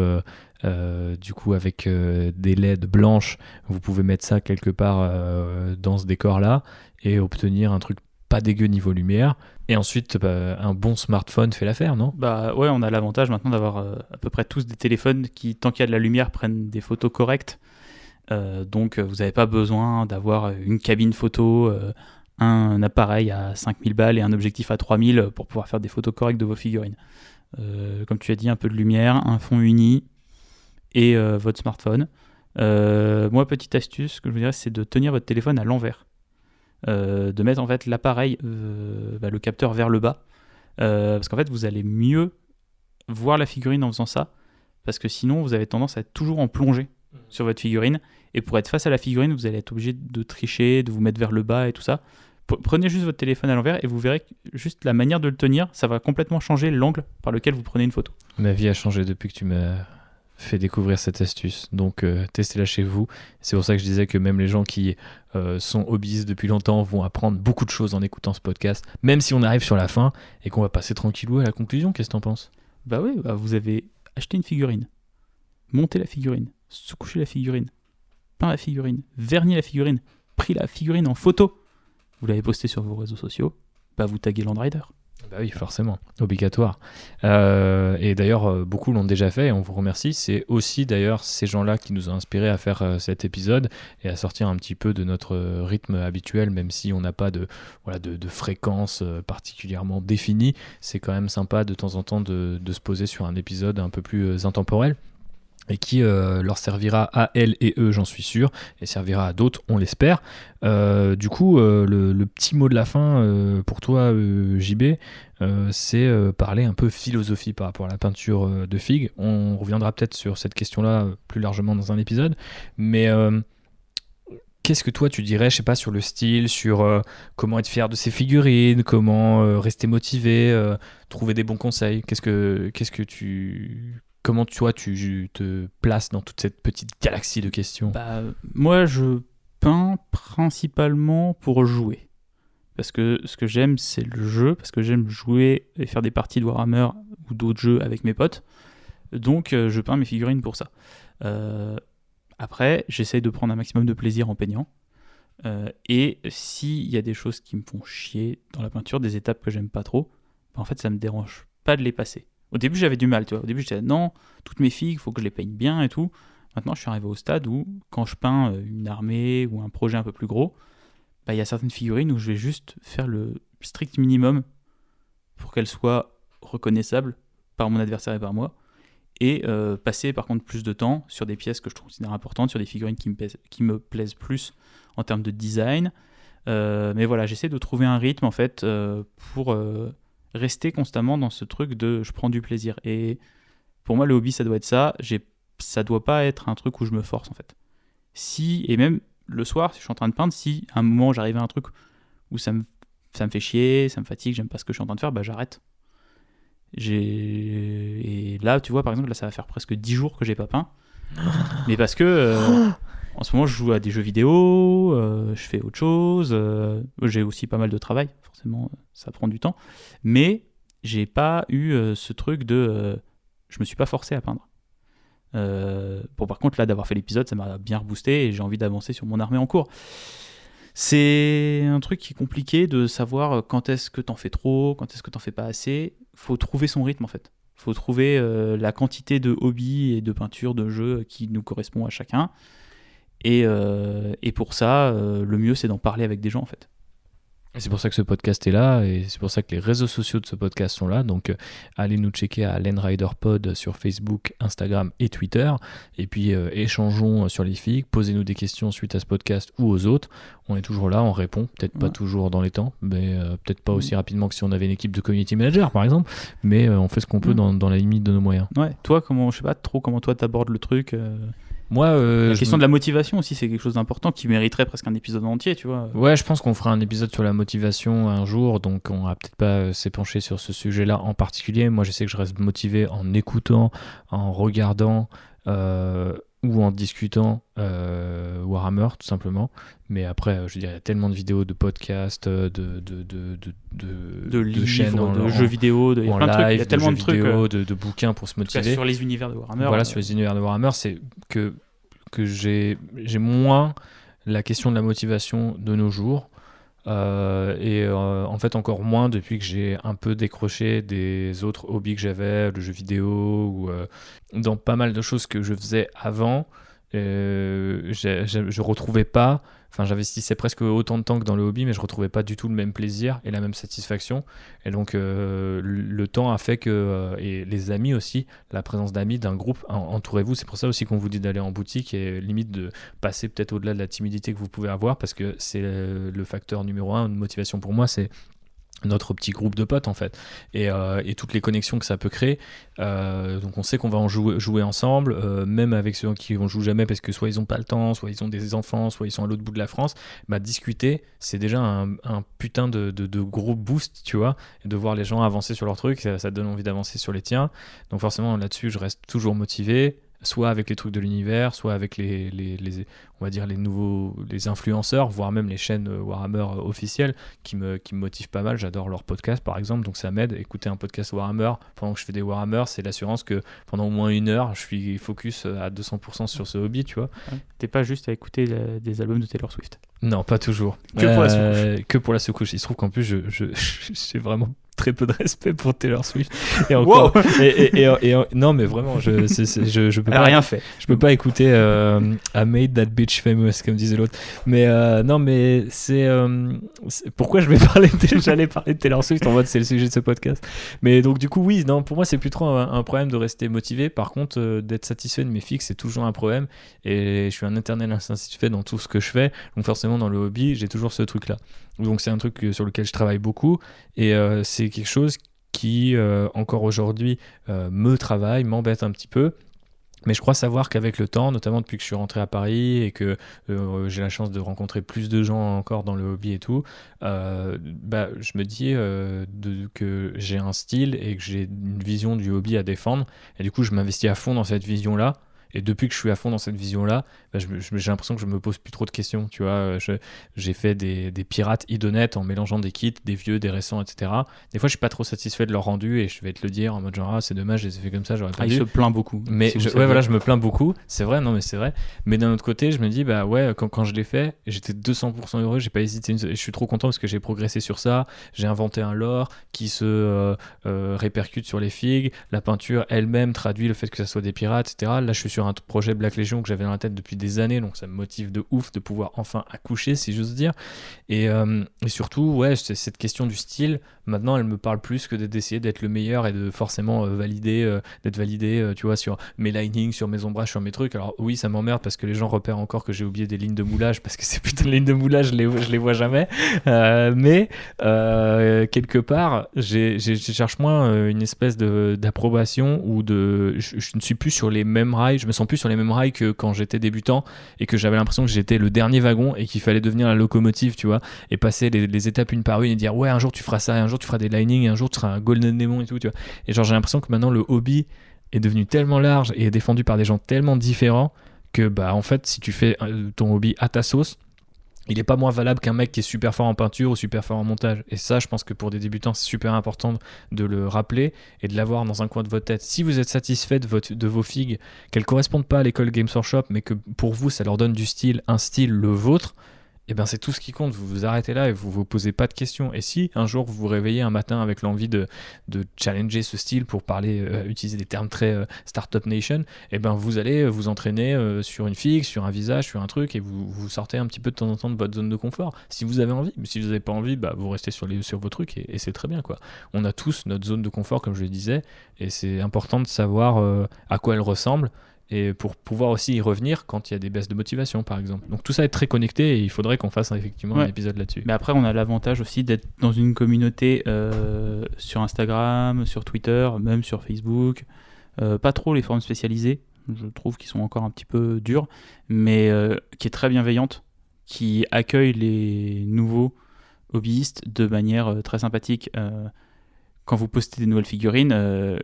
du coup avec des LED blanches, vous pouvez mettre ça quelque part dans ce décor-là et obtenir un truc pas dégueu niveau lumière. Et ensuite, un bon smartphone fait l'affaire, non? Bah ouais, on a l'avantage maintenant d'avoir à peu près tous des téléphones qui, tant qu'il y a de la lumière, prennent des photos correctes. Donc vous n'avez pas besoin d'avoir une cabine photo, un appareil à 5000 balles et un objectif à 3000 pour pouvoir faire des photos correctes de vos figurines. Comme tu as dit, un peu de lumière, un fond uni et votre smartphone. Moi, petite astuce, ce que je vous dirais, c'est de tenir votre téléphone à l'envers. De mettre en fait l'appareil, le capteur vers le bas. Parce qu'en fait, vous allez mieux voir la figurine en faisant ça. Parce que sinon, vous avez tendance à être toujours en plongée sur votre figurine. Et pour être face à la figurine, vous allez être obligé de tricher, de vous mettre vers le bas et tout ça. Prenez juste votre téléphone à l'envers et vous verrez que juste la manière de le tenir, ça va complètement changer l'angle par lequel vous prenez une photo. Ma vie a changé depuis que tu m'as fait découvrir cette astuce. Donc, testez-la chez vous. C'est pour ça que je disais que même les gens qui sont hobbyistes depuis longtemps vont apprendre beaucoup de choses en écoutant ce podcast, même si on arrive sur la fin et qu'on va passer tranquillou à la conclusion. Qu'est-ce que t'en penses ? Bah oui, vous avez acheté une figurine, monté la figurine, sous-couché la figurine, peint la figurine, verni la figurine, pris la figurine en photo. Vous l'avez posté sur vos réseaux sociaux, vous taguez Landrider. Bah oui, forcément, obligatoire. Et d'ailleurs, beaucoup l'ont déjà fait et on vous remercie. C'est aussi d'ailleurs ces gens-là qui nous ont inspirés à faire cet épisode et à sortir un petit peu de notre rythme habituel, même si on n'a pas de fréquence particulièrement définie. C'est quand même sympa de temps en temps de se poser sur un épisode un peu plus intemporel, et qui leur servira à elles et eux, j'en suis sûr, et servira à d'autres, on l'espère. Du coup, le petit mot de la fin pour toi, JB, c'est parler un peu philosophie par rapport à la peinture de figues. On reviendra peut-être sur cette question-là plus largement dans un épisode, mais qu'est-ce que toi tu dirais, je sais pas, sur le style, sur comment être fier de ses figurines, comment rester motivé, trouver des bons conseils. Comment toi tu te places dans toute cette petite galaxie de questions ? Moi, je peins principalement pour jouer. Parce que ce que j'aime, c'est le jeu. Parce que j'aime jouer et faire des parties de Warhammer ou d'autres jeux avec mes potes. Donc, je peins mes figurines pour ça. Après, j'essaye de prendre un maximum de plaisir en peignant. Et s'il y a des choses qui me font chier dans la peinture, des étapes que j'aime pas trop, en fait, ça me dérange pas de les passer. Au début, j'avais du mal, tu vois. Au début, j'étais non, toutes mes figues, il faut que je les peigne bien et tout. Maintenant, je suis arrivé au stade où, quand je peins une armée ou un projet un peu plus gros, il y a certaines figurines où je vais juste faire le strict minimum pour qu'elles soient reconnaissables par mon adversaire et par moi. Et passer, par contre, plus de temps sur des pièces que je considère importantes, sur des figurines qui me plaisent plus en termes de design. Mais voilà, j'essaie de trouver un rythme, en fait, pour rester constamment dans ce truc de je prends du plaisir. Et pour moi, le hobby, ça doit être ça. Ça doit pas être un truc où je me force, en fait. Et même le soir, si je suis en train de peindre, si à un moment j'arrive à un truc où ça me fait chier, ça me fatigue, j'aime pas ce que je suis en train de faire, j'arrête. Et là, tu vois, par exemple, là, ça va faire presque 10 jours que j'ai pas peint. Mais parce que en ce moment, je joue à des jeux vidéo, je fais autre chose, j'ai aussi pas mal de travail, forcément, ça prend du temps. Mais j'ai pas eu ce truc de... je me suis pas forcé à peindre. Par contre, là, d'avoir fait l'épisode, ça m'a bien reboosté et j'ai envie d'avancer sur mon armée en cours. C'est un truc qui est compliqué de savoir quand est-ce que t'en fais trop, quand est-ce que t'en fais pas assez. Faut trouver son rythme, en fait. Faut trouver la quantité de hobbies et de peinture, de jeux qui nous correspond à chacun. Et pour ça, le mieux, c'est d'en parler avec des gens, en fait. Et c'est pour ça que ce podcast est là, et c'est pour ça que les réseaux sociaux de ce podcast sont là. Donc, allez nous checker à LandriderPod sur Facebook, Instagram et Twitter. Et puis, échangeons sur les figues. Posez-nous des questions suite à ce podcast ou aux autres. On est toujours là, on répond. Peut-être pas toujours dans les temps, mais peut-être pas aussi rapidement que si on avait une équipe de community manager, par exemple. Mais on fait ce qu'on peut dans la limite de nos moyens. Ouais. Toi, je sais pas trop comment toi t'abordes le truc. Moi, la question de la motivation aussi, c'est quelque chose d'important qui mériterait presque un épisode entier, tu vois. Ouais, je pense qu'on fera un épisode sur la motivation un jour, donc on va peut-être pas s'épancher sur ce sujet-là en particulier. Moi, je sais que je reste motivé en écoutant, en regardant ou en discutant Warhammer, tout simplement. Mais après, je veux dire, il y a tellement de vidéos, de podcasts, de livres, chaînes, de jeux vidéo, il y a plein de trucs, il y a tellement de trucs, de bouquins pour se motiver. Sur les univers de Warhammer. Voilà, sur les univers de Warhammer, c'est que j'ai moins la question de la motivation de nos jours. En fait encore moins depuis que j'ai un peu décroché des autres hobbies que j'avais, le jeu vidéo ou dans pas mal de choses que je faisais avant. Je retrouvais pas, j'investissais presque autant de temps que dans le hobby, mais je retrouvais pas du tout le même plaisir et la même satisfaction. Et donc le temps a fait que, et les amis aussi, la présence d'amis, d'un groupe, entourez-vous. C'est pour ça aussi qu'on vous dit d'aller en boutique et limite de passer peut-être au-delà de la timidité que vous pouvez avoir, parce que c'est le facteur numéro 1 de motivation pour moi, c'est notre petit groupe de potes en fait et toutes les connexions que ça peut créer, donc on sait qu'on va en jouer ensemble, même avec ceux qui ne jouent jamais parce que soit ils n'ont pas le temps, soit ils ont des enfants, soit ils sont à l'autre bout de la France. Discuter c'est déjà un putain de gros boost, tu vois, et de voir les gens avancer sur leurs trucs, ça te donne envie d'avancer sur les tiens, donc forcément là-dessus je reste toujours motivé, soit avec les trucs de l'univers, soit avec les on va dire les influenceurs, voire même les chaînes Warhammer officielles qui me motivent pas mal. J'adore leur podcast par exemple, donc ça m'aide. Écouter un podcast Warhammer pendant que je fais des Warhammer, c'est l'assurance que pendant au moins 1 heure, je suis focus à 200% sur ce hobby, tu vois. T'es pas juste à écouter des albums de Taylor Swift. Non, pas toujours. Que pour la sous-couche. Que pour la sous-couche. Il se trouve qu'en plus, j'ai vraiment très peu de respect pour Taylor Swift. Et encore. Wow. Non, mais vraiment, je peux pas. Elle a rien fait. Je peux pas écouter I Made That Bitch Famous, comme disait l'autre. Mais non, mais c'est pourquoi j'allais parler de Taylor Swift en mode c'est le sujet de ce podcast. Mais donc du coup, oui, non, pour moi, c'est plus trop un problème de rester motivé. Par contre, d'être satisfait de mes fixes, c'est toujours un problème. Et je suis un éternel insatisfait dans tout ce que je fais. Donc forcément, dans le hobby, j'ai toujours ce truc-là. Donc c'est un truc sur lequel je travaille beaucoup et c'est quelque chose qui encore aujourd'hui me travaille, m'embête un petit peu. Mais je crois savoir qu'avec le temps, notamment depuis que je suis rentré à Paris et que j'ai la chance de rencontrer plus de gens encore dans le hobby et tout, je me dis que j'ai un style et que j'ai une vision du hobby à défendre. Et du coup, je m'investis à fond dans cette vision-là. Et depuis que je suis à fond dans cette vision-là, j'ai l'impression que je me pose plus trop de questions. Tu vois, j'ai fait des pirates idonettes en mélangeant des kits, des vieux, des récents, etc. Des fois, je suis pas trop satisfait de leur rendu et je vais te le dire en mode genre c'est dommage, je les ai fait comme ça, j'aurais pas dû. Il se plaint beaucoup. Mais je me plains beaucoup. C'est vrai, non mais c'est vrai. Mais d'un autre côté, je me dis quand je l'ai fait, j'étais 200% heureux. J'ai pas hésité. Je suis trop content parce que j'ai progressé sur ça. J'ai inventé un lore qui se répercute sur les figues. La peinture elle-même traduit le fait que ça soit des pirates, etc. Là, je suis sur un projet Black Legion que j'avais dans la tête depuis des années, donc ça me motive de ouf de pouvoir enfin accoucher, si j'ose dire. Et surtout, c'est cette question du style. Maintenant, elle me parle plus que d'essayer d'être le meilleur et de forcément d'être validé, tu vois, sur mes linings, sur mes ombrages, sur mes trucs. Alors oui, ça m'emmerde parce que les gens repèrent encore que j'ai oublié des lignes de moulage parce que ces putains de lignes de moulage, je les vois jamais. Mais quelque part, je cherche moins une espèce d'approbation ou je ne suis plus sur les mêmes rails. Je me sens plus sur les mêmes rails que quand j'étais débutant et que j'avais l'impression que j'étais le dernier wagon et qu'il fallait devenir la locomotive, tu vois, et passer les étapes une par une et dire ouais, un jour tu feras ça, un jour tu feras des linings, un jour tu seras un golden demon et tout, tu vois. Et genre j'ai l'impression que maintenant le hobby est devenu tellement large et est défendu par des gens tellement différents que en fait si tu fais ton hobby à ta sauce, il est pas moins valable qu'un mec qui est super fort en peinture ou super fort en montage. Et ça, je pense que pour des débutants, c'est super important de le rappeler et de l'avoir dans un coin de votre tête. Si vous êtes satisfait de vos figues, qu'elles correspondent pas à l'école Games Workshop, mais que pour vous, ça leur donne du style, un style le vôtre, et c'est tout ce qui compte. Vous vous arrêtez là et vous vous posez pas de questions. Et si un jour vous vous réveillez un matin avec l'envie de challenger ce style pour utiliser des termes très Startup Nation, vous allez vous entraîner sur une figue, sur un visage, sur un truc, et vous sortez un petit peu de temps en temps de votre zone de confort. Si vous avez envie, mais si vous n'avez pas envie, vous restez sur vos trucs et c'est très bien, quoi. On a tous notre zone de confort, comme je le disais, et c'est important de savoir à quoi elle ressemble. Et pour pouvoir aussi y revenir quand il y a des baisses de motivation, par exemple. Donc tout ça est très connecté et il faudrait qu'on fasse effectivement un épisode là-dessus. Mais après, on a l'avantage aussi d'être dans une communauté sur Instagram, sur Twitter, même sur Facebook. Pas trop les forums spécialisés, je trouve qu'ils sont encore un petit peu durs, mais qui est très bienveillante, qui accueille les nouveaux hobbyistes de manière très sympathique. Quand vous postez des nouvelles figurines,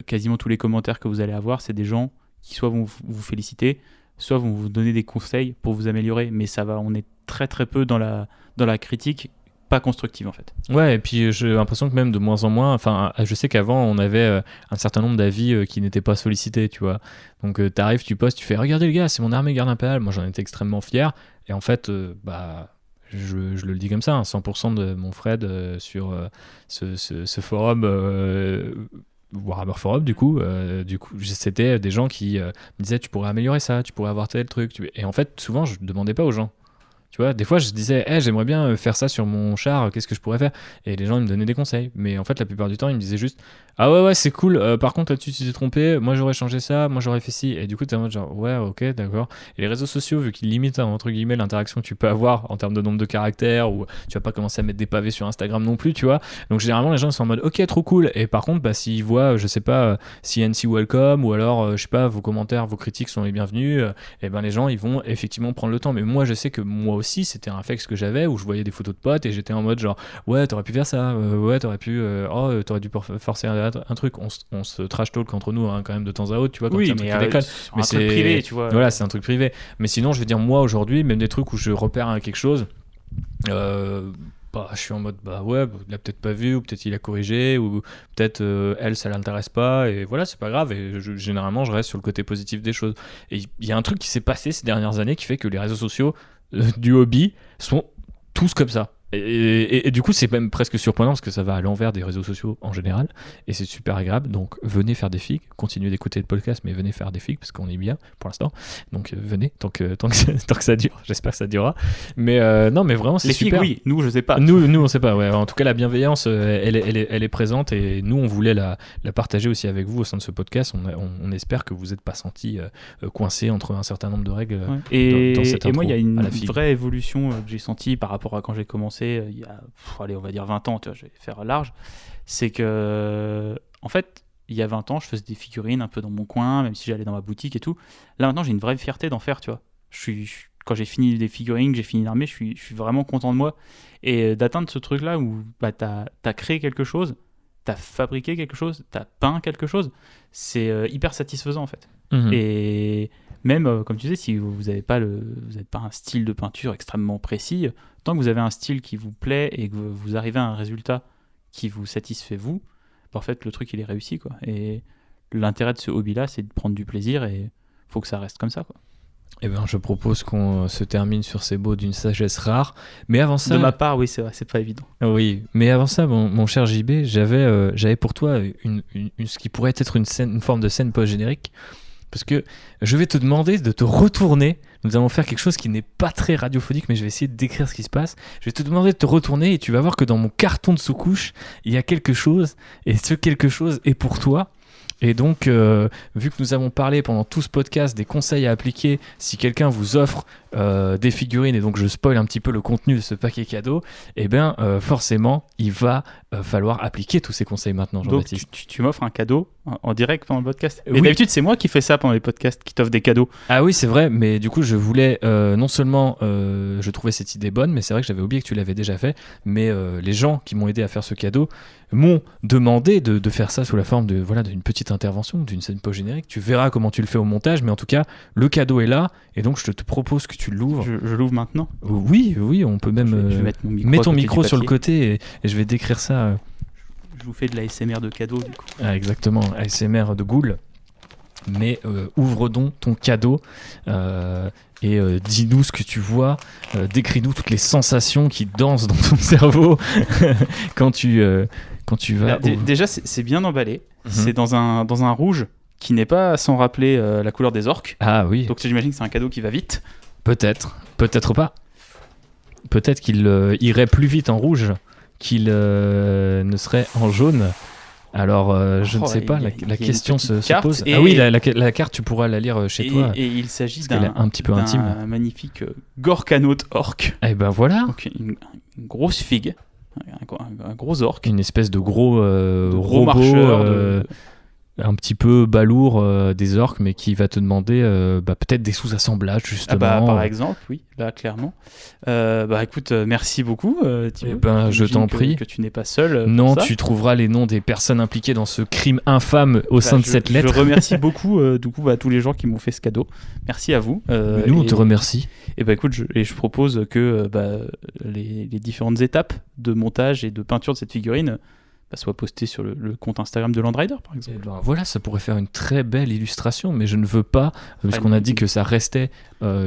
quasiment tous les commentaires que vous allez avoir, c'est des gens qui soit vont vous féliciter, soit vont vous donner des conseils pour vous améliorer. Mais ça va, on est très très peu dans la critique, pas constructive en fait. Ouais, et puis j'ai l'impression que même de moins en moins, enfin je sais qu'avant on avait un certain nombre d'avis qui n'étaient pas sollicités, tu vois. Donc t'arrives, tu postes, tu fais regardez les gars, c'est mon armée garde impériale, moi j'en étais extrêmement fier. Et en fait, je le dis comme ça, 100% de mon Fred sur ce forum Warhammer Forum, du coup c'était des gens qui me disaient tu pourrais améliorer ça, tu pourrais avoir tel truc. Et en fait, souvent je demandais pas aux gens. Tu vois, des fois, je disais, j'aimerais bien faire ça sur mon char, qu'est-ce que je pourrais faire? Et les gens, ils me donnaient des conseils. Mais en fait, la plupart du temps, ils me disaient juste, ah ouais, c'est cool, par contre, là-dessus, tu t'es trompé, moi, j'aurais changé ça, moi, j'aurais fait ci. Et du coup, t'es en mode genre, ouais, ok, d'accord. Et les réseaux sociaux, vu qu'ils limitent, entre guillemets, l'interaction que tu peux avoir en termes de nombre de caractères, ou tu vas pas commencer à mettre des pavés sur Instagram non plus, tu vois. Donc, généralement, les gens, ils sont en mode, ok, trop cool. Et par contre, s'ils voient, je sais pas, CNC welcome, ou alors, je sais pas, vos commentaires, vos critiques sont les bienvenus, et ben les gens, ils vont effectivement prendre le temps. Mais moi, je sais que moi aussi, c'était un réflexe que j'avais où je voyais des photos de potes et j'étais en mode genre, ouais, t'aurais pu faire ça, ouais, t'aurais pu, t'aurais dû forcer un truc. On se trash talk entre nous, hein, quand même, de temps à autre, tu vois, quand il y a un truc qui déconne. Mais c'est un truc privé, tu vois. Voilà, c'est un truc privé. Mais sinon, je veux dire, moi, aujourd'hui, même des trucs où je repère quelque chose, je suis en mode ouais, il a peut-être pas vu, ou peut-être il a corrigé, ou peut-être elle, ça l'intéresse pas, et voilà, c'est pas grave. Et généralement, je reste sur le côté positif des choses. Et il y a un truc qui s'est passé ces dernières années qui fait que les réseaux sociaux du hobby sont tous comme ça. Et du coup, c'est même presque surprenant parce que ça va à l'envers des réseaux sociaux en général, et c'est super agréable. Donc, venez faire des figs, continuez d'écouter le podcast, mais venez faire des figs parce qu'on est bien pour l'instant. Donc, venez tant que ça dure. J'espère que ça durera. Mais non, mais vraiment, c'est super. Les figs, oui, nous, je sais pas. Nous, on sait pas. Ouais. En tout cas, la bienveillance, elle est présente, et nous, on voulait la partager aussi avec vous au sein de ce podcast. On espère que vous n'êtes pas sentis coincés entre un certain nombre de règles. Ouais. Dans cette et moi, il y a une figue. vraie évolution que j'ai sentie par rapport à quand j'ai commencé il y a, allez, on va dire 20 ans, tu vois, je vais faire large. C'est que, en fait, il y a 20 ans, je faisais des figurines un peu dans mon coin, même si j'allais dans ma boutique et tout. Là, maintenant, j'ai une vraie fierté d'en faire, tu vois. Quand j'ai fini des figurines, j'ai fini l'armée, je suis vraiment content de moi. Et d'atteindre ce truc-là où t'as créé quelque chose, t'as fabriqué quelque chose, t'as peint quelque chose, c'est hyper satisfaisant, en fait. Mhm. Et même, comme tu disais, si vous n'avez pas un style de peinture extrêmement précis, tant que vous avez un style qui vous plaît et que vous arrivez à un résultat qui vous satisfait vous, en fait, le truc, il est réussi, quoi. Et l'intérêt de ce hobby-là, c'est de prendre du plaisir, et faut que ça reste comme ça, quoi. Eh ben, je propose qu'on se termine sur ces mots d'une sagesse rare. Mais avant ça... De ma part, oui, c'est vrai, c'est pas évident. Oui, mais avant ça, mon cher JB, j'avais pour toi ce qui pourrait être une forme de scène post-générique. Parce que je vais te demander de te retourner. Nous allons faire quelque chose qui n'est pas très radiophonique, mais je vais essayer de décrire ce qui se passe. Je vais te demander de te retourner, et tu vas voir que dans mon carton de sous-couche, il y a quelque chose, et ce quelque chose est pour toi. Et donc, vu que nous avons parlé pendant tout ce podcast des conseils à appliquer si quelqu'un vous offre des figurines, et donc je spoil un petit peu le contenu de ce paquet cadeau, eh bien forcément, il va falloir appliquer tous ces conseils maintenant, Jean-Baptiste. Donc tu m'offres un cadeau en direct pendant le podcast. Et Oui. d'habitude, c'est moi qui fais ça pendant les podcasts, qui t'offre des cadeaux. Ah oui, c'est vrai, mais du coup, je voulais non seulement je trouvais cette idée bonne, mais c'est vrai que j'avais oublié que tu l'avais déjà fait, mais les gens qui m'ont aidé à faire ce cadeau m'ont demandé de faire ça sous la forme d'une petite intervention, d'une scène post-générique. Tu verras comment tu le fais au montage, mais en tout cas, le cadeau est là, et donc je te propose que tu l'ouvres. Je l'ouvre maintenant. Oui, on peut même... Je vais mettre mon micro mets à ton côté micro du sur le papier. côté, et je vais décrire ça. Je vous fais de la ASMR de cadeau, du coup. Ah, exactement, ASMR de Ghoul. Mais ouvre donc ton cadeau et dis-nous ce que tu vois, décris-nous toutes les sensations qui dansent dans ton cerveau quand tu vas... Alors, déjà, c'est bien emballé. Mhm. C'est dans un rouge qui n'est pas sans rappeler la couleur des orques. Ah oui, Donc j'imagine que c'est un cadeau qui va vite. peut-être pas. Peut-être qu'il irait plus vite en rouge qu'il ne serait en jaune. Alors, je ne sais pas, la question se pose. Ah oui, la carte, tu pourras la lire chez toi. Et il s'agit parce qu'elle est un petit peu intime. d'un magnifique Gorkanaut orc. Et ben voilà, Donc une grosse figue, un gros orc. une espèce de gros gros robot marcheur, un petit peu balourd des orques, mais qui va te demander peut-être des sous-assemblages, justement. Par exemple, oui, là, clairement. Écoute, merci beaucoup, Thibaut. Eh ben, je t'en prie. Que tu n'es pas seul. pour Non, ça. tu trouveras les noms des personnes impliquées dans ce crime infâme au sein de cette lettre. Je remercie beaucoup tous les gens qui m'ont fait ce cadeau. Merci à vous. Nous, on te remercie. Et écoute, je propose que les différentes étapes de montage et de peinture de cette figurine soient postées sur le compte Instagram de Landrider, par exemple. Eh ben, voilà, ça pourrait faire une très belle illustration, mais je ne veux pas, parce qu'on a dit que ça restait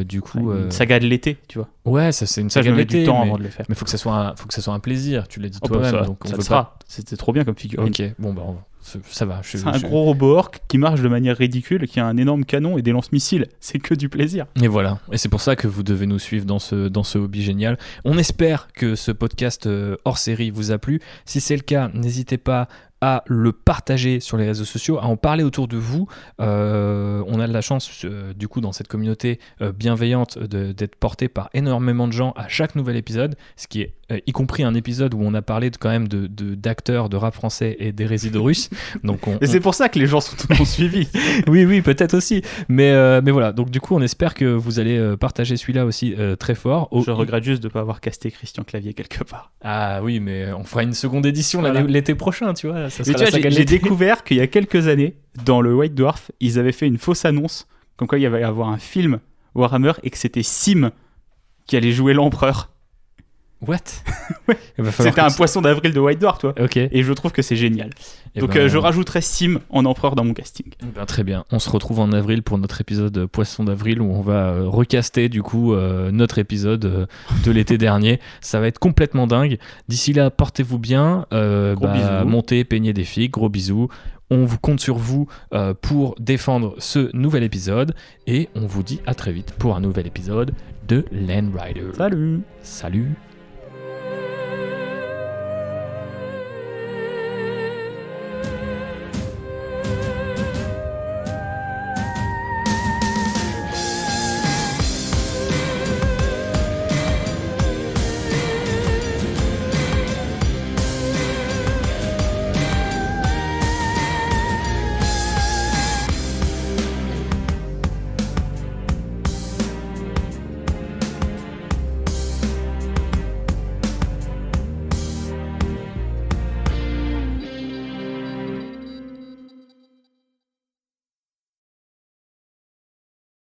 du coup... Une saga de l'été, tu vois. Ouais, ça c'est une Ça, je saga me mets du d'été, temps mais avant de le faire. faut que ça soit un plaisir, tu l'as dit Oh, toi-même. ça, donc on ça veut le sera. C'était trop bien comme figurine. Ok, bon Ça va. C'est un gros robot orc qui marche de manière ridicule, qui a un énorme canon et des lance-missiles. C'est que du plaisir. Et voilà. Et c'est pour ça que vous devez nous suivre dans ce hobby génial. On espère que ce podcast hors série vous a plu. Si c'est le cas, n'hésitez pas à le partager sur les réseaux sociaux, à en parler autour de vous. On a de la chance, du coup, dans cette communauté bienveillante, d'être porté par énormément de gens à chaque nouvel épisode, ce qui est y compris un épisode où on a parlé quand même d'acteurs de rap français et d'hérésie de russe. Donc et c'est pour ça que les gens sont tout le monde suivis. Oui, peut-être aussi. Mais voilà, donc du coup, on espère que vous allez partager celui-là aussi très fort. Je regrette juste de ne pas avoir casté Christian Clavier quelque part. Ah oui, mais on fera une seconde édition l'été prochain, tu vois. Ça mais tu vois, j'ai découvert qu'il y a quelques années, dans le White Dwarf, ils avaient fait une fausse annonce, comme quoi il y allait avoir un film Warhammer et que c'était Sim qui allait jouer l'empereur. What? Ouais. C'était un poisson d'avril de White Dwarf, toi. Ok. Et je trouve que c'est génial. Donc je rajouterai Sim en empereur dans mon casting. Très bien. On se retrouve en avril pour notre épisode Poisson d'avril où on va recaster du coup notre épisode de l'été dernier. Ça va être complètement dingue. D'ici là, portez-vous bien. Bisous. Montez, peignez des figues. Gros bisous. On vous compte sur vous pour défendre ce nouvel épisode. Et on vous dit à très vite pour un nouvel épisode de Land Rider. Salut.